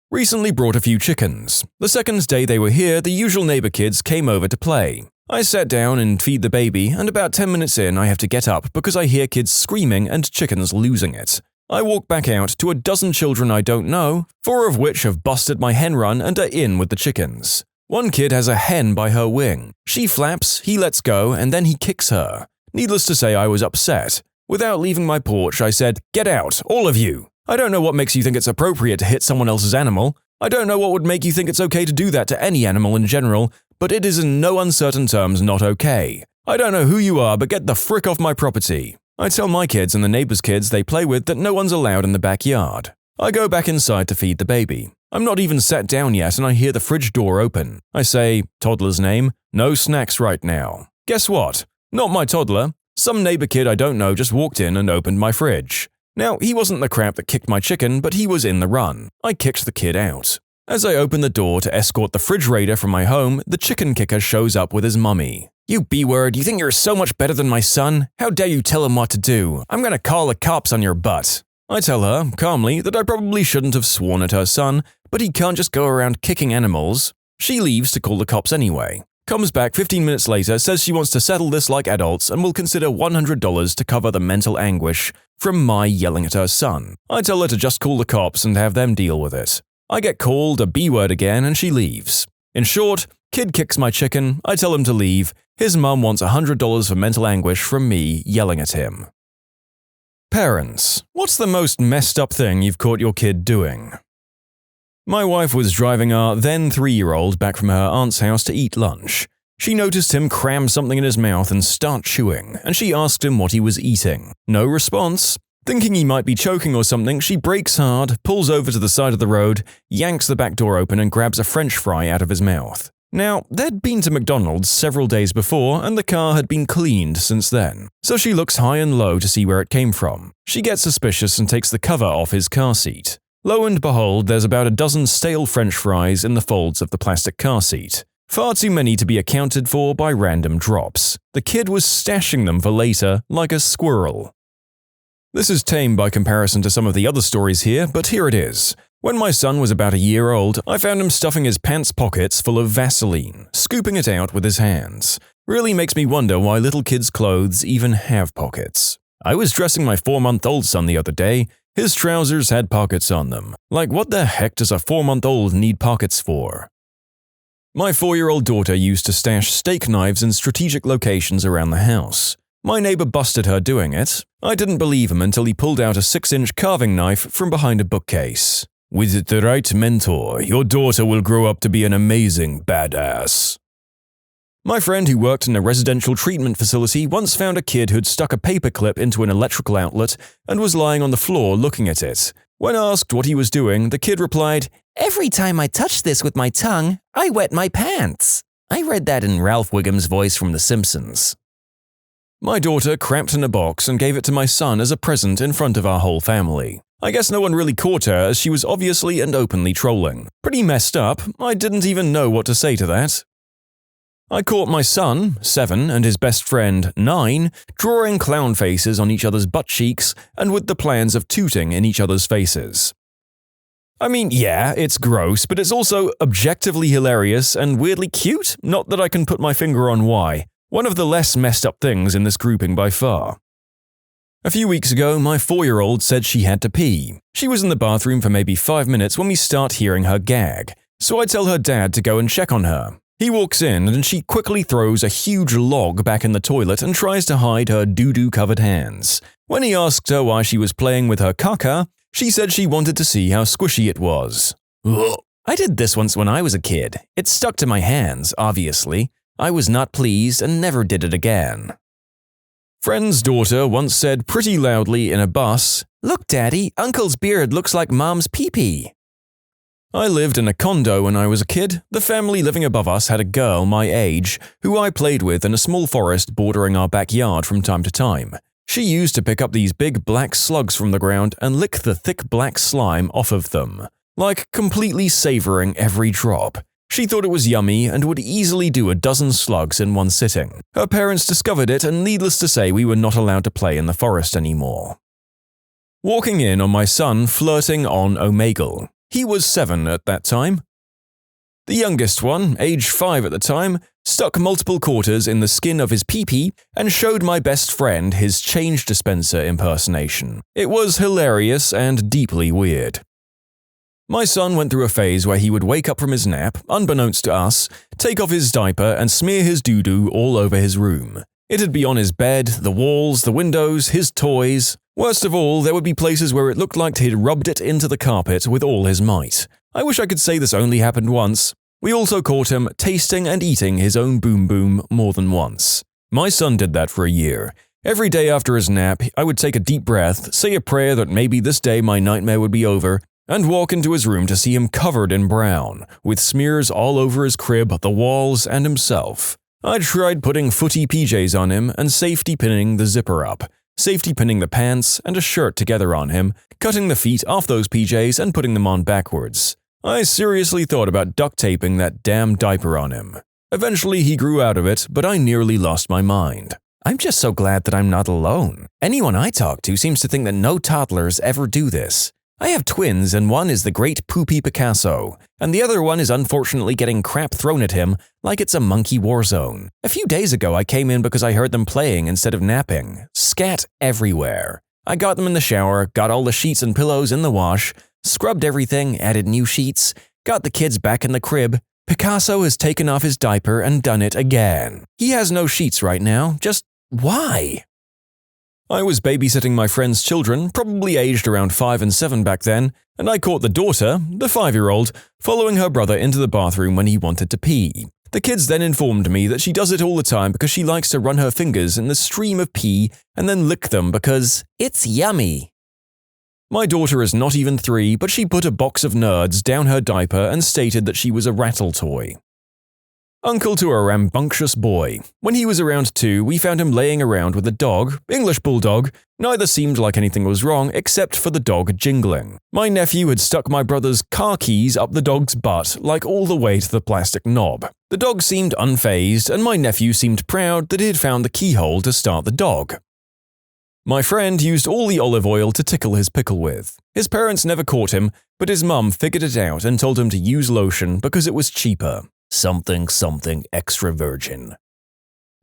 Recently brought a few chickens. The second day they were here, the usual neighbor kids came over to play. I sat down and feed the baby, and about 10 minutes in I have to get up because I hear kids screaming and chickens losing it. I walk back out to a dozen children I don't know, 4 of which have busted my hen run and are in with the chickens. One kid has a hen by her wing. She flaps, he lets go, and then he kicks her. Needless to say, I was upset. Without leaving my porch, I said, "Get out, all of you! I don't know what makes you think it's appropriate to hit someone else's animal. I don't know what would make you think it's okay to do that to any animal in general, but it is in no uncertain terms not okay. I don't know who you are, but get the frick off my property." I tell my kids and the neighbors' kids they play with that no one's allowed in the backyard. I go back inside to feed the baby. I'm not even sat down yet and I hear the fridge door open. I say, "Toddler's name? No snacks right now." Guess what? Not my toddler. Some neighbor kid I don't know just walked in and opened my fridge. Now, he wasn't the crap that kicked my chicken, but he was in the run. I kicked the kid out. As I open the door to escort the fridge raider from my home, the chicken kicker shows up with his mummy. "You B-word, you think you're so much better than my son? How dare you tell him what to do? I'm gonna call the cops on your butt." I tell her, calmly, that I probably shouldn't have sworn at her son, but he can't just go around kicking animals. She leaves to call the cops anyway. Comes back 15 minutes later, says she wants to settle this like adults and will consider $100 to cover the mental anguish from my yelling at her son. I tell her to just call the cops and have them deal with it. I get called a B-word again and she leaves. In short, kid kicks my chicken, I tell him to leave, his mum wants $100 for mental anguish from me yelling at him. Parents, what's the most messed up thing you've caught your kid doing? My wife was driving our then 3-year-old back from her aunt's house to eat lunch. She noticed him cram something in his mouth and start chewing, and she asked him what he was eating. No response. Thinking he might be choking or something, she brakes hard, pulls over to the side of the road, yanks the back door open and grabs a French fry out of his mouth. Now, they'd been to McDonald's several days before and the car had been cleaned since then, so she looks high and low to see where it came from. She gets suspicious and takes the cover off his car seat. Lo and behold, there's about a dozen stale French fries in the folds of the plastic car seat. Far too many to be accounted for by random drops. The kid was stashing them for later, like a squirrel. This is tame by comparison to some of the other stories here, but here it is. When my son was about a year old, I found him stuffing his pants pockets full of Vaseline, scooping it out with his hands. Really makes me wonder why little kids' clothes even have pockets. I was dressing my 4-month-old son the other day. His trousers had pockets on them. Like, what the heck does a 4-month-old need pockets for? My 4-year-old daughter used to stash steak knives in strategic locations around the house. My neighbor busted her doing it. I didn't believe him until he pulled out a 6-inch carving knife from behind a bookcase. With the right mentor, your daughter will grow up to be an amazing badass. My friend who worked in a residential treatment facility once found a kid who'd stuck a paperclip into an electrical outlet and was lying on the floor looking at it. When asked what he was doing, the kid replied, "Every time I touch this with my tongue, I wet my pants." I read that in Ralph Wiggum's voice from The Simpsons. My daughter cramped in a box and gave it to my son as a present in front of our whole family. I guess no one really caught her as she was obviously and openly trolling. Pretty messed up, I didn't even know what to say to that. I caught my son, 7, and his best friend, 9, drawing clown faces on each other's butt cheeks and with the plans of tooting in each other's faces. I mean, yeah, it's gross, but it's also objectively hilarious and weirdly cute, not that I can put my finger on why. One of the less messed up things in this grouping by far. A few weeks ago, my 4-year-old said she had to pee. She was in the bathroom for maybe 5 minutes when we start hearing her gag, so I tell her dad to go and check on her. He walks in and she quickly throws a huge log back in the toilet and tries to hide her doo-doo-covered hands. When he asked her why she was playing with her caca, she said she wanted to see how squishy it was. Ugh. I did this once when I was a kid. It stuck to my hands, obviously. I was not pleased and never did it again. Friend's daughter once said pretty loudly in a bus, "Look, Daddy, Uncle's beard looks like Mom's pee-pee." I lived in a condo when I was a kid. The family living above us had a girl my age, who I played with in a small forest bordering our backyard from time to time. She used to pick up these big black slugs from the ground and lick the thick black slime off of them, like completely savoring every drop. She thought it was yummy and would easily do a dozen slugs in one sitting. Her parents discovered it, and needless to say, we were not allowed to play in the forest anymore. Walking in on my son flirting on Omegle. He was 7 at that time. The youngest one, age 5 at the time, stuck multiple quarters in the skin of his pee-pee and showed my best friend his change dispenser impersonation. It was hilarious and deeply weird. My son went through a phase where he would wake up from his nap, unbeknownst to us, take off his diaper and smear his doo-doo all over his room. It'd be on his bed, the walls, the windows, his toys. Worst of all, there would be places where it looked like he'd rubbed it into the carpet with all his might. I wish I could say this only happened once. We also caught him tasting and eating his own boom boom more than once. My son did that for a year. Every day after his nap, I would take a deep breath, say a prayer that maybe this day my nightmare would be over, and walk into his room to see him covered in brown, with smears all over his crib, the walls, and himself. I tried putting footy PJs on him and safety pinning the zipper up, safety pinning the pants and a shirt together on him, cutting the feet off those PJs and putting them on backwards. I seriously thought about duct taping that damn diaper on him. Eventually he grew out of it, but I nearly lost my mind. I'm just so glad that I'm not alone. Anyone I talk to seems to think that no toddlers ever do this. I have twins, and one is the great Poopy Picasso, and the other one is unfortunately getting crap thrown at him like it's a monkey war zone. A few days ago I came in because I heard them playing instead of napping. Scat everywhere. I got them in the shower, got all the sheets and pillows in the wash, scrubbed everything, added new sheets, got the kids back in the crib. Picasso has taken off his diaper and done it again. He has no sheets right now. Just why? I was babysitting my friend's children, probably aged around 5 and 7 back then, and I caught the daughter, the 5-year-old, following her brother into the bathroom when he wanted to pee. The kids then informed me that she does it all the time because she likes to run her fingers in the stream of pee and then lick them because it's yummy. My daughter is not even 3, but she put a box of nerds down her diaper and stated that she was a rattle toy. Uncle to a rambunctious boy. When he was around 2, we found him laying around with a dog, English bulldog. Neither seemed like anything was wrong except for the dog jingling. My nephew had stuck my brother's car keys up the dog's butt, like all the way to the plastic knob. The dog seemed unfazed, and my nephew seemed proud that he had found the keyhole to start the dog. My friend used all the olive oil to tickle his pickle with. His parents never caught him, but his mum figured it out and told him to use lotion because it was cheaper. Something extra virgin.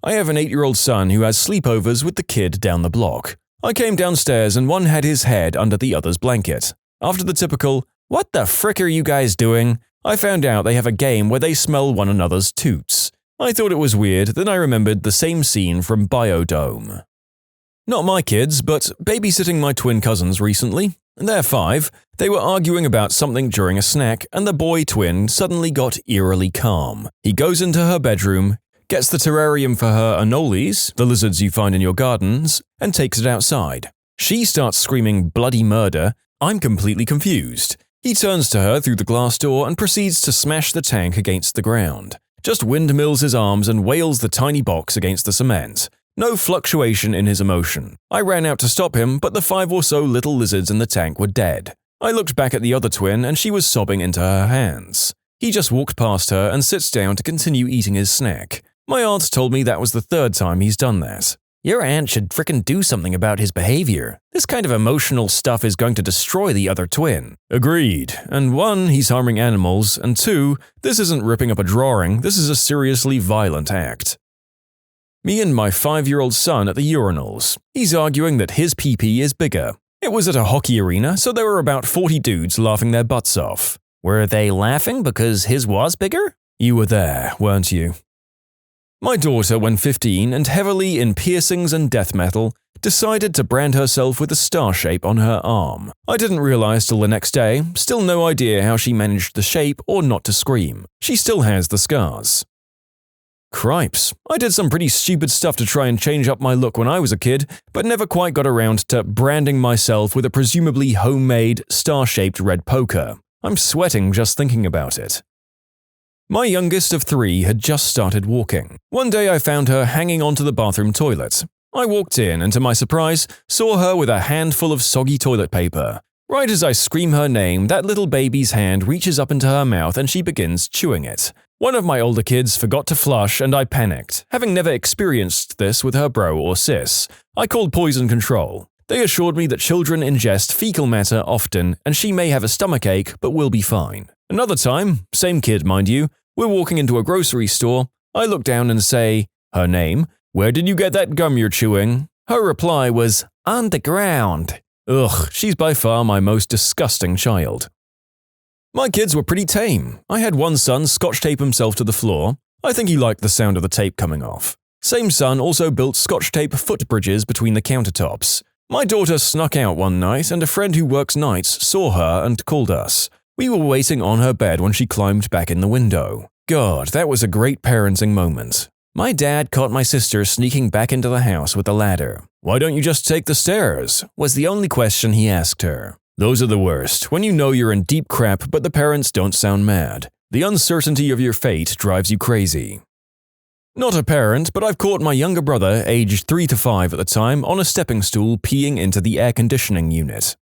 I have an 8-year-old son who has sleepovers with the kid down the block. I came downstairs and one had his head under the other's blanket. After the typical, "What the frick are you guys doing?" I found out they have a game where they smell one another's toots. I thought it was weird, then I remembered the same scene from Biodome. Not my kids, but babysitting my twin cousins recently. They're 5. They were arguing about something during a snack, and the boy twin suddenly got eerily calm. He goes into her bedroom, gets the terrarium for her anoles, the lizards you find in your gardens, and takes it outside. She starts screaming bloody murder. I'm completely confused. He turns to her through the glass door and proceeds to smash the tank against the ground. Just windmills his arms and wails the tiny box against the cement. No fluctuation in his emotion. I ran out to stop him, but the 5 or so little lizards in the tank were dead. I looked back at the other twin and she was sobbing into her hands. He just walked past her and sits down to continue eating his snack. My aunt told me that was the 3rd time he's done that. Your aunt should frickin' do something about his behavior. This kind of emotional stuff is going to destroy the other twin. Agreed. And 1, he's harming animals, and 2, this isn't ripping up a drawing, this is a seriously violent act. Me and my 5-year-old son at the urinals. He's arguing that his pee-pee is bigger. It was at a hockey arena, so there were about 40 dudes laughing their butts off. Were they laughing because his was bigger? You were there, weren't you? My daughter, when 15 and heavily in piercings and death metal, decided to brand herself with a star shape on her arm. I didn't realize till the next day, still no idea how she managed the shape or not to scream. She still has the scars. Cripes, I did some pretty stupid stuff to try and change up my look when I was a kid, but never quite got around to branding myself with a presumably homemade, star-shaped red poker. I'm sweating just thinking about it. My youngest of 3 had just started walking. One day I found her hanging onto the bathroom toilet. I walked in and to my surprise, saw her with a handful of soggy toilet paper. Right as I scream her name, that little baby's hand reaches up into her mouth and she begins chewing it. One of my older kids forgot to flush and I panicked, having never experienced this with her bro or sis. I called poison control. They assured me that children ingest fecal matter often and she may have a stomachache but will be fine. Another time, same kid mind you, we're walking into a grocery store. I look down and say, her name, "Where did you get that gum you're chewing?" Her reply was, "On the ground." Ugh, she's by far my most disgusting child. My kids were pretty tame. I had one son scotch tape himself to the floor. I think he liked the sound of the tape coming off. Same son also built scotch tape footbridges between the countertops. My daughter snuck out one night and a friend who works nights saw her and called us. We were waiting on her bed when she climbed back in the window. God, that was a great parenting moment. My dad caught my sister sneaking back into the house with a ladder. "Why don't you just take the stairs?" was the only question he asked her. Those are the worst, when you know you're in deep crap but the parents don't sound mad. The uncertainty of your fate drives you crazy. Not a parent, but I've caught my younger brother, aged 3 to 5 at the time, on a stepping stool peeing into the air conditioning unit.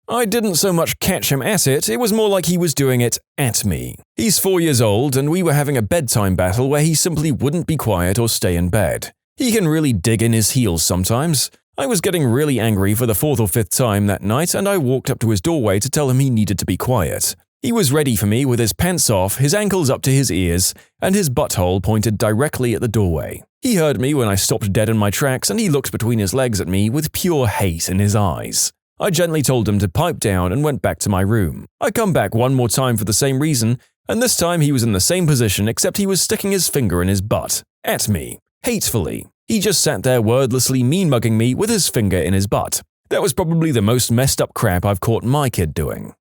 I didn't so much catch him at it, it was more like he was doing it at me. He's 4 years old and we were having a bedtime battle where he simply wouldn't be quiet or stay in bed. He can really dig in his heels sometimes. I was getting really angry for the 4th or 5th time that night and I walked up to his doorway to tell him he needed to be quiet. He was ready for me with his pants off, his ankles up to his ears, and his butthole pointed directly at the doorway. He heard me when I stopped dead in my tracks and he looked between his legs at me with pure hate in his eyes. I gently told him to pipe down and went back to my room. I come back one more time for the same reason, and this time he was in the same position except he was sticking his finger in his butt. At me. Hatefully. He just sat there wordlessly mean-mugging me with his finger in his butt. That was probably the most messed up crap I've caught my kid doing.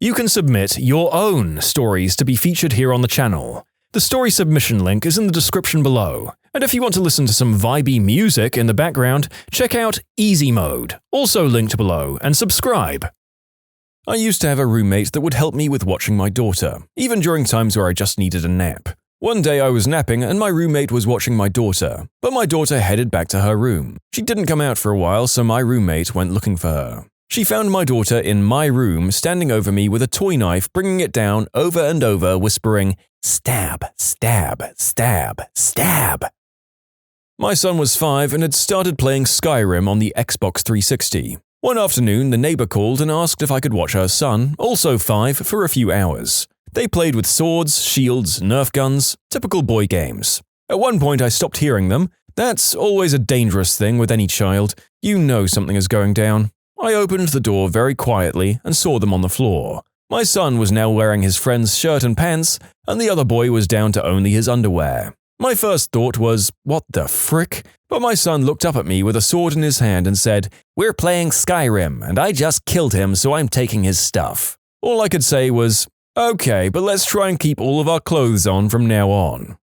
You can submit your own stories to be featured here on the channel. The story submission link is in the description below. And if you want to listen to some vibey music in the background, check out easymode, also linked below, and subscribe. I used to have a roommate that would help me with watching my daughter, even during times where I just needed a nap. One day I was napping and my roommate was watching my daughter, but my daughter headed back to her room. She didn't come out for a while, so my roommate went looking for her. She found my daughter in my room, standing over me with a toy knife, bringing it down over and over, whispering, "Stab, stab, stab, stab." My son was 5 and had started playing Skyrim on the Xbox 360. One afternoon, the neighbor called and asked if I could watch her son, also 5, for a few hours. They played with swords, shields, Nerf guns, typical boy games. At one point I stopped hearing them. That's always a dangerous thing with any child. You know something is going down. I opened the door very quietly and saw them on the floor. My son was now wearing his friend's shirt and pants, and the other boy was down to only his underwear. My first thought was, what the frick? But my son looked up at me with a sword in his hand and said, "We're playing Skyrim, and I just killed him, so I'm taking his stuff." All I could say was, "Okay, but let's try and keep all of our clothes on from now on."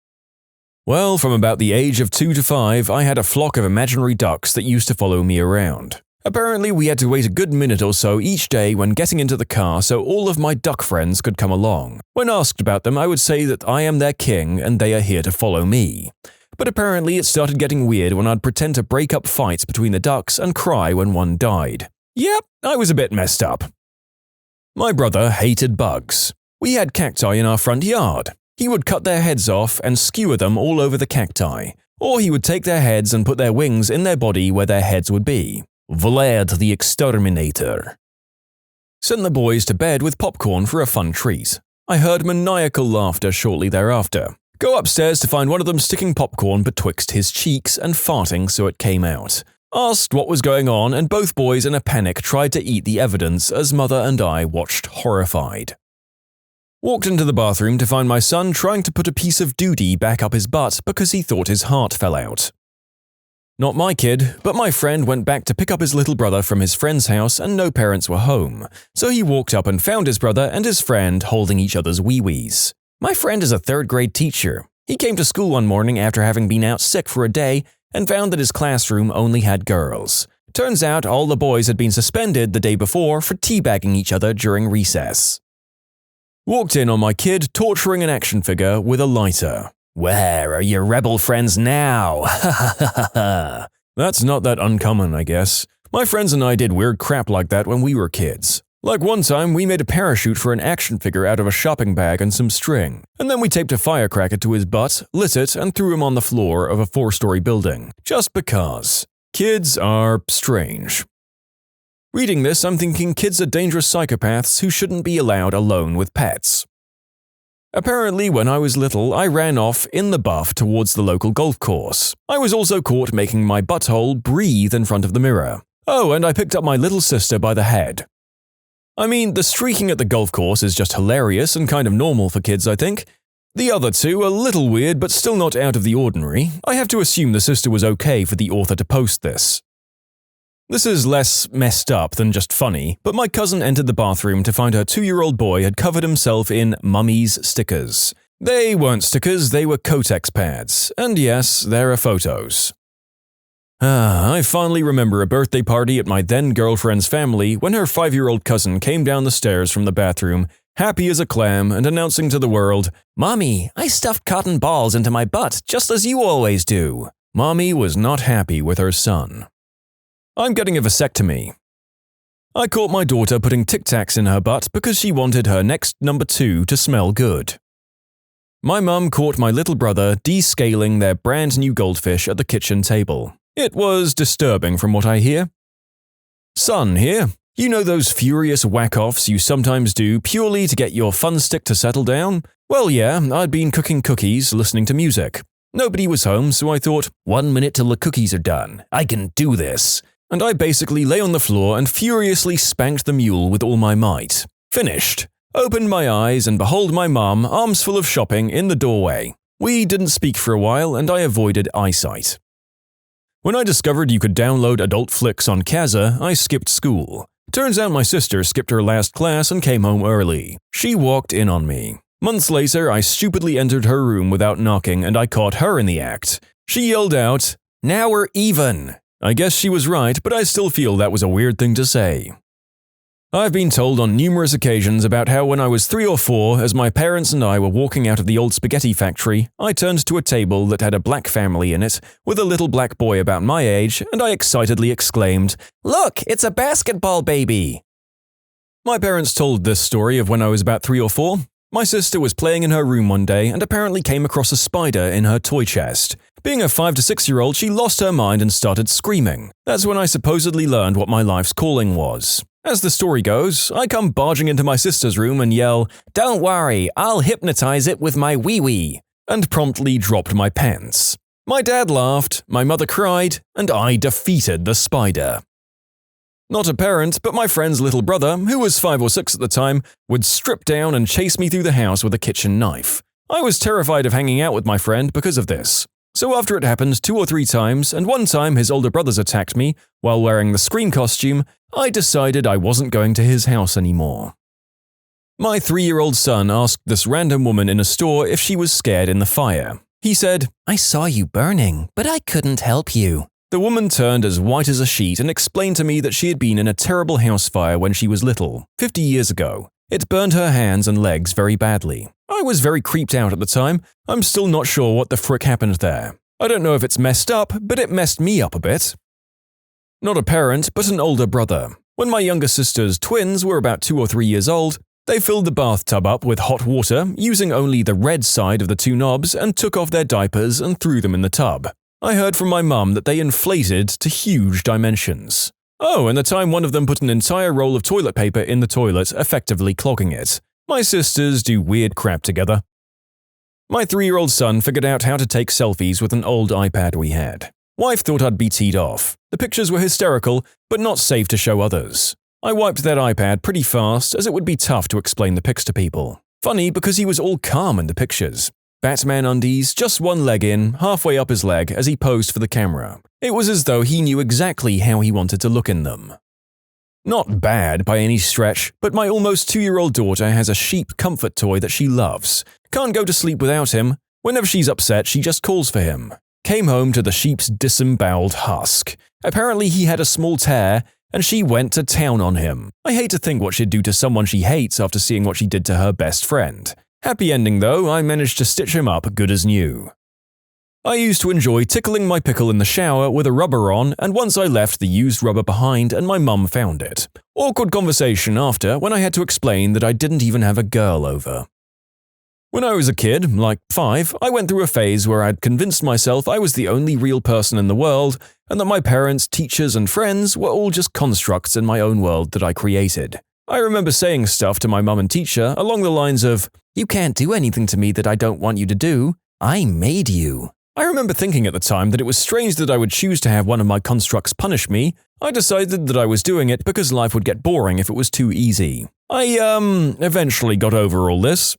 Well, from about the age of 2 to 5, I had a flock of imaginary ducks that used to follow me around. Apparently, we had to wait a good minute or so each day when getting into the car so all of my duck friends could come along. When asked about them, I would say that I am their king and they are here to follow me. But apparently it started getting weird when I'd pretend to break up fights between the ducks and cry when one died. Yep, I was a bit messed up. My brother hated bugs. We had cacti in our front yard. He would cut their heads off and skewer them all over the cacti, or he would take their heads and put their wings in their body where their heads would be. Vlad the Exterminator. Sent the boys to bed with popcorn for a fun treat. I heard maniacal laughter shortly thereafter. Go upstairs to find one of them sticking popcorn betwixt his cheeks and farting so it came out. Asked what was going on and both boys in a panic tried to eat the evidence as mother and I watched horrified. Walked into the bathroom to find my son trying to put a piece of duty back up his butt because he thought his heart fell out. Not my kid, but my friend went back to pick up his little brother from his friend's house and no parents were home, so he walked up and found his brother and his friend holding each other's wee-wees. My friend is a 3rd grade teacher. He came to school one morning after having been out sick for a day and found that his classroom only had girls. Turns out all the boys had been suspended the day before for teabagging each other during recess. Walked in on my kid torturing an action figure with a lighter. "Where are your rebel friends now? Ha ha ha ha ha." That's not that uncommon, I guess. My friends and I did weird crap like that when we were kids. Like one time, we made a parachute for an action figure out of a shopping bag and some string, and then we taped a firecracker to his butt, lit it, and threw him on the floor of a 4-story building. Just because. Kids are strange. Reading this, I'm thinking kids are dangerous psychopaths who shouldn't be allowed alone with pets. Apparently, when I was little, I ran off in the buff towards the local golf course. I was also caught making my butthole breathe in front of the mirror. Oh, and I picked up my little sister by the head. I mean, the streaking at the golf course is just hilarious and kind of normal for kids, I think. The other two, a little weird but still not out of the ordinary. I have to assume the sister was okay for the author to post this. This is less messed up than just funny, but my cousin entered the bathroom to find her 2-year-old boy had covered himself in mummy's stickers. They weren't stickers, they were Kotex pads. And yes, there are photos. I finally remember a birthday party at my then-girlfriend's family when her 5-year-old cousin came down the stairs from the bathroom, happy as a clam and announcing to the world, "Mommy, I stuffed cotton balls into my butt just as you always do." Mommy was not happy with her son. I'm getting a vasectomy. I caught my daughter putting Tic Tacs in her butt because she wanted her next number 2 to smell good. My mum caught my little brother descaling their brand new goldfish at the kitchen table. It was disturbing from what I hear. Son here. You know those furious whack-offs you sometimes do purely to get your fun stick to settle down? Well, yeah, I'd been cooking cookies, listening to music. Nobody was home, so I thought, 1 minute till the cookies are done. I can do this. And I basically lay on the floor and furiously spanked the mule with all my might. Finished. Opened my eyes and behold my mum, arms full of shopping, in the doorway. We didn't speak for a while and I avoided eyesight. When I discovered you could download adult flicks on Kazaa, I skipped school. Turns out my sister skipped her last class and came home early. She walked in on me. Months later, I stupidly entered her room without knocking and I caught her in the act. She yelled out, "Now we're even!" I guess she was right, but I still feel that was a weird thing to say. I've been told on numerous occasions about how when I was 3 or 4, as my parents and I were walking out of the old spaghetti factory, I turned to a table that had a black family in it, with a little black boy about my age, and I excitedly exclaimed, "Look, it's a basketball baby!" My parents told this story of when I was about 3 or 4. My sister was playing in her room one day and apparently came across a spider in her toy chest. Being a 5 to 6-year-old, she lost her mind and started screaming. That's when I supposedly learned what my life's calling was. As the story goes, I come barging into my sister's room and yell, "Don't worry, I'll hypnotize it with my wee-wee," and promptly dropped my pants. My dad laughed, my mother cried, and I defeated the spider. Not a parent, but my friend's little brother, who was 5 or 6 at the time, would strip down and chase me through the house with a kitchen knife. I was terrified of hanging out with my friend because of this. So after it happened 2 or 3 times, and one time his older brothers attacked me while wearing the Scream costume, I decided I wasn't going to his house anymore. My 3-year-old son asked this random woman in a store if she was scared in the fire. He said, "I saw you burning, but I couldn't help you." The woman turned as white as a sheet and explained to me that she had been in a terrible house fire when she was little, 50 years ago. It burned her hands and legs very badly. I was very creeped out at the time. I'm still not sure what the frick happened there. I don't know if it's messed up, but it messed me up a bit. Not a parent, but an older brother. When my younger sister's twins were about 2 or 3 years old, they filled the bathtub up with hot water, using only the red side of the 2 knobs, and took off their diapers and threw them in the tub. I heard from my mum that they inflated to huge dimensions. Oh, and the time one of them put an entire roll of toilet paper in the toilet, effectively clogging it. My sisters do weird crap together. My 3-year-old son figured out how to take selfies with an old iPad we had. Wife thought I'd be teed off. The pictures were hysterical, but not safe to show others. I wiped that iPad pretty fast, as it would be tough to explain the pics to people. Funny because he was all calm in the pictures. Batman undies, just one leg in, halfway up his leg as he posed for the camera. It was as though he knew exactly how he wanted to look in them. Not bad by any stretch, but my almost 2-year-old daughter has a sheep comfort toy that she loves. Can't go to sleep without him. Whenever she's upset, she just calls for him. Came home to the sheep's disemboweled husk. Apparently he had a small tear, and she went to town on him. I hate to think what she'd do to someone she hates after seeing what she did to her best friend. Happy ending though, I managed to stitch him up good as new. I used to enjoy tickling my pickle in the shower with a rubber on, and once I left the used rubber behind and my mum found it. Awkward conversation after when I had to explain that I didn't even have a girl over. When I was a kid, like 5, I went through a phase where I'd convinced myself I was the only real person in the world and that my parents, teachers, and friends were all just constructs in my own world that I created. I remember saying stuff to my mum and teacher along the lines of, "You can't do anything to me that I don't want you to do. I made you." I remember thinking at the time that it was strange that I would choose to have one of my constructs punish me. I decided that I was doing it because life would get boring if it was too easy. I eventually got over all this.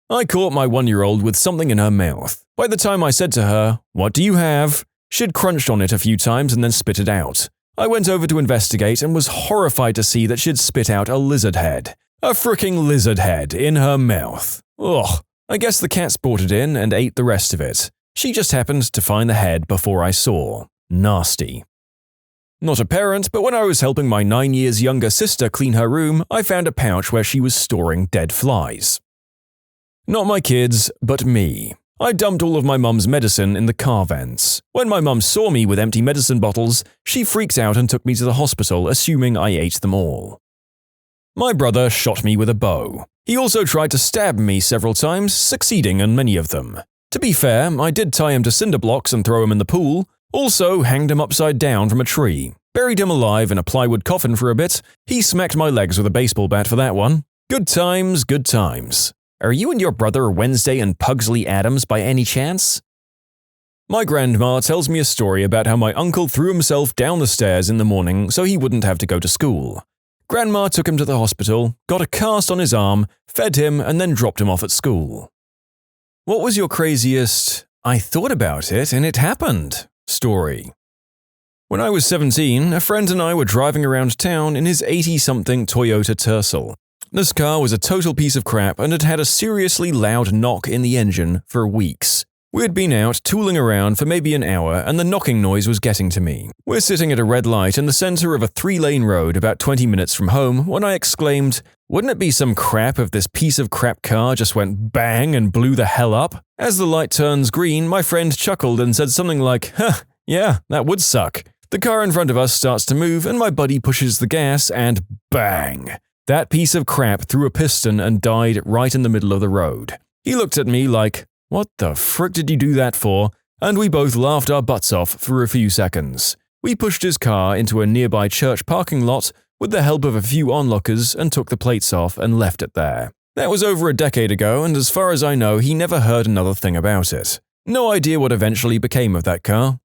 I caught my 1-year-old with something in her mouth. By the time I said to her, "What do you have?" she'd crunched on it a few times and then spit it out. I went over to investigate and was horrified to see that she'd spit out a lizard head. A fricking lizard head in her mouth. Ugh. I guess the cat brought it in and ate the rest of it. She just happened to find the head before I saw. Nasty. Not a parent, but when I was helping my 9 years younger sister clean her room, I found a pouch where she was storing dead flies. Not my kids, but me. I dumped all of my mum's medicine in the car vents. When my mum saw me with empty medicine bottles, she freaked out and took me to the hospital, assuming I ate them all. My brother shot me with a bow. He also tried to stab me several times, succeeding in many of them. To be fair, I did tie him to cinder blocks and throw him in the pool, also hanged him upside down from a tree, buried him alive in a plywood coffin for a bit. He smacked my legs with a baseball bat for that one. Good times, good times. Are you and your brother Wednesday and Pugsley Adams by any chance? My grandma tells me a story about how my uncle threw himself down the stairs in the morning so he wouldn't have to go to school. Grandma took him to the hospital, got a cast on his arm, fed him, and then dropped him off at school. What was your craziest, "I thought about it and it happened" story? When I was 17, a friend and I were driving around town in his 80-something Toyota Tercel. This car was a total piece of crap and had had a seriously loud knock in the engine for weeks. We had been out tooling around for maybe an hour and the knocking noise was getting to me. We're sitting at a red light in the center of a 3-lane road about 20 minutes from home when I exclaimed, "Wouldn't it be some crap if this piece of crap car just went bang and blew the hell up?" As the light turns green, my friend chuckled and said something like, "Yeah, that would suck." The car in front of us starts to move and my buddy pushes the gas and bang! That piece of crap threw a piston and died right in the middle of the road. He looked at me like, "What the frick did you do that for?" And we both laughed our butts off for a few seconds. We pushed his car into a nearby church parking lot with the help of a few onlookers and took the plates off and left it there. That was over a decade ago, and as far as I know, he never heard another thing about it. No idea what eventually became of that car.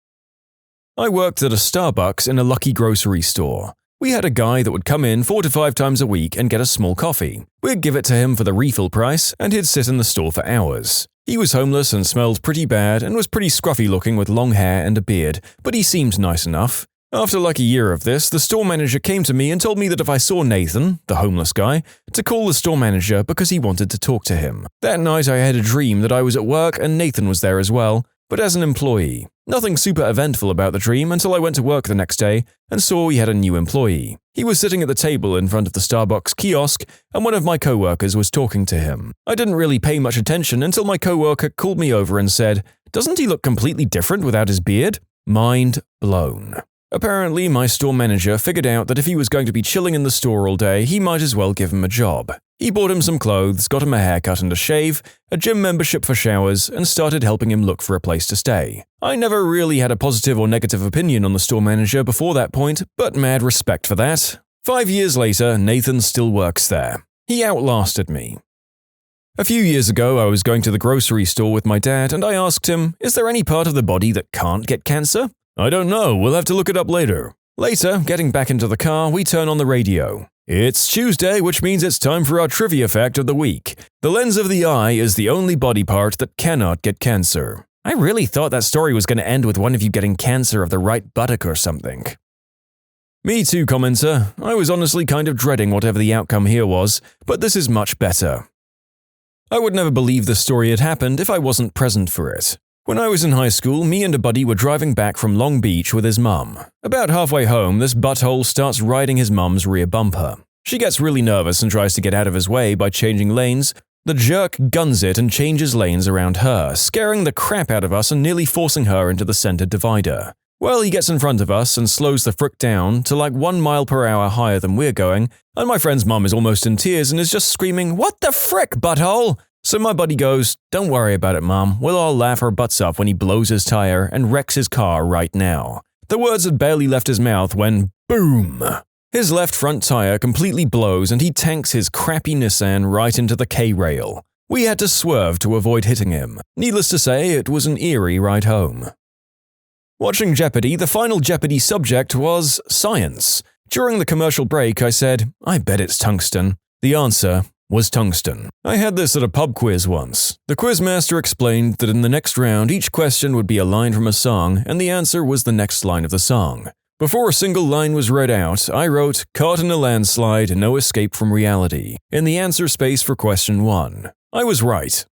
I worked at a Starbucks in a Lucky grocery store. We had a guy that would come in 4 to 5 times a week and get a small coffee. We'd give it to him for the refill price, and he'd sit in the store for hours. He was homeless and smelled pretty bad and was pretty scruffy looking with long hair and a beard, but he seemed nice enough. After like a year of this, the store manager came to me and told me that if I saw Nathan, the homeless guy, to call the store manager because he wanted to talk to him. That night I had a dream that I was at work and Nathan was there as well, but as an employee. Nothing super eventful about the dream until I went to work the next day and saw we had a new employee. He was sitting at the table in front of the Starbucks kiosk and one of my coworkers was talking to him. I didn't really pay much attention until my coworker called me over and said, "Doesn't he look completely different without his beard?" Mind blown. Apparently, my store manager figured out that if he was going to be chilling in the store all day, he might as well give him a job. He bought him some clothes, got him a haircut and a shave, a gym membership for showers, and started helping him look for a place to stay. I never really had a positive or negative opinion on the store manager before that point, but mad respect for that. 5 years later, Nathan still works there. He outlasted me. A few years ago, I was going to the grocery store with my dad and I asked him, "Is there any part of the body that can't get cancer?" "I don't know, we'll have to look it up later." Later, getting back into the car, we turn on the radio. It's Tuesday, which means it's time for our trivia fact of the week. The lens of the eye is the only body part that cannot get cancer. I really thought that story was going to end with one of you getting cancer of the right buttock or something. Me too, commenter. I was honestly kind of dreading whatever the outcome here was, but this is much better. I would never believe this story had happened if I wasn't present for it. When I was in high school, me and a buddy were driving back from Long Beach with his mum. About halfway home, this butthole starts riding his mum's rear bumper. She gets really nervous and tries to get out of his way by changing lanes, The jerk guns it and changes lanes around her, scaring the crap out of us and nearly forcing her into the center divider. Well, he gets in front of us and slows the frick down to like 1 mile per hour higher than we're going, and my friend's mum is almost in tears and is just screaming, "What the frick, butthole?" So my buddy goes, "Don't worry about it, Mum. We'll all laugh our butts off when he blows his tire and wrecks his car right now." The words had barely left his mouth when, boom! His left front tire completely blows and he tanks his crappy Nissan right into the K-rail. We had to swerve to avoid hitting him. Needless to say, it was an eerie ride home. Watching Jeopardy, the final Jeopardy subject was science. During the commercial break, I said, "I bet it's tungsten." The answer was tungsten. I had this at a pub quiz once. The quizmaster explained that in the next round, each question would be a line from a song, and the answer was the next line of the song. Before a single line was read out, I wrote, "Caught in a landslide, no escape from reality," in the answer space for question 1. I was right.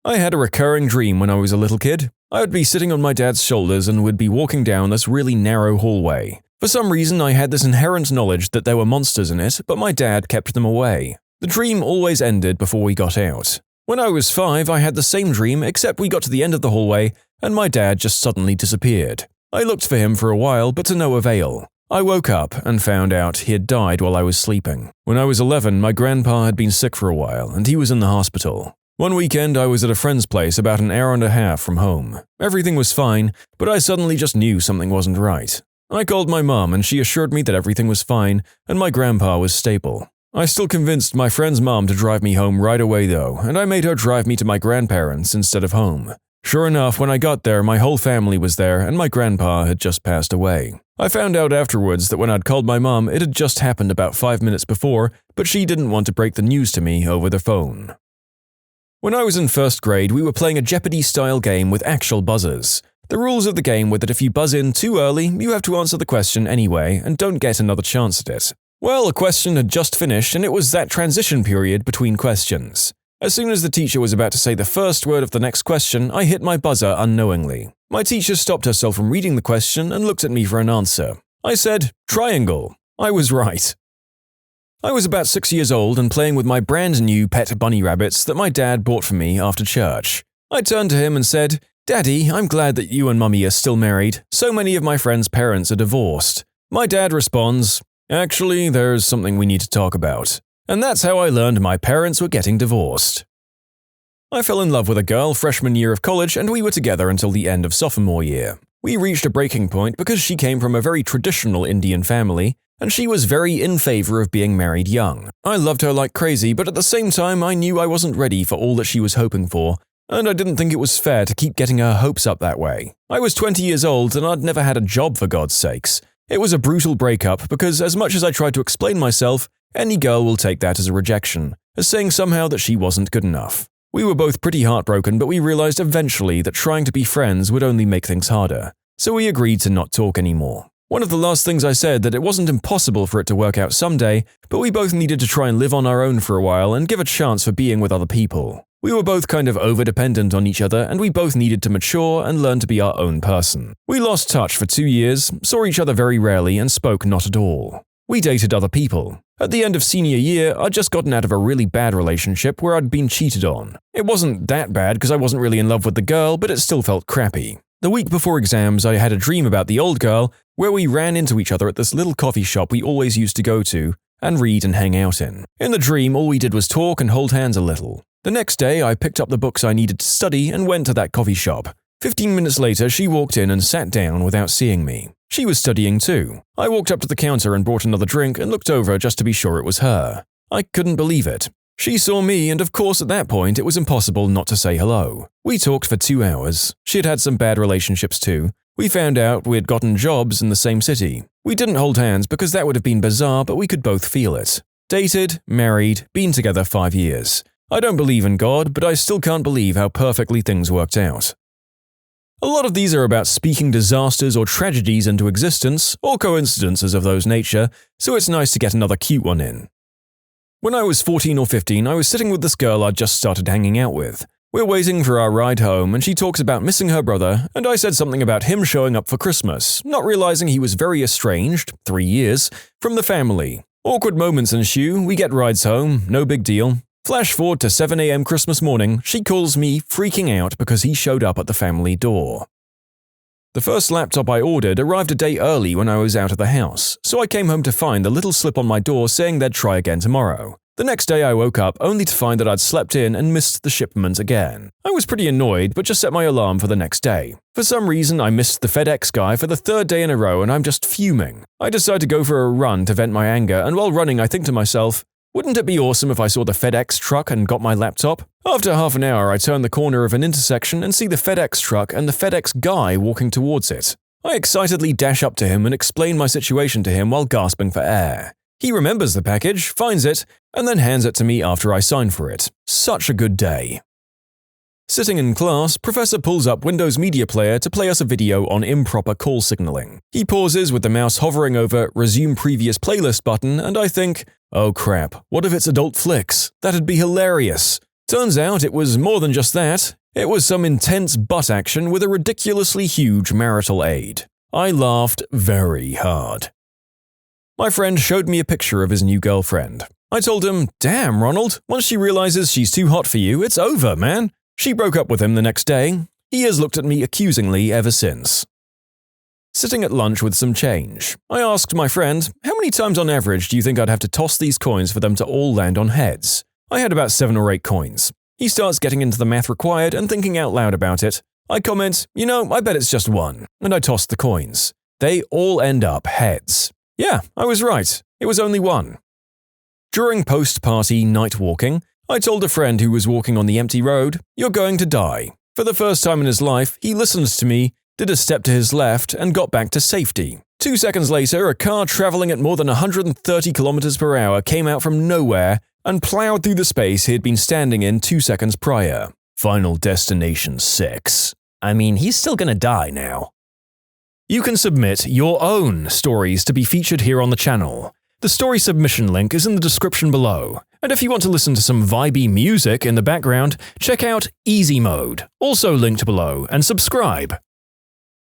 I had a recurring dream when I was a little kid. I would be sitting on my dad's shoulders and would be walking down this really narrow hallway. For some reason, I had this inherent knowledge that there were monsters in it, but my dad kept them away. The dream always ended before we got out. When I was 5, I had the same dream, except we got to the end of the hallway, and my dad just suddenly disappeared. I looked for him for a while, but to no avail. I woke up and found out he had died while I was sleeping. When I was 11, my grandpa had been sick for a while, and he was in the hospital. One weekend, I was at a friend's place about an hour and a half from home. Everything was fine, but I suddenly just knew something wasn't right. I called my mom and she assured me that everything was fine and my grandpa was stable. I still convinced my friend's mom to drive me home right away though, and I made her drive me to my grandparents instead of home. Sure enough, when I got there, my whole family was there and my grandpa had just passed away. I found out afterwards that when I'd called my mom, it had just happened about 5 minutes before, but she didn't want to break the news to me over the phone. When I was in 1st grade, we were playing a Jeopardy-style game with actual buzzers. The rules of the game were that if you buzz in too early, you have to answer the question anyway and don't get another chance at it. Well, a question had just finished and it was that transition period between questions. As soon as the teacher was about to say the first word of the next question, I hit my buzzer unknowingly. My teacher stopped herself from reading the question and looked at me for an answer. I said, "Triangle." I was right. I was about 6 years old and playing with my brand new pet bunny rabbits that my dad bought for me after church. I turned to him and said, "Daddy, I'm glad that you and Mummy are still married. So many of my friends' parents are divorced." My dad responds, "Actually, there's something we need to talk about." And that's how I learned my parents were getting divorced. I fell in love with a girl freshman year of college and we were together until the end of sophomore year. We reached a breaking point because she came from a very traditional Indian family, and she was very in favor of being married young. I loved her like crazy, but at the same time I knew I wasn't ready for all that she was hoping for, and I didn't think it was fair to keep getting her hopes up that way. I was 20 years old and I'd never had a job for God's sakes. It was a brutal breakup because as much as I tried to explain myself, any girl will take that as a rejection, as saying somehow that she wasn't good enough. We were both pretty heartbroken, but we realized eventually that trying to be friends would only make things harder, so we agreed to not talk anymore. One of the last things I said that it wasn't impossible for it to work out someday, but we both needed to try and live on our own for a while and give a chance for being with other people. We were both kind of over-dependent on each other and we both needed to mature and learn to be our own person. We lost touch for 2 years, saw each other very rarely and spoke not at all. We dated other people. At the end of senior year, I'd just gotten out of a really bad relationship where I'd been cheated on. It wasn't that bad because I wasn't really in love with the girl, but it still felt crappy. The week before exams, I had a dream about the old girl where we ran into each other at this little coffee shop we always used to go to and read and hang out in. In the dream, all we did was talk and hold hands a little. The next day, I picked up the books I needed to study and went to that coffee shop. 15 minutes later, she walked in and sat down without seeing me. She was studying too. I walked up to the counter and brought another drink and looked over just to be sure it was her. I couldn't believe it. She saw me and of course at that point it was impossible not to say hello. We talked for 2 hours. She had had some bad relationships too. We found out we had gotten jobs in the same city. We didn't hold hands because that would have been bizarre, but we could both feel it. Dated, married, been together 5 years. I don't believe in God, but I still can't believe how perfectly things worked out. A lot of these are about speaking disasters or tragedies into existence, or coincidences of those nature, so it's nice to get another cute one in. When I was 14 or 15, I was sitting with this girl I'd just started hanging out with. We're waiting for our ride home and she talks about missing her brother, and I said something about him showing up for Christmas, not realizing he was very estranged, 3 years, from the family. Awkward moments ensue, we get rides home, no big deal. Flash forward to 7 a.m. Christmas morning, she calls me freaking out because he showed up at the family door. The first laptop I ordered arrived a day early when I was out of the house, so I came home to find the little slip on my door saying they'd try again tomorrow. The next day I woke up only to find that I'd slept in and missed the shipment again. I was pretty annoyed, but just set my alarm for the next day. For some reason, I missed the FedEx guy for the third day in a row and I'm just fuming. I decide to go for a run to vent my anger, and while running I think to myself, wouldn't it be awesome if I saw the FedEx truck and got my laptop? After half an hour, I turn the corner of an intersection and see the FedEx truck and the FedEx guy walking towards it. I excitedly dash up to him and explain my situation to him while gasping for air. He remembers the package, finds it, and then hands it to me after I sign for it. Such a good day. Sitting in class, Professor pulls up Windows Media Player to play us a video on improper call signaling. He pauses with the mouse hovering over Resume Previous Playlist button, and I think, oh crap, what if it's adult flicks? That'd be hilarious. Turns out it was more than just that. It was some intense butt action with a ridiculously huge marital aid. I laughed very hard. My friend showed me a picture of his new girlfriend. I told him, damn, Ronald, once she realizes she's too hot for you, it's over, man. She broke up with him the next day. He has looked at me accusingly ever since. Sitting at lunch with some change, I asked my friend, how many times on average do you think I'd have to toss these coins for them to all land on heads? I had about 7 or 8 coins. He starts getting into the math required and thinking out loud about it. I comment, I bet it's just 1, and I tossed the coins. They all end up heads. Yeah, I was right. It was only 1. During post-party night walking, I told a friend who was walking on the empty road, you're going to die. For the first time in his life, he listened to me, did a step to his left, and got back to safety. 2 seconds later, a car traveling at more than 130 kilometers per hour came out from nowhere and plowed through the space he had been standing in 2 seconds prior. Final Destination 6. I mean, he's still gonna die now. You can submit your own stories to be featured here on the channel. The story submission link is in the description below. And if you want to listen to some vibey music in the background, check out easymode, also linked below, and subscribe.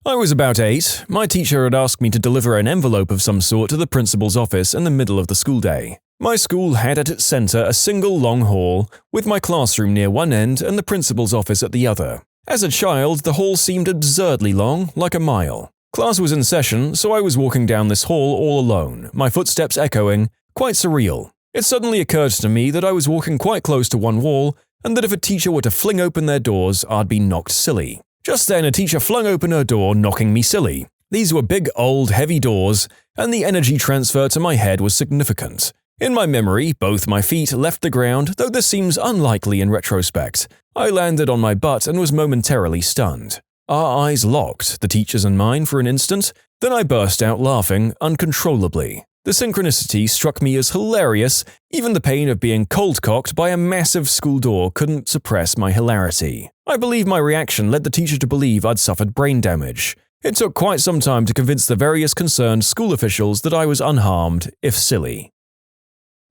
I was about 8. My teacher had asked me to deliver an envelope of some sort to the principal's office in the middle of the school day. My school had at its center a single long hall, with my classroom near one end and the principal's office at the other. As a child, the hall seemed absurdly long, like a mile. Class was in session, so I was walking down this hall all alone, my footsteps echoing, quite surreal. It suddenly occurred to me that I was walking quite close to one wall, and that if a teacher were to fling open their doors, I'd be knocked silly. Just then, a teacher flung open her door, knocking me silly. These were big, old, heavy doors, and the energy transfer to my head was significant. In my memory, both my feet left the ground, though this seems unlikely in retrospect. I landed on my butt and was momentarily stunned. Our eyes locked, the teacher's and mine, for an instant, then I burst out laughing uncontrollably. The synchronicity struck me as hilarious, even the pain of being cold-cocked by a massive school door couldn't suppress my hilarity. I believe my reaction led the teacher to believe I'd suffered brain damage. It took quite some time to convince the various concerned school officials that I was unharmed, if silly.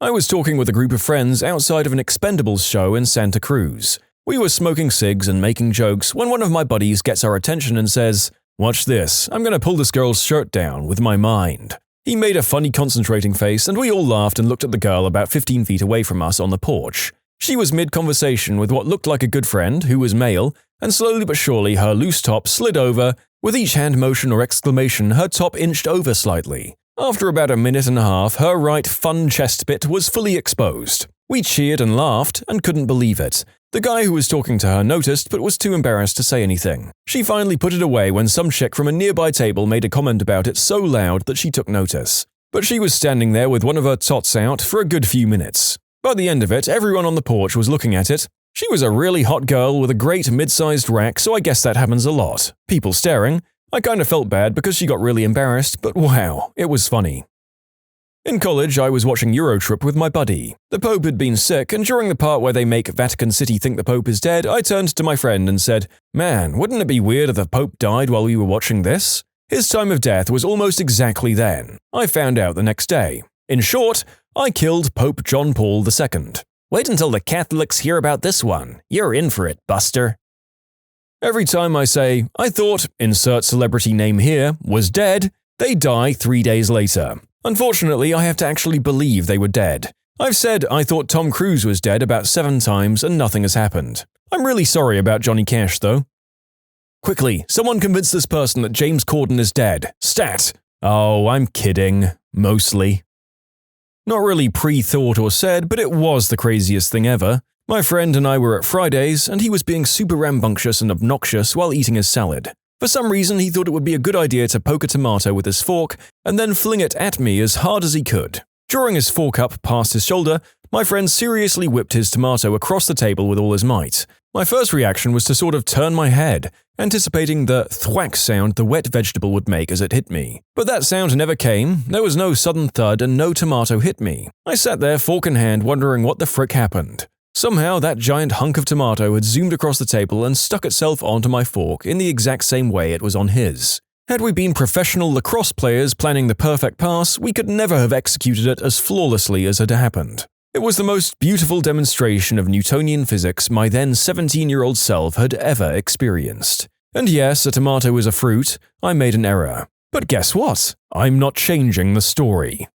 I was talking with a group of friends outside of an Expendables show in Santa Cruz. We were smoking cigs and making jokes when one of my buddies gets our attention and says, "Watch this, I'm gonna pull this girl's shirt down with my mind." He made a funny concentrating face and we all laughed and looked at the girl about 15 feet away from us on the porch. She was mid-conversation with what looked like a good friend, who was male, and slowly but surely her loose top slid over. With each hand motion or exclamation, her top inched over slightly. After about a minute and a half, her right fun chest bit was fully exposed. We cheered and laughed and couldn't believe it. The guy who was talking to her noticed but was too embarrassed to say anything. She finally put it away when some chick from a nearby table made a comment about it so loud that she took notice. But she was standing there with one of her tots out for a good few minutes. By the end of it, everyone on the porch was looking at it. She was a really hot girl with a great mid-sized rack, so I guess that happens a lot. People staring. I kind of felt bad because she got really embarrassed, but wow, it was funny. In college, I was watching Eurotrip with my buddy. The Pope had been sick, and during the part where they make Vatican City think the Pope is dead, I turned to my friend and said, "Man, wouldn't it be weird if the Pope died while we were watching this?" His time of death was almost exactly then. I found out the next day. In short, I killed Pope John Paul II. Wait until the Catholics hear about this one. You're in for it, Buster. Every time I say, I thought, insert celebrity name here, was dead, they die 3 days later. Unfortunately, I have to actually believe they were dead. I've said I thought Tom Cruise was dead about 7 times and nothing has happened. I'm really sorry about Johnny Cash, though. Quickly, someone convince this person that James Corden is dead. Stat! Oh, I'm kidding. Mostly. Not really pre-thought or said, but it was the craziest thing ever. My friend and I were at Fridays, and he was being super rambunctious and obnoxious while eating his salad. For some reason, he thought it would be a good idea to poke a tomato with his fork and then fling it at me as hard as he could. Drawing his fork up past his shoulder, my friend seriously whipped his tomato across the table with all his might. My first reaction was to sort of turn my head, anticipating the thwack sound the wet vegetable would make as it hit me. But that sound never came, there was no sudden thud, and no tomato hit me. I sat there fork in hand wondering what the frick happened. Somehow that giant hunk of tomato had zoomed across the table and stuck itself onto my fork in the exact same way it was on his. Had we been professional lacrosse players planning the perfect pass, we could never have executed it as flawlessly as had happened. It was the most beautiful demonstration of Newtonian physics my then 17-year-old self had ever experienced. And yes, a tomato is a fruit, I made an error. But guess what? I'm not changing the story.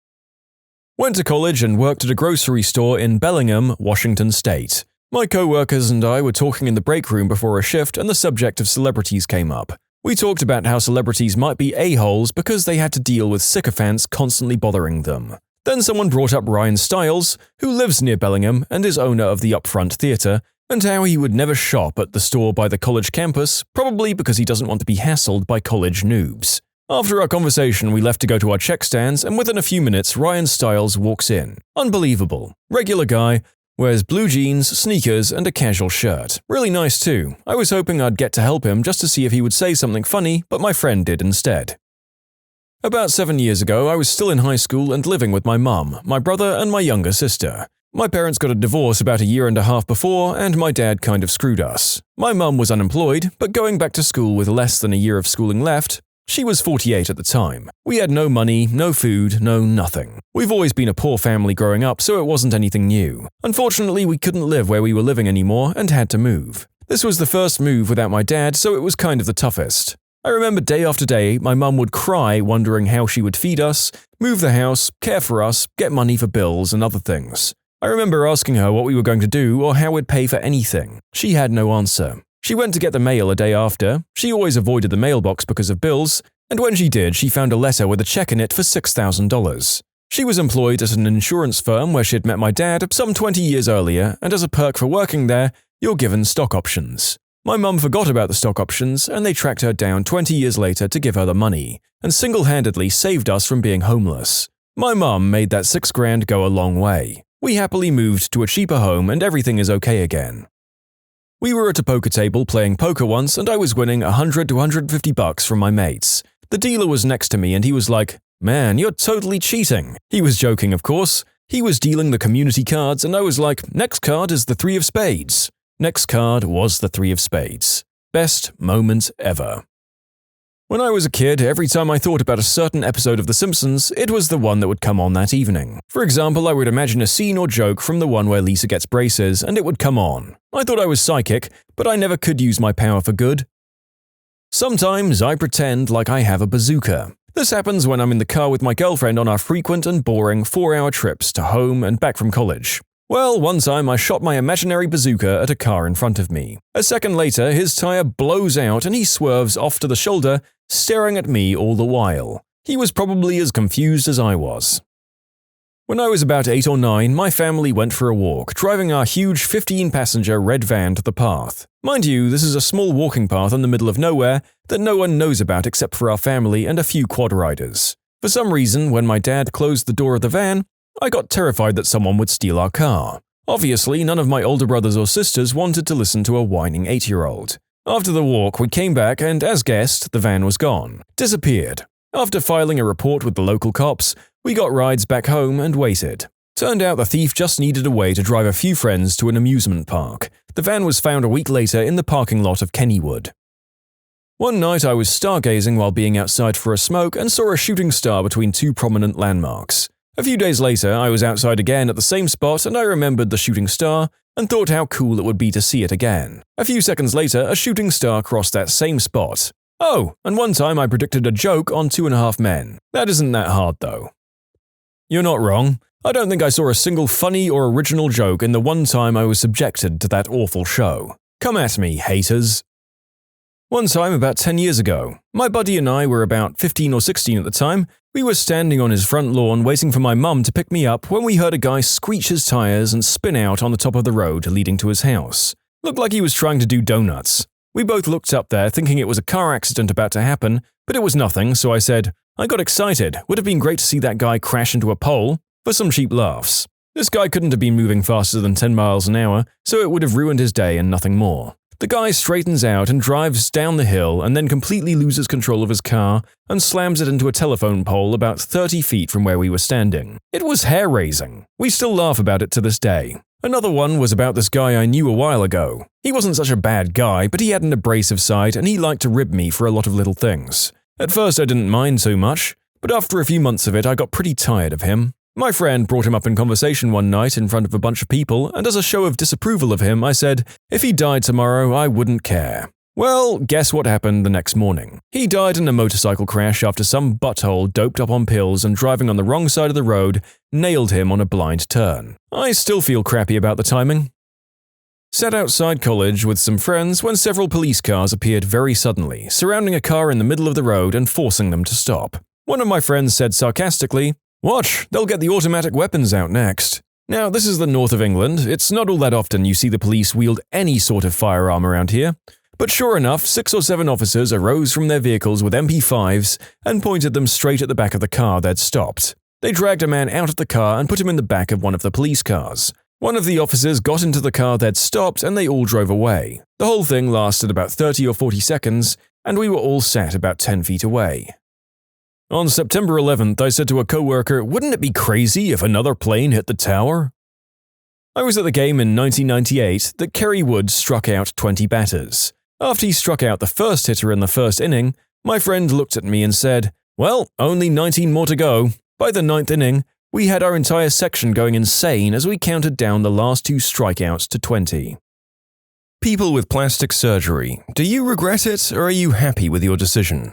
Went to college and worked at a grocery store in Bellingham, Washington State. My co-workers and I were talking in the break room before a shift and the subject of celebrities came up. We talked about how celebrities might be a-holes because they had to deal with sycophants constantly bothering them. Then someone brought up Ryan Stiles, who lives near Bellingham and is owner of the Upfront Theatre, and how he would never shop at the store by the college campus, probably because he doesn't want to be hassled by college noobs. After our conversation, we left to go to our check stands, and within a few minutes, Ryan Stiles walks in. Unbelievable. Regular guy, wears blue jeans, sneakers, and a casual shirt. Really nice too. I was hoping I'd get to help him just to see if he would say something funny, but my friend did instead. About 7 years ago, I was still in high school and living with my mum, my brother, and my younger sister. My parents got a divorce about a year and a half before, and my dad kind of screwed us. My mum was unemployed, but going back to school with less than a year of schooling left. She was 48 at the time. We had no money, no food, no nothing. We've always been a poor family growing up, so it wasn't anything new. Unfortunately, we couldn't live where we were living anymore and had to move. This was the first move without my dad, so it was kind of the toughest. I remember day after day, my mum would cry wondering how she would feed us, move the house, care for us, get money for bills and other things. I remember asking her what we were going to do or how we'd pay for anything. She had no answer. She went to get the mail a day after. She always avoided the mailbox because of bills, and when she did, she found a letter with a check in it for $6,000. She was employed at an insurance firm where she'd met my dad some 20 years earlier, and as a perk for working there, you're given stock options. My mum forgot about the stock options, and they tracked her down 20 years later to give her the money, and single-handedly saved us from being homeless. My mum made that $6,000 go a long way. We happily moved to a cheaper home and everything is okay again. We were at a poker table playing poker once and I was winning $100 to $150 from my mates. The dealer was next to me and he was like, "Man, you're totally cheating." He was joking, of course. He was dealing the community cards and I was like, "Next card is the 3 of spades." Next card was the 3 of spades. Best moment ever. When I was a kid, every time I thought about a certain episode of The Simpsons, it was the one that would come on that evening. For example, I would imagine a scene or joke from the one where Lisa gets braces, and it would come on. I thought I was psychic, but I never could use my power for good. Sometimes I pretend like I have a bazooka. This happens when I'm in the car with my girlfriend on our frequent and boring 4-hour trips to home and back from college. Well, one time I shot my imaginary bazooka at a car in front of me. A second later, his tire blows out and he swerves off to the shoulder, staring at me all the while. He was probably as confused as I was. When I was about 8 or 9, my family went for a walk, driving our huge 15-passenger red van to the path. Mind you, this is a small walking path in the middle of nowhere that no one knows about except for our family and a few quad riders. For some reason, when my dad closed the door of the van, I got terrified that someone would steal our car. Obviously, none of my older brothers or sisters wanted to listen to a whining 8-year-old. After the walk, we came back and, as guessed, the van was gone. Disappeared. After filing a report with the local cops, we got rides back home and waited. Turned out the thief just needed a way to drive a few friends to an amusement park. The van was found a week later in the parking lot of Kennywood. One night I was stargazing while being outside for a smoke and saw a shooting star between 2 prominent landmarks. A few days later, I was outside again at the same spot and I remembered the shooting star and thought how cool it would be to see it again. A few seconds later, a shooting star crossed that same spot. Oh, and one time I predicted a joke on 2.5 Men. That isn't that hard though. You're not wrong. I don't think I saw a single funny or original joke in the one time I was subjected to that awful show. Come at me, haters. One time about 10 years ago, my buddy and I were about 15 or 16 at the time. We were standing on his front lawn waiting for my mum to pick me up when we heard a guy screech his tires and spin out on the top of the road leading to his house. Looked like he was trying to do donuts. We both looked up there thinking it was a car accident about to happen, but it was nothing, so I said, I got excited. Would have been great to see that guy crash into a pole, for some cheap laughs. This guy couldn't have been moving faster than 10 miles an hour, so it would have ruined his day and nothing more. The guy straightens out and drives down the hill and then completely loses control of his car and slams it into a telephone pole about 30 feet from where we were standing. It was hair-raising. We still laugh about it to this day. Another one was about this guy I knew a while ago. He wasn't such a bad guy, but he had an abrasive side and he liked to rib me for a lot of little things. At first I didn't mind so much, but after a few months of it I got pretty tired of him. My friend brought him up in conversation one night in front of a bunch of people, and as a show of disapproval of him, I said, if he died tomorrow, I wouldn't care. Well, guess what happened the next morning? He died in a motorcycle crash after some butthole doped up on pills and driving on the wrong side of the road nailed him on a blind turn. I still feel crappy about the timing. Sat outside college with some friends when several police cars appeared very suddenly, surrounding a car in the middle of the road and forcing them to stop. One of my friends said sarcastically, "Watch, they'll get the automatic weapons out next." Now, this is the north of England. It's not all that often you see the police wield any sort of firearm around here. But sure enough, 6 or 7 officers arose from their vehicles with MP5s and pointed them straight at the back of the car they'd stopped. They dragged a man out of the car and put him in the back of one of the police cars. One of the officers got into the car they'd stopped and they all drove away. The whole thing lasted about 30 or 40 seconds, and we were all sat about 10 feet away. On September 11th, I said to a coworker, wouldn't it be crazy if another plane hit the tower? I was at the game in 1998 that Kerry Wood struck out 20 batters. After he struck out the first hitter in the first inning, my friend looked at me and said, well, only 19 more to go. By the 9th inning, we had our entire section going insane as we counted down the last 2 strikeouts to 20. People with plastic surgery, do you regret it or are you happy with your decision?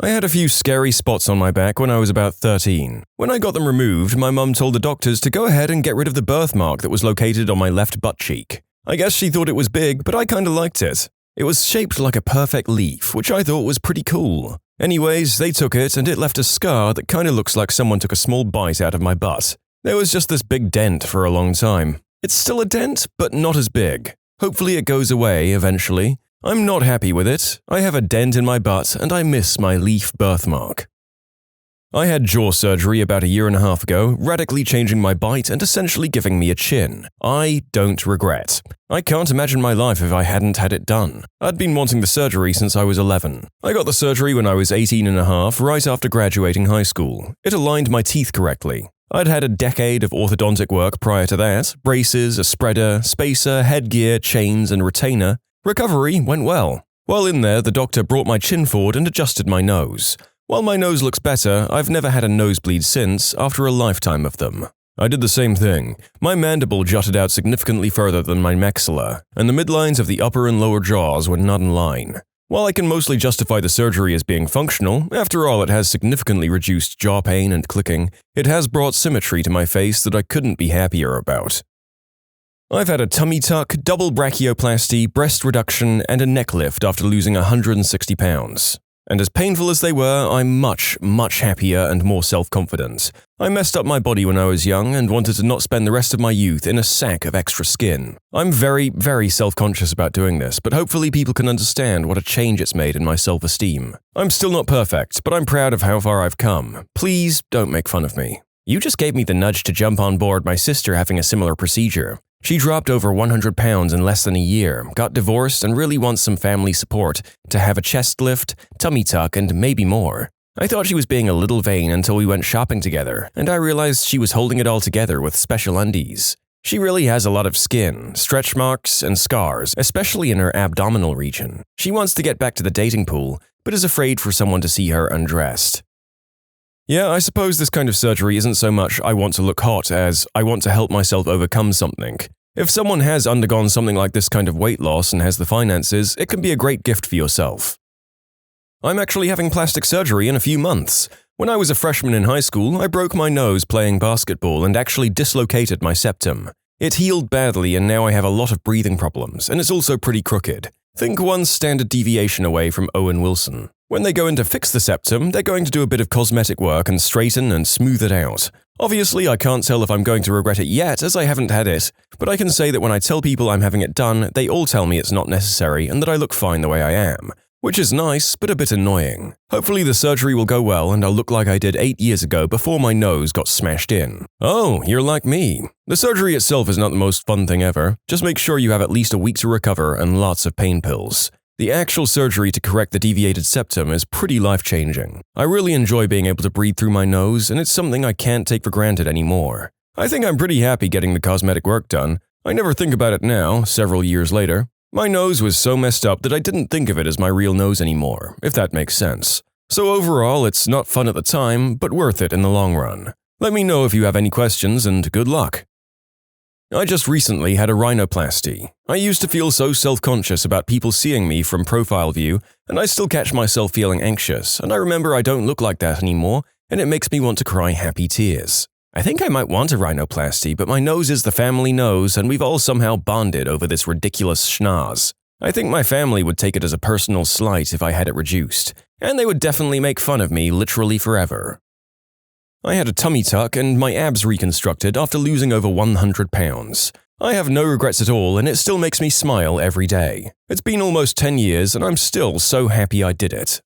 I had a few scary spots on my back when I was about 13. When I got them removed, my mum told the doctors to go ahead and get rid of the birthmark that was located on my left butt cheek. I guess she thought it was big, but I kinda liked it. It was shaped like a perfect leaf, which I thought was pretty cool. Anyways, they took it and it left a scar that kinda looks like someone took a small bite out of my butt. There was just this big dent for a long time. It's still a dent, but not as big. Hopefully it goes away eventually. I'm not happy with it. I have a dent in my butt and I miss my leaf birthmark. I had jaw surgery about a year and a half ago, radically changing my bite and essentially giving me a chin. I don't regret. I can't imagine my life if I hadn't had it done. I'd been wanting the surgery since I was 11. I got the surgery when I was 18 and a half, right after graduating high school. It aligned my teeth correctly. I'd had a decade of orthodontic work prior to that, braces, a spreader, spacer, headgear, chains, and retainer. Recovery went well. While in there, the doctor brought my chin forward and adjusted my nose. While my nose looks better, I've never had a nosebleed since, after a lifetime of them. I did the same thing. My mandible jutted out significantly further than my maxilla, and the midlines of the upper and lower jaws were not in line. While I can mostly justify the surgery as being functional, after all it has significantly reduced jaw pain and clicking, it has brought symmetry to my face that I couldn't be happier about. I've had a tummy tuck, double brachioplasty, breast reduction, and a neck lift after losing 160 pounds. And as painful as they were, I'm much, much happier and more self-confident. I messed up my body when I was young and wanted to not spend the rest of my youth in a sack of extra skin. I'm very, very self-conscious about doing this, but hopefully people can understand what a change it's made in my self-esteem. I'm still not perfect, but I'm proud of how far I've come. Please don't make fun of me. You just gave me the nudge to jump on board my sister having a similar procedure. She dropped over 100 pounds in less than a year, got divorced, and really wants some family support to have a chest lift, tummy tuck, and maybe more. I thought she was being a little vain until we went shopping together, and I realized she was holding it all together with special undies. She really has a lot of skin, stretch marks, and scars, especially in her abdominal region. She wants to get back to the dating pool, but is afraid for someone to see her undressed. Yeah, I suppose this kind of surgery isn't so much I want to look hot as I want to help myself overcome something. If someone has undergone something like this kind of weight loss and has the finances, it can be a great gift for yourself. I'm actually having plastic surgery in a few months. When I was a freshman in high school, I broke my nose playing basketball and actually dislocated my septum. It healed badly and now I have a lot of breathing problems, and it's also pretty crooked. Think one standard deviation away from Owen Wilson. When they go in to fix the septum, they're going to do a bit of cosmetic work and straighten and smooth it out. Obviously, I can't tell if I'm going to regret it yet, as I haven't had it, but I can say that when I tell people I'm having it done, they all tell me it's not necessary and that I look fine the way I am. Which is nice, but a bit annoying. Hopefully the surgery will go well and I'll look like I did 8 years ago before my nose got smashed in. Oh, you're like me. The surgery itself is not the most fun thing ever. Just make sure you have at least a week to recover and lots of pain pills. The actual surgery to correct the deviated septum is pretty life-changing. I really enjoy being able to breathe through my nose, and it's something I can't take for granted anymore. I think I'm pretty happy getting the cosmetic work done. I never think about it now, several years later. My nose was so messed up that I didn't think of it as my real nose anymore, if that makes sense. So overall, it's not fun at the time, but worth it in the long run. Let me know if you have any questions, and good luck. I just recently had a rhinoplasty. I used to feel so self-conscious about people seeing me from profile view, and I still catch myself feeling anxious, and I remember I don't look like that anymore, and it makes me want to cry happy tears. I think I might want a rhinoplasty, but my nose is the family nose, and we've all somehow bonded over this ridiculous schnoz. I think my family would take it as a personal slight if I had it reduced, and they would definitely make fun of me literally forever. I had a tummy tuck and my abs reconstructed after losing over 100 pounds. I have no regrets at all and it still makes me smile every day. It's been almost 10 years and I'm still so happy I did it.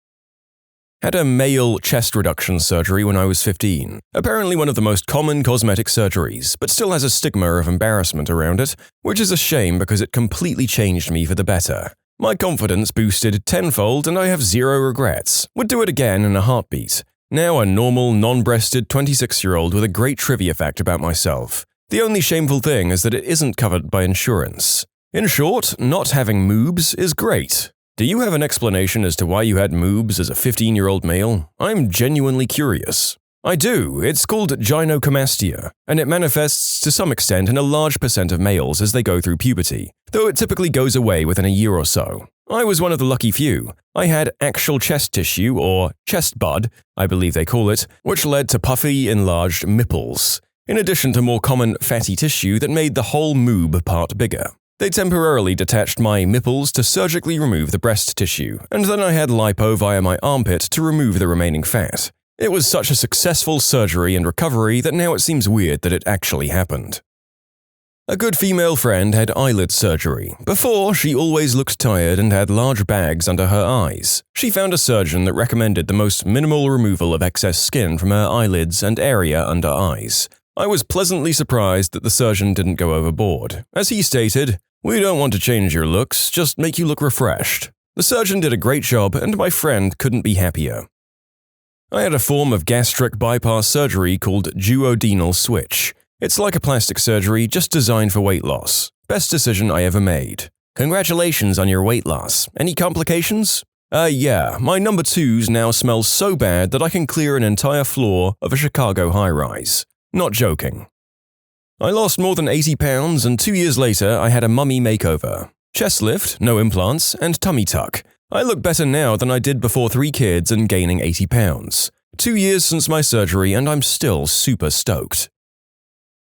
Had a male chest reduction surgery when I was 15. Apparently one of the most common cosmetic surgeries, but still has a stigma of embarrassment around it, which is a shame because it completely changed me for the better. My confidence boosted tenfold and I have zero regrets. Would do it again in a heartbeat. Now a normal, non-breasted 26-year-old with a great trivia fact about myself. The only shameful thing is that it isn't covered by insurance. In short, not having moobs is great. Do you have an explanation as to why you had moobs as a 15-year-old male? I'm genuinely curious. I do. It's called gynecomastia, and it manifests to some extent in a large percent of males as they go through puberty, though it typically goes away within a year or so. I was one of the lucky few. I had actual chest tissue, or chest bud, I believe they call it, which led to puffy, enlarged nipples, in addition to more common fatty tissue that made the whole moob part bigger. They temporarily detached my nipples to surgically remove the breast tissue, and then I had lipo via my armpit to remove the remaining fat. It was such a successful surgery and recovery that now it seems weird that it actually happened. A good female friend had eyelid surgery. Before, she always looked tired and had large bags under her eyes. She found a surgeon that recommended the most minimal removal of excess skin from her eyelids and area under eyes. I was pleasantly surprised that the surgeon didn't go overboard. As he stated, "We don't want to change your looks, just make you look refreshed." The surgeon did a great job and my friend couldn't be happier. I had a form of gastric bypass surgery called duodenal switch. It's like a plastic surgery, just designed for weight loss. Best decision I ever made. Congratulations on your weight loss. Any complications? Yeah, my number 2s now smell so bad that I can clear an entire floor of a Chicago high-rise. Not joking. I lost more than 80 pounds and 2 years later I had a mummy makeover. Chest lift, no implants, and tummy tuck. I look better now than I did before 3 kids and gaining 80 pounds. 2 years since my surgery and I'm still super stoked.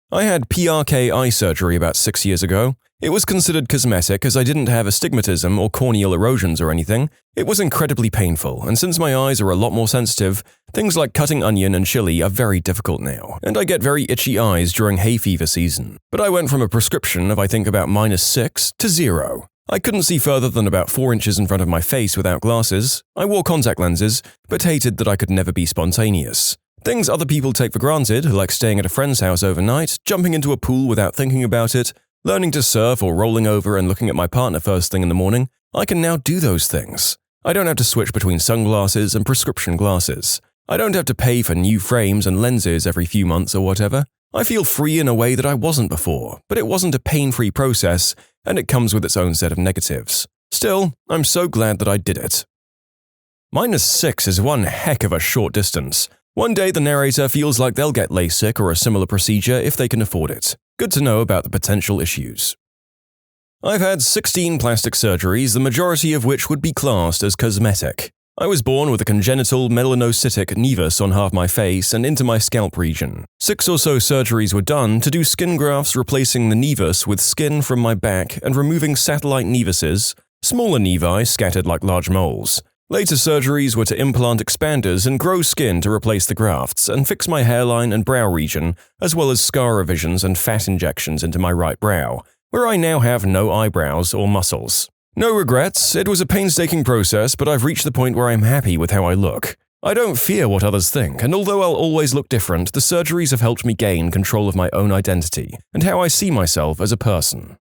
I had PRK eye surgery about 6 years ago. It was considered cosmetic as I didn't have astigmatism or corneal erosions or anything. It was incredibly painful, and since my eyes are a lot more sensitive, things like cutting onion and chili are very difficult now, and I get very itchy eyes during hay fever season. But I went from a prescription of I think about -6 to 0. I couldn't see further than about 4 inches in front of my face without glasses. I wore contact lenses, but hated that I could never be spontaneous. Things other people take for granted, like staying at a friend's house overnight, jumping into a pool without thinking about it, learning to surf or rolling over and looking at my partner first thing in the morning, I can now do those things. I don't have to switch between sunglasses and prescription glasses. I don't have to pay for new frames and lenses every few months or whatever. I feel free in a way that I wasn't before, but it wasn't a pain-free process, and it comes with its own set of negatives. Still, I'm so glad that I did it. -6 is one heck of a short distance. One day the narrator feels like they'll get LASIK or a similar procedure if they can afford it. Good to know about the potential issues. I've had 16 plastic surgeries, the majority of which would be classed as cosmetic. I was born with a congenital melanocytic nevus on half my face and into my scalp region. 6 or so surgeries were done to do skin grafts replacing the nevus with skin from my back and removing satellite nevuses, smaller nevi scattered like large moles. Later surgeries were to implant expanders and grow skin to replace the grafts and fix my hairline and brow region, as well as scar revisions and fat injections into my right brow, where I now have no eyebrows or muscles. No regrets, it was a painstaking process, but I've reached the point where I'm happy with how I look. I don't fear what others think, and although I'll always look different, the surgeries have helped me gain control of my own identity and how I see myself as a person.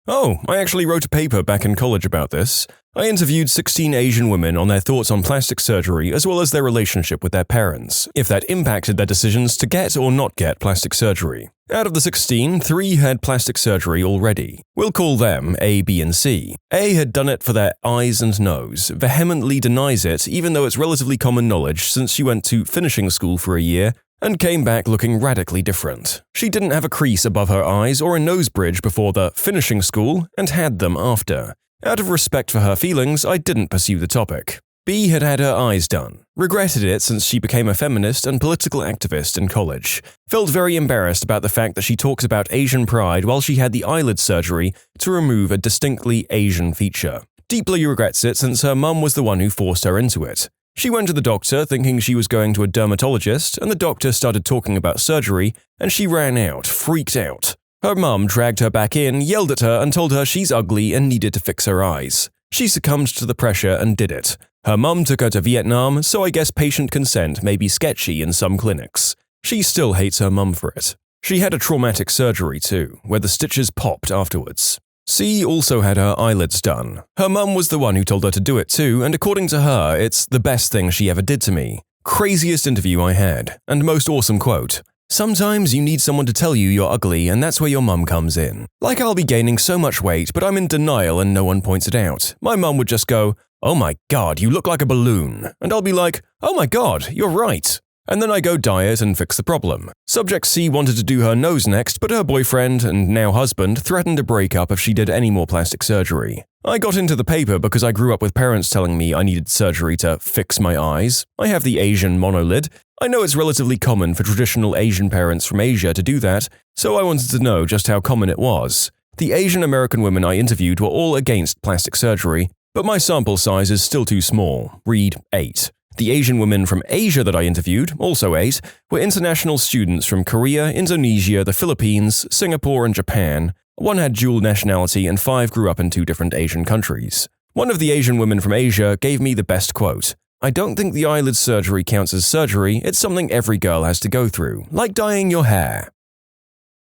Oh, I actually wrote a paper back in college about this. I interviewed 16 Asian women on their thoughts on plastic surgery as well as their relationship with their parents, if that impacted their decisions to get or not get plastic surgery. Out of the 16, 3 had plastic surgery already. We'll call them A, B, and C. A had done it for their eyes and nose, vehemently denies it even though it's relatively common knowledge since she went to finishing school for a year, and came back looking radically different. She didn't have a crease above her eyes or a nose bridge before the finishing school and had them after. Out of respect for her feelings, I didn't pursue the topic. B had had her eyes done, regretted it since she became a feminist and political activist in college, felt very embarrassed about the fact that she talks about Asian pride while she had the eyelid surgery to remove a distinctly Asian feature. Deeply regrets it since her mum was the one who forced her into it. She went to the doctor thinking she was going to a dermatologist, and the doctor started talking about surgery, and she ran out, freaked out. Her mum dragged her back in, yelled at her, and told her she's ugly and needed to fix her eyes. She succumbed to the pressure and did it. Her mum took her to Vietnam, so I guess patient consent may be sketchy in some clinics. She still hates her mum for it. She had a traumatic surgery too, where the stitches popped afterwards. C also had her eyelids done. Her mum was the one who told her to do it too, and according to her, it's the best thing she ever did to me. Craziest interview I had, and most awesome quote. Sometimes you need someone to tell you you're ugly, and that's where your mum comes in. Like I'll be gaining so much weight, but I'm in denial and no one points it out. My mum would just go, "Oh my god, you look like a balloon." And I'll be like, "Oh my god, you're right." And then I go diet and fix the problem. Subject C wanted to do her nose next, but her boyfriend, and now husband, threatened to break up if she did any more plastic surgery. I got into the paper because I grew up with parents telling me I needed surgery to fix my eyes. I have the Asian monolid. I know it's relatively common for traditional Asian parents from Asia to do that, so I wanted to know just how common it was. The Asian American women I interviewed were all against plastic surgery, but my sample size is still too small, read 8. The Asian women from Asia that I interviewed, also 8, were international students from Korea, Indonesia, the Philippines, Singapore, and Japan. 1 had dual nationality and 5 grew up in 2 different Asian countries. One of the Asian women from Asia gave me the best quote. "I don't think the eyelid surgery counts as surgery, it's something every girl has to go through, like dyeing your hair."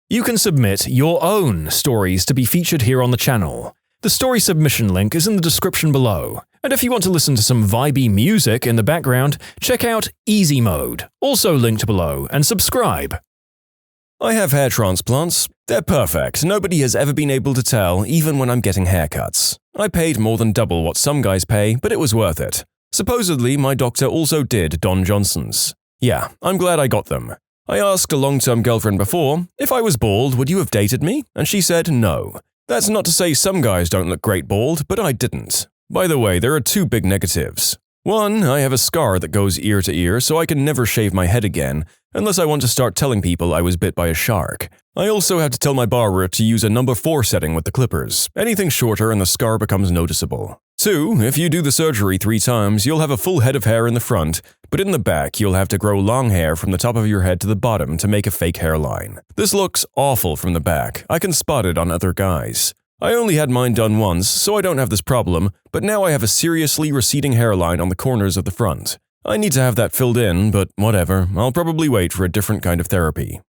You can submit your own stories to be featured here on the channel. The story submission link is in the description below. And if you want to listen to some vibey music in the background, check out easymode, also linked below, and subscribe. I have hair transplants. They're perfect. Nobody has ever been able to tell, even when I'm getting haircuts. I paid more than double what some guys pay, but it was worth it. Supposedly, my doctor also did Don Johnson's. Yeah, I'm glad I got them. I asked a long-term girlfriend before, if I was bald, would you have dated me? And she said no. That's not to say some guys don't look great bald, but I didn't. By the way, there are 2 big negatives. 1, I have a scar that goes ear to ear, so I can never shave my head again, unless I want to start telling people I was bit by a shark. I also have to tell my barber to use a number 4 setting with the clippers. Anything shorter and the scar becomes noticeable. 2, if you do the surgery 3 times, you'll have a full head of hair in the front, but in the back you'll have to grow long hair from the top of your head to the bottom to make a fake hairline. This looks awful from the back. I can spot it on other guys. I only had mine done once, so I don't have this problem, but now I have a seriously receding hairline on the corners of the front. I need to have that filled in, but whatever, I'll probably wait for a different kind of therapy.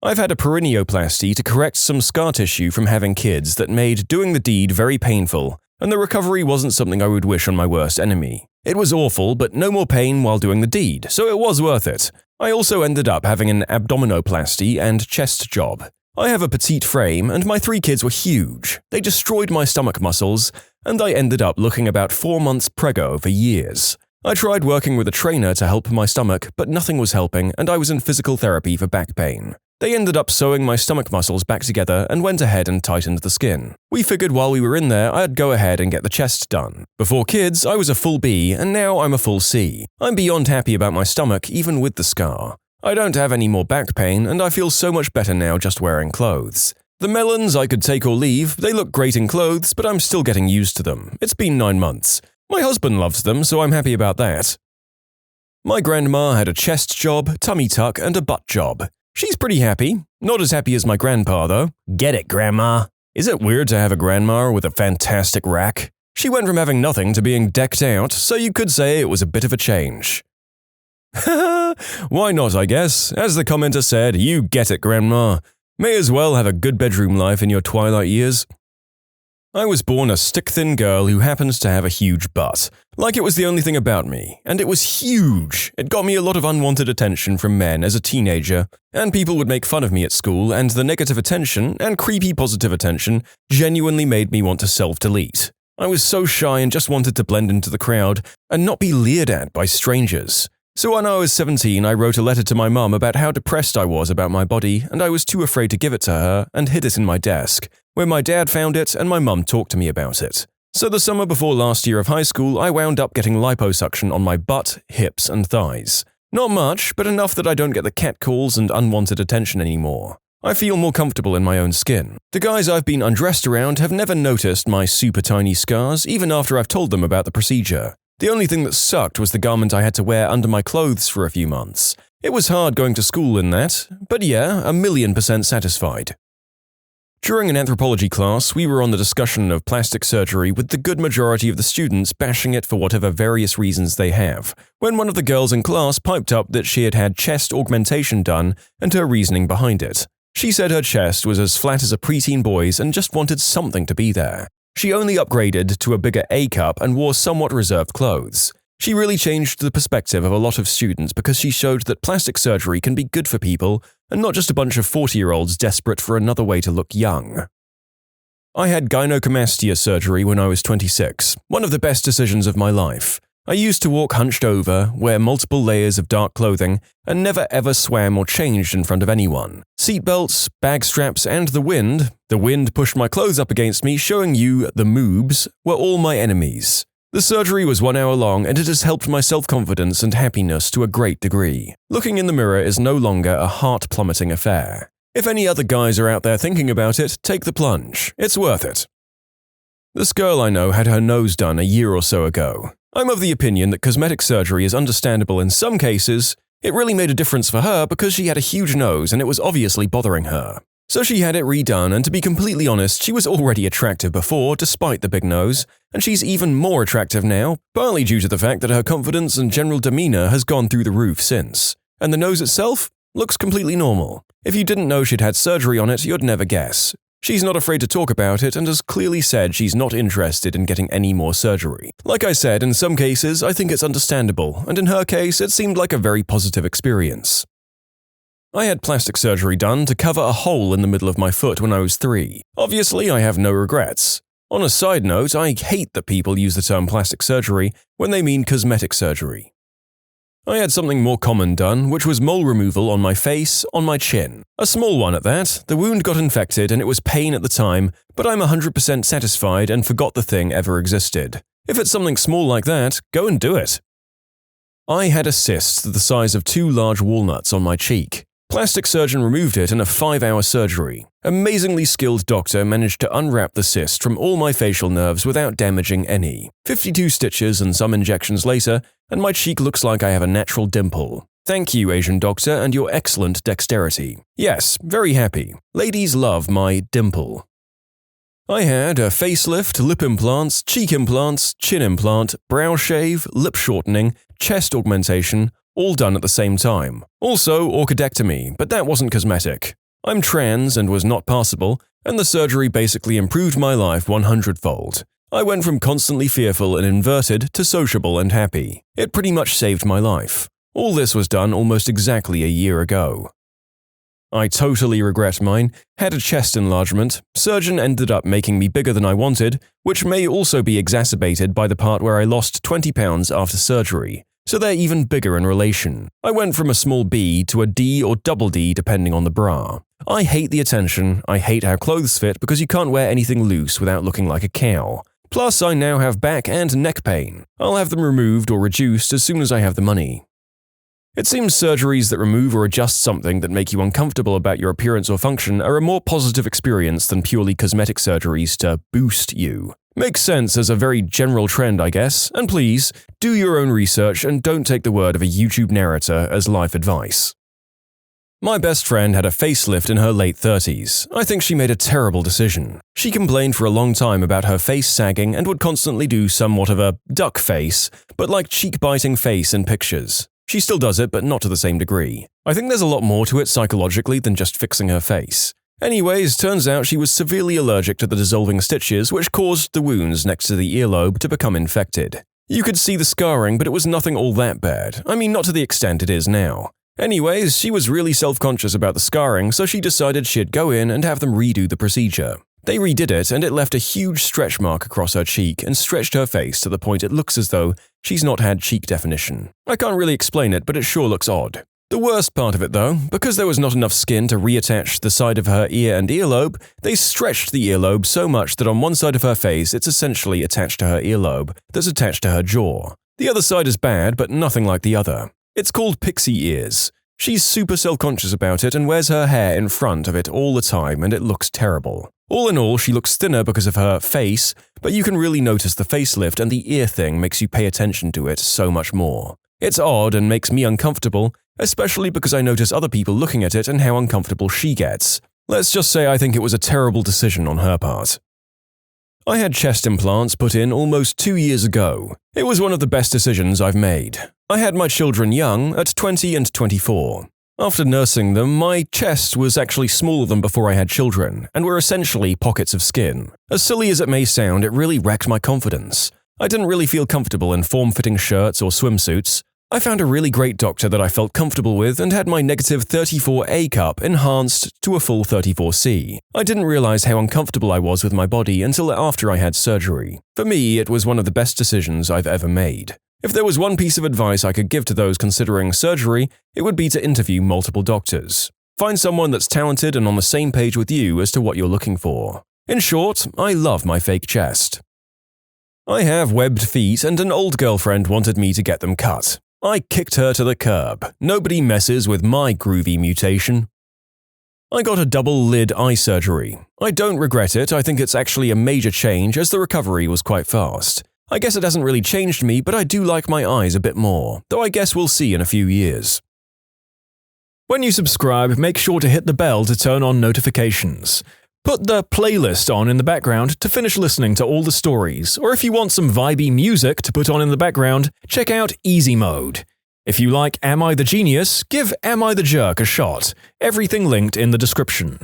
I've had a perineoplasty to correct some scar tissue from having kids that made doing the deed very painful, and the recovery wasn't something I would wish on my worst enemy. It was awful, but no more pain while doing the deed, so it was worth it. I also ended up having an abdominoplasty and chest job. I have a petite frame, and my 3 kids were huge. They destroyed my stomach muscles, and I ended up looking about 4 months preggo for years. I tried working with a trainer to help my stomach, but nothing was helping, and I was in physical therapy for back pain. They ended up sewing my stomach muscles back together and went ahead and tightened the skin. We figured while we were in there, I'd go ahead and get the chest done. Before kids, I was a full B, and now I'm a full C. I'm beyond happy about my stomach, even with the scar. I don't have any more back pain, and I feel so much better now just wearing clothes. The melons I could take or leave, they look great in clothes, but I'm still getting used to them. It's been 9 months. My husband loves them, so I'm happy about that. My grandma had a chest job, tummy tuck, and a butt job. She's pretty happy. Not as happy as my grandpa, though. Get it, Grandma? Is it weird to have a grandma with a fantastic rack? She went from having nothing to being decked out, so you could say it was a bit of a change. Why not, I guess? As the commenter said, you get it, Grandma. May as well have a good bedroom life in your twilight years. I was born a stick-thin girl who happens to have a huge butt. Like it was the only thing about me. And it was huge. It got me a lot of unwanted attention from men as a teenager. And people would make fun of me at school, and the negative attention, and creepy positive attention, genuinely made me want to self-delete. I was so shy and just wanted to blend into the crowd, and not be leered at by strangers. So when I was 17, I wrote a letter to my mum about how depressed I was about my body, and I was too afraid to give it to her, and hid it in my desk, where my dad found it and my mum talked to me about it. So the summer before last year of high school, I wound up getting liposuction on my butt, hips, and thighs. Not much, but enough that I don't get the catcalls and unwanted attention anymore. I feel more comfortable in my own skin. The guys I've been undressed around have never noticed my super tiny scars, even after I've told them about the procedure. The only thing that sucked was the garment I had to wear under my clothes for a few months. It was hard going to school in that, but yeah, 1,000,000% satisfied. During an anthropology class, we were on the discussion of plastic surgery with the good majority of the students bashing it for whatever various reasons they have, when one of the girls in class piped up that she had had chest augmentation done and her reasoning behind it. She said her chest was as flat as a preteen boy's and just wanted something to be there. She only upgraded to a bigger A cup and wore somewhat reserved clothes. She really changed the perspective of a lot of students because she showed that plastic surgery can be good for people and not just a bunch of 40-year-olds desperate for another way to look young. I had gynecomastia surgery when I was 26, one of the best decisions of my life. I used to walk hunched over, wear multiple layers of dark clothing, and never ever swam or changed in front of anyone. Seatbelts, bag straps, and the wind pushed my clothes up against me, showing you the moobs, were all my enemies. The surgery was 1 hour long, and it has helped my self-confidence and happiness to a great degree. Looking in the mirror is no longer a heart-plummeting affair. If any other guys are out there thinking about it, take the plunge. It's worth it. This girl I know had her nose done a year or so ago. I'm of the opinion that cosmetic surgery is understandable in some cases. It really made a difference for her because she had a huge nose and it was obviously bothering her. So she had it redone, and to be completely honest, she was already attractive before, despite the big nose, and she's even more attractive now, partly due to the fact that her confidence and general demeanor has gone through the roof since. And the nose itself looks completely normal. If you didn't know she'd had surgery on it, you'd never guess. She's not afraid to talk about it and has clearly said she's not interested in getting any more surgery. Like I said, in some cases, I think it's understandable, and in her case, it seemed like a very positive experience. I had plastic surgery done to cover a hole in the middle of my foot when I was 3. Obviously, I have no regrets. On a side note, I hate that people use the term plastic surgery when they mean cosmetic surgery. I had something more common done, which was mole removal on my face, on my chin. A small one at that. The wound got infected and it was pain at the time, but I'm 100% satisfied and forgot the thing ever existed. If it's something small like that, go and do it. I had a cyst the size of 2 large walnuts on my cheek. Plastic surgeon removed it in a 5-hour surgery. Amazingly skilled doctor managed to unwrap the cyst from all my facial nerves without damaging any. 52 stitches and some injections later, and my cheek looks like I have a natural dimple. Thank you, Asian doctor, and your excellent dexterity. Yes, very happy. Ladies love my dimple. I had a facelift, lip implants, cheek implants, chin implant, brow shave, lip shortening, chest augmentation, all done at the same time. Also, orchidectomy, but that wasn't cosmetic. I'm trans and was not passable, and the surgery basically improved my life 100-fold. I went from constantly fearful and inverted to sociable and happy. It pretty much saved my life. All this was done almost exactly a year ago. I totally regret mine, had a chest enlargement, surgeon ended up making me bigger than I wanted, which may also be exacerbated by the part where I lost 20 pounds after surgery. so they're even bigger in relation. I went from a small B to a D or double D depending on the bra. I hate the attention, I hate how clothes fit because you can't wear anything loose without looking like a cow. Plus, I now have back and neck pain. I'll have them removed or reduced as soon as I have the money. It seems surgeries that remove or adjust something that make you uncomfortable about your appearance or function are a more positive experience than purely cosmetic surgeries to boost you. Makes sense as a very general trend, I guess, and please, do your own research and don't take the word of a YouTube narrator as life advice. My best friend had a facelift in her late 30s. I think she made a terrible decision. She complained for a long time about her face sagging and would constantly do somewhat of a duck face, but like cheek-biting face in pictures. She still does it, but not to the same degree. I think there's a lot more to it psychologically than just fixing her face. Anyways, turns out she was severely allergic to the dissolving stitches which caused the wounds next to the earlobe to become infected. You could see the scarring, but it was nothing all that bad. I mean, not to the extent it is now. Anyways, she was really self-conscious about the scarring, so she decided she'd go in and have them redo the procedure. They redid it, and it left a huge stretch mark across her cheek and stretched her face to the point it looks as though she's not had cheek definition. I can't really explain it, but it sure looks odd. The worst part of it though, because there was not enough skin to reattach the side of her ear and earlobe, they stretched the earlobe so much that on one side of her face it's essentially attached to her earlobe that's attached to her jaw. The other side is bad, but nothing like the other. It's called pixie ears. She's super self-conscious about it and wears her hair in front of it all the time, and it looks terrible. All in all, she looks thinner because of her face, but you can really notice the facelift, and the ear thing makes you pay attention to it so much more. It's odd and makes me uncomfortable, especially because I notice other people looking at it and how uncomfortable she gets. Let's just say I think it was a terrible decision on her part. I had chest implants put in almost 2 years ago. It was one of the best decisions I've made. I had my children young, at 20 and 24. After nursing them, my chest was actually smaller than before I had children, and were essentially pockets of skin. As silly as it may sound, it really wrecked my confidence. I didn't really feel comfortable in form-fitting shirts or swimsuits. I found a really great doctor that I felt comfortable with and had my negative 34A cup enhanced to a full 34C. I didn't realize how uncomfortable I was with my body until after I had surgery. For me, it was one of the best decisions I've ever made. If there was one piece of advice I could give to those considering surgery, it would be to interview multiple doctors. Find someone that's talented and on the same page with you as to what you're looking for. In short, I love my fake chest. I have webbed feet and an old girlfriend wanted me to get them cut. I kicked her to the curb. Nobody messes with my groovy mutation. I got a double lid eye surgery. I don't regret it, I think it's actually a major change as the recovery was quite fast. I guess it hasn't really changed me, but I do like my eyes a bit more, though I guess we'll see in a few years. When you subscribe, make sure to hit the bell to turn on notifications. Put the playlist on in the background to finish listening to all the stories, or if you want some vibey music to put on in the background, check out easymode. If you like Am I the Genius, give Am I the Jerk a shot. Everything linked in the description.